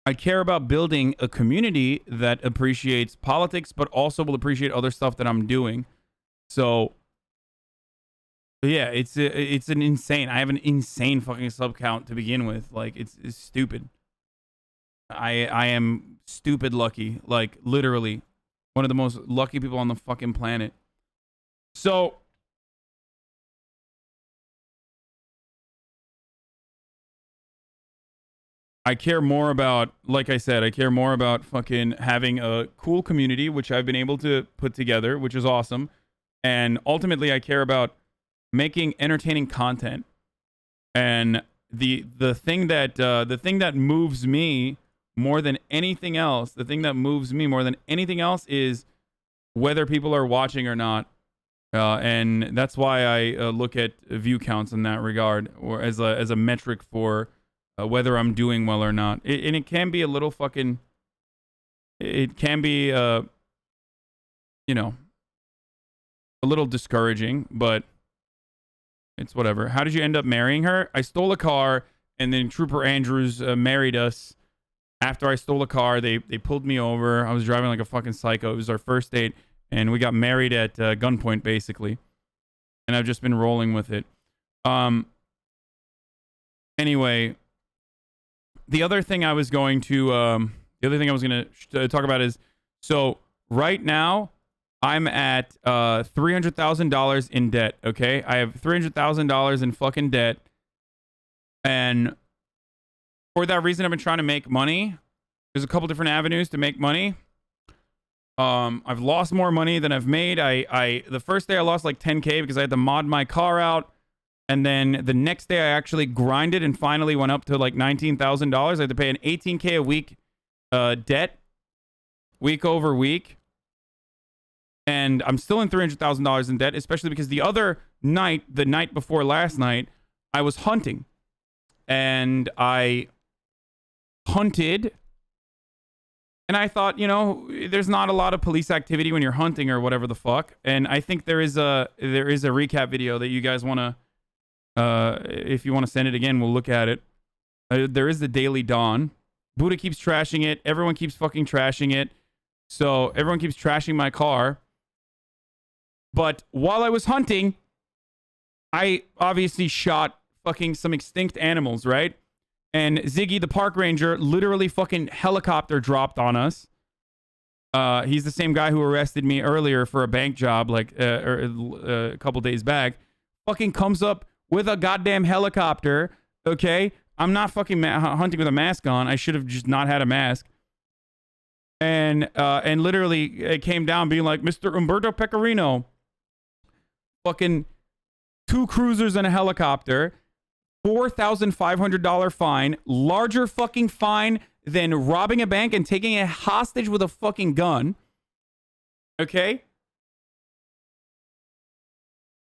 I care about building a community that appreciates politics, but also will appreciate other stuff that I'm doing. So... yeah, it's an insane. I have an insane fucking sub count to begin with. Like it's stupid. I am stupid lucky. Like literally, one of the most lucky people on the fucking planet. So I care more about, like I said, I care more about fucking having a cool community, which I've been able to put together, which is awesome. And ultimately, I care about making entertaining content. And the thing that moves me more than anything else, is whether people are watching or not. And that's why I look at view counts in that regard, or as a metric for whether I'm doing well or not. And it can be a little fucking, it can be, you know, a little discouraging, but it's whatever. How did you end up marrying her? I stole a car, and then Trooper Andrews married us. After I stole a car, they pulled me over. I was driving like a fucking psycho. It was our first date, and we got married at gunpoint, basically. And I've just been rolling with it. Anyway, the other thing I was going to talk about is, so right now I'm at $300,000 in debt. Okay, I have $300,000 in fucking debt, and for that reason, I've been trying to make money. There's a couple different avenues to make money. I've lost more money than I've made. The first day I lost like 10K because I had to mod my car out. And then the next day I actually grinded and finally went up to like $19,000. I had to pay an 18K a week debt, week over week. And I'm still in $300,000 in debt, especially because the other night, the night before last night, I was hunting. And I hunted, and I thought, you know, there's not a lot of police activity when you're hunting or whatever the fuck. And I think there is a recap video that you guys want to, if you want to send it again, we'll look at it. There is the Daily Dawn. Buddha keeps trashing it. Everyone keeps fucking trashing it. So everyone keeps trashing my car. But while I was hunting, I obviously shot fucking some extinct animals, right? And Ziggy, the park ranger, literally fucking helicopter dropped on us. He's the same guy who arrested me earlier for a bank job, like a couple days back. Fucking comes up with a goddamn helicopter. Okay, I'm not fucking hunting with a mask on. I should have just not had a mask. And literally it came down being like, Mr. Umberto Pecorino, fucking 2 cruisers and a helicopter. $4,500 fine, larger fucking fine than robbing a bank and taking a hostage with a fucking gun. Okay?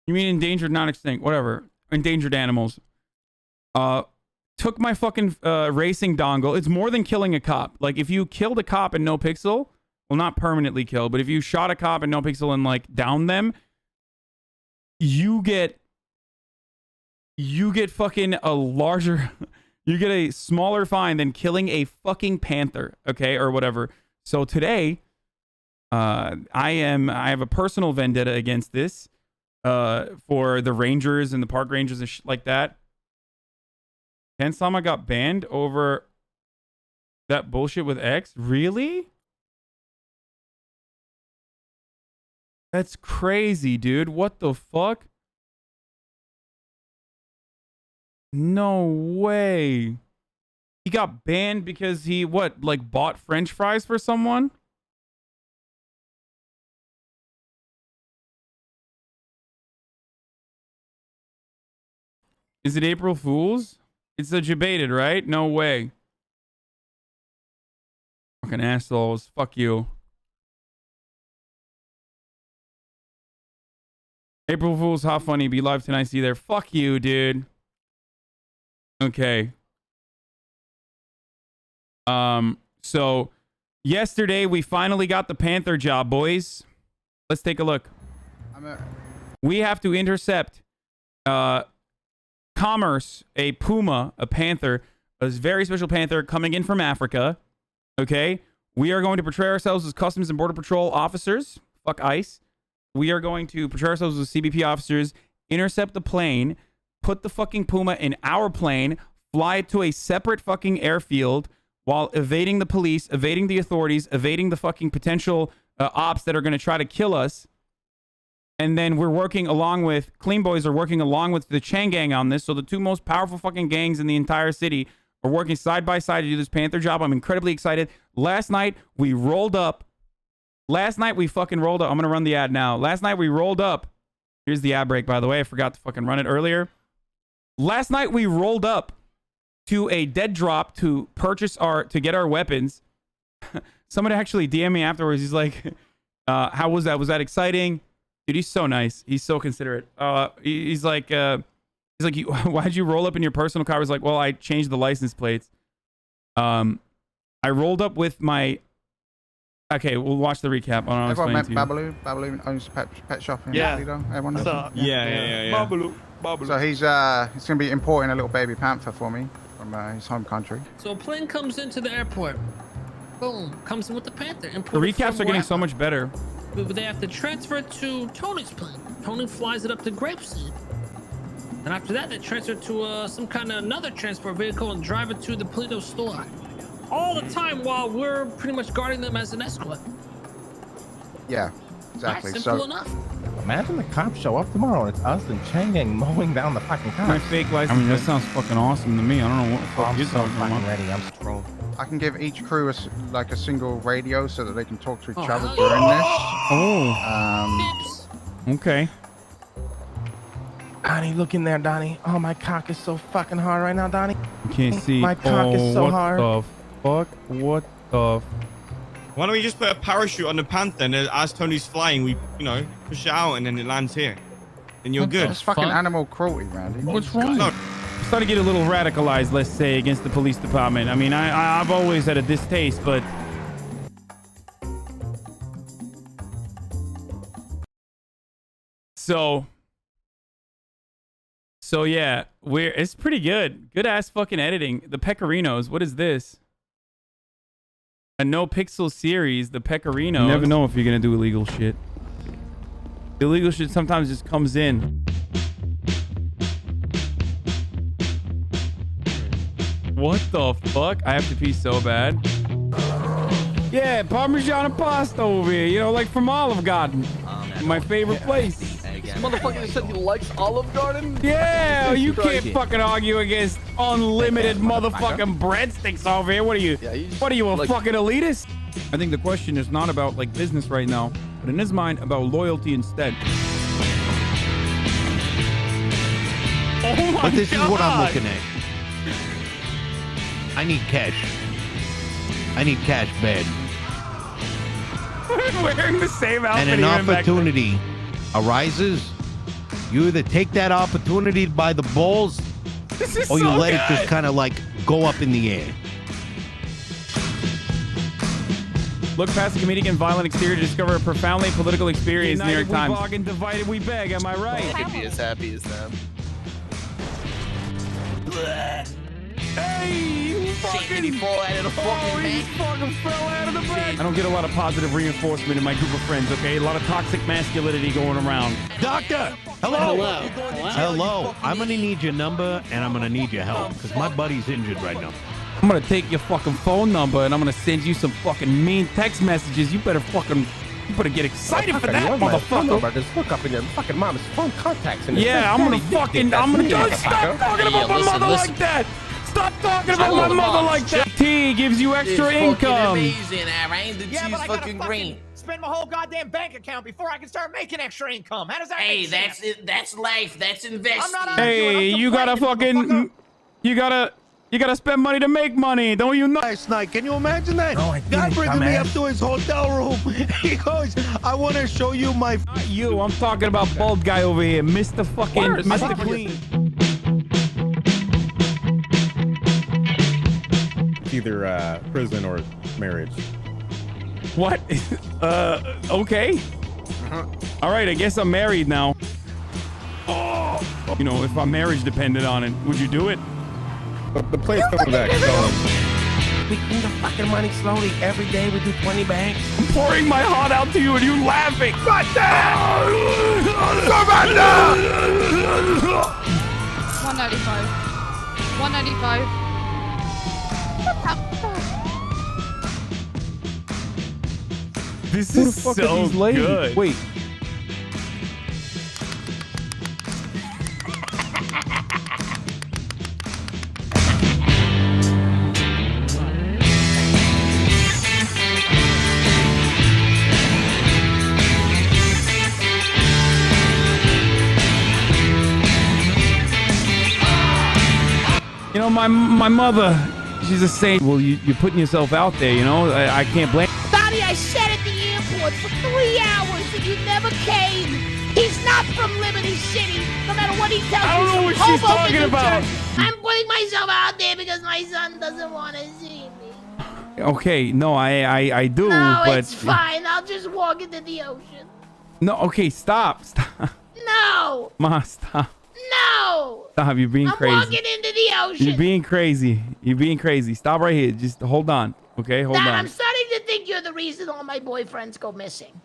You mean endangered, not extinct, whatever. Endangered animals. Took my fucking racing dongle. It's more than killing a cop. Like, if you killed a cop in NoPixel, well, not permanently killed, but if you shot a cop in NoPixel and like downed them, you get fucking a larger, you get a smaller fine than killing a fucking panther, okay, or whatever. So today, I have a personal vendetta against this, for the rangers and the park rangers and shit like that. Ken Sama got banned over that bullshit with X? Really? That's crazy, dude. What the fuck? No way. He got banned because he, what, like bought French fries for someone? Is it April Fool's? It's a debated, right? No way. Fucking assholes. Fuck you. April Fool's, how funny. Be live tonight. See you there. Fuck you, dude. Okay. So yesterday we finally got the Panther job, boys. Let's take a look. We have to intercept Commerce, a puma, a panther, a very special panther coming in from Africa. Okay? We are going to portray ourselves as Customs and Border Patrol officers. Fuck ICE. We are going to portray ourselves as CBP officers, intercept the plane, put the fucking puma in our plane, fly it to a separate fucking airfield while evading the police, evading the authorities, evading the fucking potential ops that are going to try to kill us. And then we're working along with, Clean Boys are working along with the Chang Gang on this. So the two most powerful fucking gangs in the entire city are working side by side to do this Panther job. I'm incredibly excited. Last night we rolled up. Last night we fucking rolled up. I'm going to run the ad now. Last night we rolled up Here's the ad break, by the way. I forgot to fucking run it earlier. Last night we rolled up to a dead drop to get our weapons. Somebody actually DM'd me afterwards. He's like, how was that? Was that exciting? Dude, he's so nice. He's so considerate. He's like, why'd you roll up in your personal car? I was like, well, I changed the license plates. I rolled up with my... Okay, we'll watch the recap. Everyone met Babaloo owns a pet shop in Toledo. Everyone knows. Yeah. Babaloo. So he's going to be importing a little baby panther for me from his home country. So a plane comes into the airport. Boom, comes in with the panther. The recaps are getting so much better. But they have to transfer it to Tony's plane. Tony flies it up to Grapeseed. And after that, they transfer it to some kind of another transport vehicle and drive it to the Polito store. All the time while we're pretty much guarding them as an escort. Yeah, exactly. That's simple enough. Imagine the cops show up tomorrow and it's us and Chang Gang mowing down the fucking cops. My fake license. I mean, that sounds fucking awesome to me. I don't know what the fuck you're talking about. Ready. I'm strong. I can give each crew a single radio so that they can talk to each other during this. Oh. Okay. Donnie, look in there, Donnie. Oh, my cock is so fucking hard right now, Donnie. You can't see. My cock is so hard. What the fuck? Why don't we just put a parachute on the Panther and as Tony's flying, we, push it out and then it lands here. Then you're good. That's fucking animal cruelty, Randy. What's wrong? No. Starting to get a little radicalized, let's say, against the police department. I mean, I've always had a distaste, but... So yeah, it's pretty good. Good ass fucking editing. The Pecorinos, what is this? A no pixel series, the Pecorinos. You never know if you're gonna do illegal shit. Illegal shit sometimes just comes in. What the fuck? I have to pee so bad. Yeah, Parmesan and pasta over here. Like from Olive Garden. My favorite place. This motherfucker just said he likes Olive Garden? Yeah, you can't fucking argue against unlimited motherfucking breadsticks over here. What are you? What are you, a fucking elitist? I think the question is not about like business right now, but in his mind about loyalty instead. Oh my But this God. is what I'm looking at. I need cash. I need cash bad. Wearing the same outfit. And an opportunity arises. You either take that opportunity by the balls, or you let it just kind of like go up in the air. Look past the comedic and violent exterior to discover a profoundly political experience. New York Times. we bargain, divided we beg. Am I right? I can be as happy as them. Hey, you fucking fall out of the fucking fell out of the bed. I don't get a lot of positive reinforcement in my group of friends, okay? A lot of toxic masculinity going around. Doctor! Hello! Hello! I'm gonna need your number and I'm gonna need your help because my buddy's injured right now. I'm gonna take your fucking phone number and I'm gonna send you some fucking mean text messages. You better get excited for that, motherfucker. Just look up in your fucking mom's phone contacts. Yeah, I'm gonna stop talking about my mother like that. Stop talking about my mother like that. T gives you extra income. Amazing, Aaron. The Yeah, but tea's I gotta fucking green. spend my whole goddamn bank account before I can start making extra income. How does that make sense? Hey, that's life. That's investing. Hey, you gotta fucking, you gotta spend money to make money. Don't you know? Last night, can you imagine that? No, I Guy didn't, bringing me up dumbass. to his hotel room. He goes, I want to show you my... Not you, I'm talking about bald guy over here, Mr. fucking, Mr. Clean. Either prison or marriage. What? Okay. All right, I guess I'm married now. You know, if my marriage depended on it, would you do it? The place comes back. We clean the fucking money slowly. Every day we do 20 bags. I'm pouring my heart out to you and you laughing. Surrender! 195. 195. This is so good. Wait. my mother. She's a saint. Well, you're putting yourself out there, you know? I can't blame. Donnie, I sat at the airport for 3 hours and you never came. He's not from Liberty City, no matter what he tells you. I don't know what she's talking about. I'm putting myself out there because my son doesn't want to see me. Okay, no, I do, No, but... it's fine. I'll just walk into the ocean. No, okay, stop. No! Ma, stop. No! Stop, you're being crazy. I'm walking into the ocean. You're being crazy. You're being crazy. Stop right here. Just hold on. Okay, hold Don, on. I'm starting to think you're the reason all my boyfriends go missing.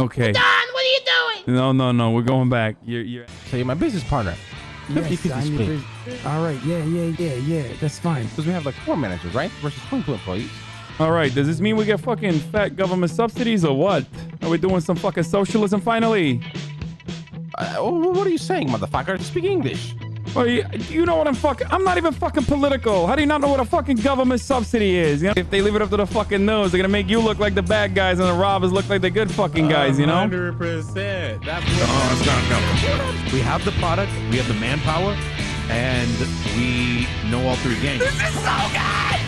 Okay. Don, what are you doing? No. We're going back. You're. So you're my business partner. 50-50 split. All right, yeah. That's fine. Because we have like 4 managers, right? Versus 22 employees. All right. Does this mean we get fucking fat government subsidies or what? Are we doing some fucking socialism finally? What are you saying, motherfucker? Speak English. Well, you know what I'm not even fucking political. How do you not know what a fucking government subsidy is? You know, if they leave it up to the fucking nose, they're gonna make you look like the bad guys and the robbers look like the good fucking guys, you know? 100%. That's it's not government. We have the product, we have the manpower, and we know all 3 gangs. This is so good!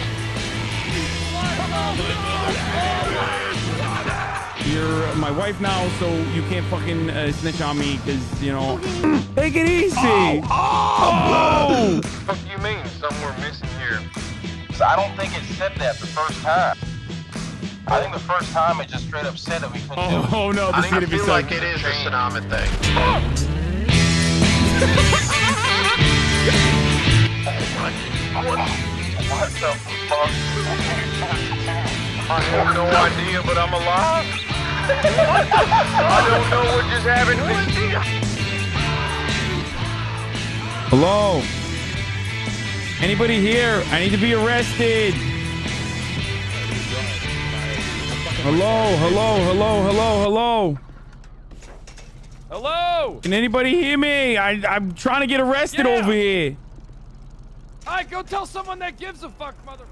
You're my wife now, so you can't fucking snitch on me, because, you know... Take it easy! What the fuck do you mean? Somewhere missing here. So I don't think it said that the first time. I think the first time it just straight up said that we couldn't do it. Oh no, I this is think gonna I be feel so... like it is a Tsunami thing. What the fuck? I have no idea, but I'm alive. I don't know what just happened. Hello? Anybody here? I need to be arrested. Hello? Hello? Can anybody hear me? I'm trying to get arrested over here. Alright, go tell someone that gives a fuck, mother.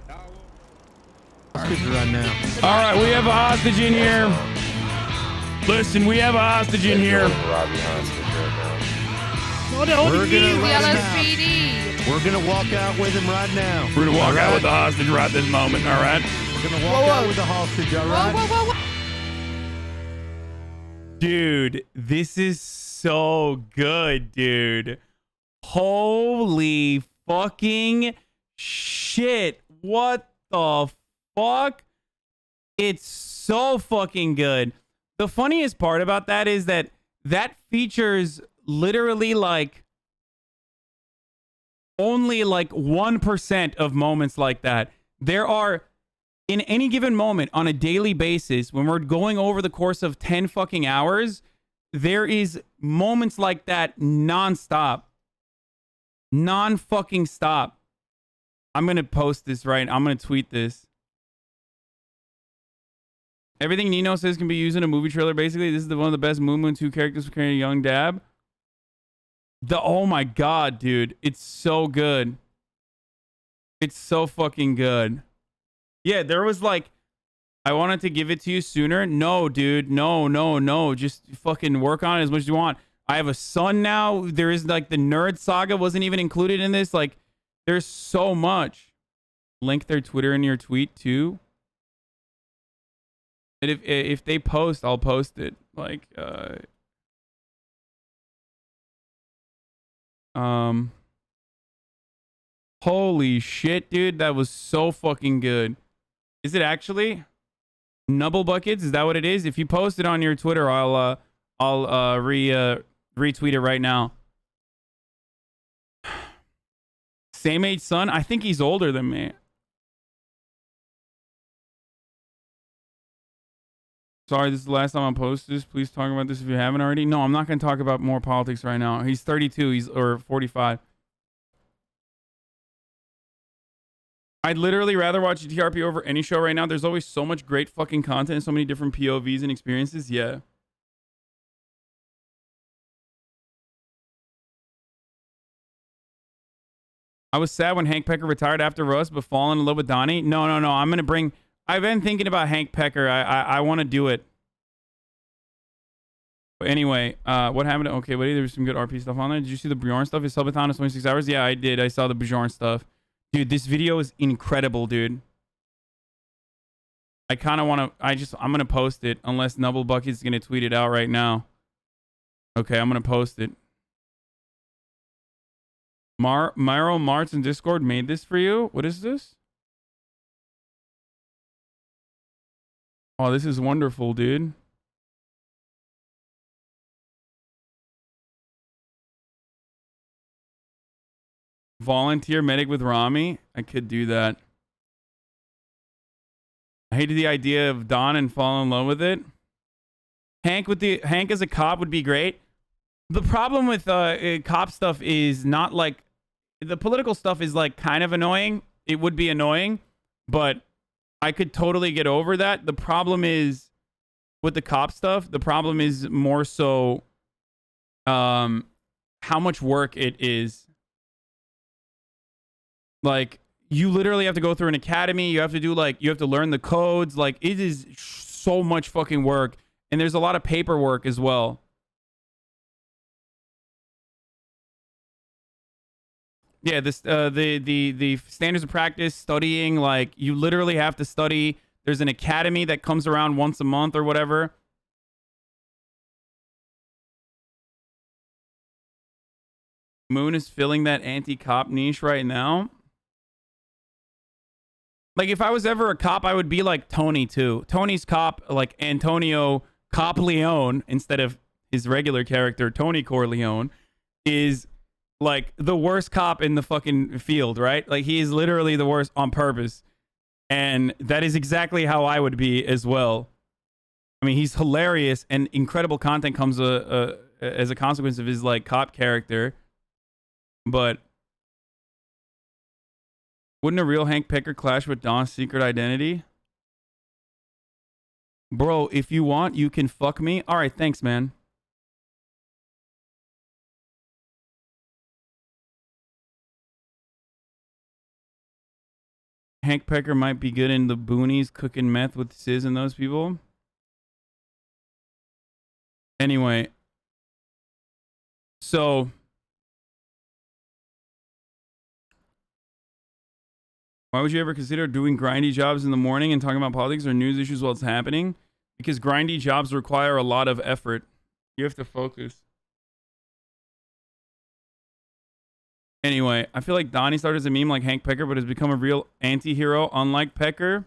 Right now. All right, we have a hostage in here. Listen, we have a hostage in here. We're gonna walk out with him right now. We're gonna walk out with the hostage right this moment, all right? We're gonna walk out with the hostage, all right? Dude, this is so good, dude. Holy fucking shit. What the fuck? It's so fucking good. The funniest part about that is that features literally like only like 1% of moments like that. There are, in any given moment on a daily basis, when we're going over the course of 10 fucking hours, there is moments like that nonstop. Non-fucking stop. I'm going to post this, right? I'm going to tweet this. Everything Nino says can be used in a movie trailer, basically. This is one of the best Moon Moon 2 characters for carrying a young dab. Oh my god, dude. It's so good. It's so fucking good. Yeah, there was like, I wanted to give it to you sooner. No, dude. No. Just fucking work on it as much as you want. I have a son now. There is like the Nerd Saga wasn't even included in this. Like, there's so much. Link their Twitter in your tweet too. And if they post, I'll post it. Like, holy shit, dude, that was so fucking good. Is it actually Nubble Buckets? Is that what it is? If you post it on your Twitter, I'll retweet it right now. Same age son? I think he's older than me. Sorry, this is the last time I'll post this. Please talk about this if you haven't already. No, I'm not going to talk about more politics right now. He's 32. Or 45. I'd literally rather watch TRP over any show right now. There's always so much great fucking content and so many different POVs and experiences. Yeah. I was sad when Hank Pecker retired after Russ, but falling in love with Donnie. No. I'm going to bring... I've been thinking about Hank Pecker. I want to do it. But anyway, what happened? Okay, wait, there's some good RP stuff on there. Did you see the Bjorn stuff? His subathon is 26 hours. Yeah, I did. I saw the Bjorn stuff. Dude, this video is incredible, dude. I kind of want to, I'm going to post it unless Nubble Bucket's going to tweet it out right now. Okay, I'm going to post it. Myro Marts in Discord made this for you. What is this? Oh, this is wonderful, dude. Volunteer medic with Rami. I could do that. I hated the idea of Don and fall in love with it. Hank as a cop would be great. The problem with cop stuff is not like the political stuff is like kind of annoying. It would be annoying, but I could totally get over that. The problem is with the cop stuff. The problem is more so how much work it is. Like, you literally have to go through an academy. You have to do you have to learn the codes. Like, it is so much fucking work. And there's a lot of paperwork as well. Yeah, this the standards of practice, studying, like, you literally have to study. There's an academy that comes around once a month or whatever. Moon is filling that anti-cop niche right now. Like, if I was ever a cop, I would be like Tony, too. Tony's cop, like Antonio Cop Leone, instead of his regular character, Tony Corleone, is, like, the worst cop in the fucking field, right? Like, he is literally the worst on purpose. And that is exactly how I would be as well. I mean, he's hilarious, and incredible content comes as a consequence of his, like, cop character. But wouldn't a real Hank Pecker clash with Don's secret identity? Bro, if you want, you can fuck me. All right, thanks, man. Hank Pecker might be good in the boonies cooking meth with Sis and those people. Anyway. So why would you ever consider doing grindy jobs in the morning and talking about politics or news issues while it's happening? Because grindy jobs require a lot of effort. You have to focus. Anyway, I feel like Donnie started as a meme like Hank Pecker, but has become a real anti-hero, unlike Pecker.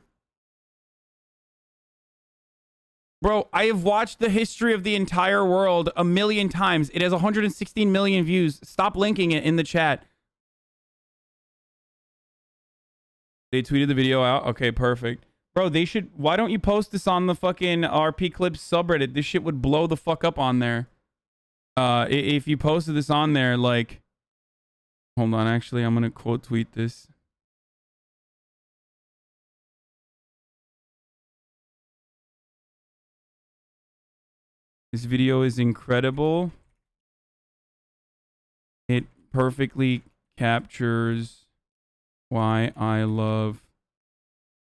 Bro, I have watched the history of the entire world 1,000,000 times. It has 116 million views. Stop linking it in the chat. They tweeted the video out. Okay, perfect. Bro, they should... Why don't you post this on the fucking RP Clips subreddit? This shit would blow the fuck up on there. If you posted this on there, like... Hold on, actually, I'm gonna quote tweet this. This video is incredible. It perfectly captures why I love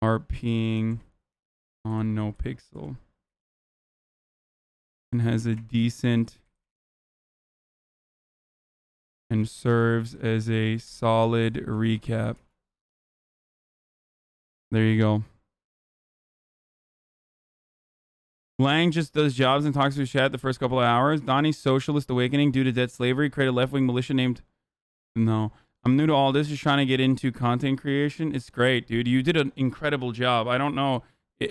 RPing on NoPixel. And has a decent and serves as a solid recap. There you go. Lang just does jobs and talks to his chat the first couple of hours. Donnie's socialist awakening due to debt slavery created a left-wing militia named... No. I'm new to all this. Just trying to get into content creation. It's great, dude. You did an incredible job. I don't know.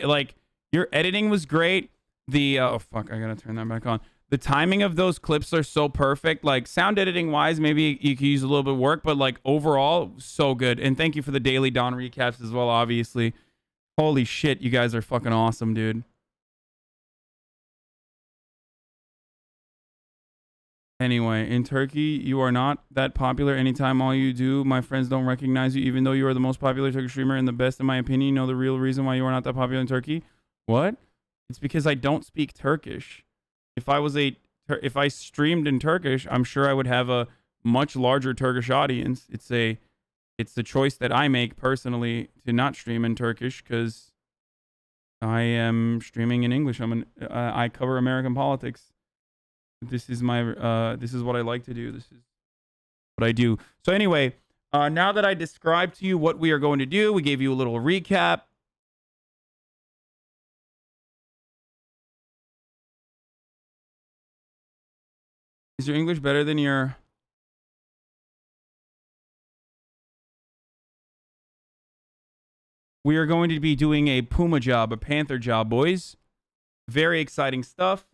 Like, your editing was great. The... oh, fuck. I gotta turn that back on. The timing of those clips are so perfect. Like, sound editing wise, maybe you could use a little bit of work, but like overall, so good. And thank you for the daily Dawn recaps as well, obviously. Holy shit, you guys are fucking awesome, dude. Anyway, in Turkey, you are not that popular. Anytime all you do, my friends don't recognize you, even though you are the most popular Turkish streamer and the best in my opinion. You know the real reason why you are not that popular in Turkey? What? It's because I don't speak Turkish. If I streamed in Turkish, I'm sure I would have a much larger Turkish audience. It's the choice that I make personally to not stream in Turkish because I am streaming in English. I cover American politics. This is my this is what I like to do. This is what I do. So anyway, now that I described to you what we are going to do, we gave you a little recap. Is your English better than your... We are going to be doing a Puma job, a Panther job, boys. Very exciting stuff.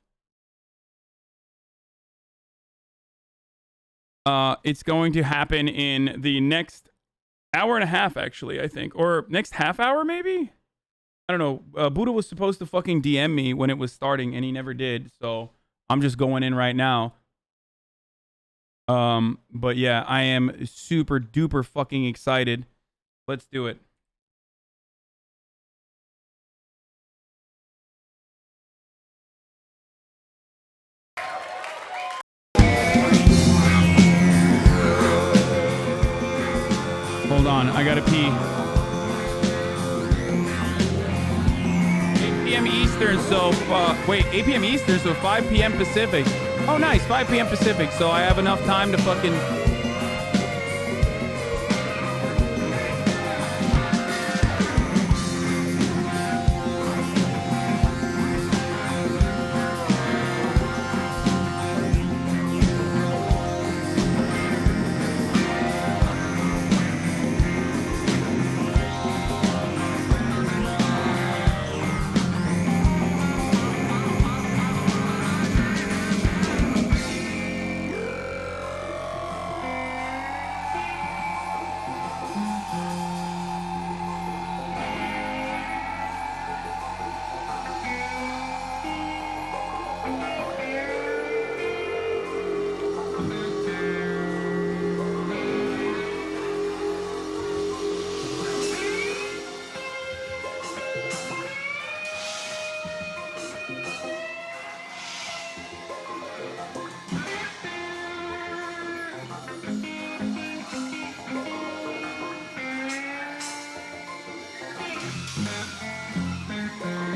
It's going to happen in the next hour and a half, actually, I think. Or next half hour, maybe? I don't know. Buddha was supposed to fucking DM me when it was starting, and he never did. So I'm just going in right now. But yeah, I am super duper fucking excited. Let's do it. Hold on, I gotta pee. 8 p.m. Eastern, so, wait, 8 p.m. Eastern, so 5 p.m. Pacific. Oh, nice, 5 p.m. Pacific, so I have enough time to fucking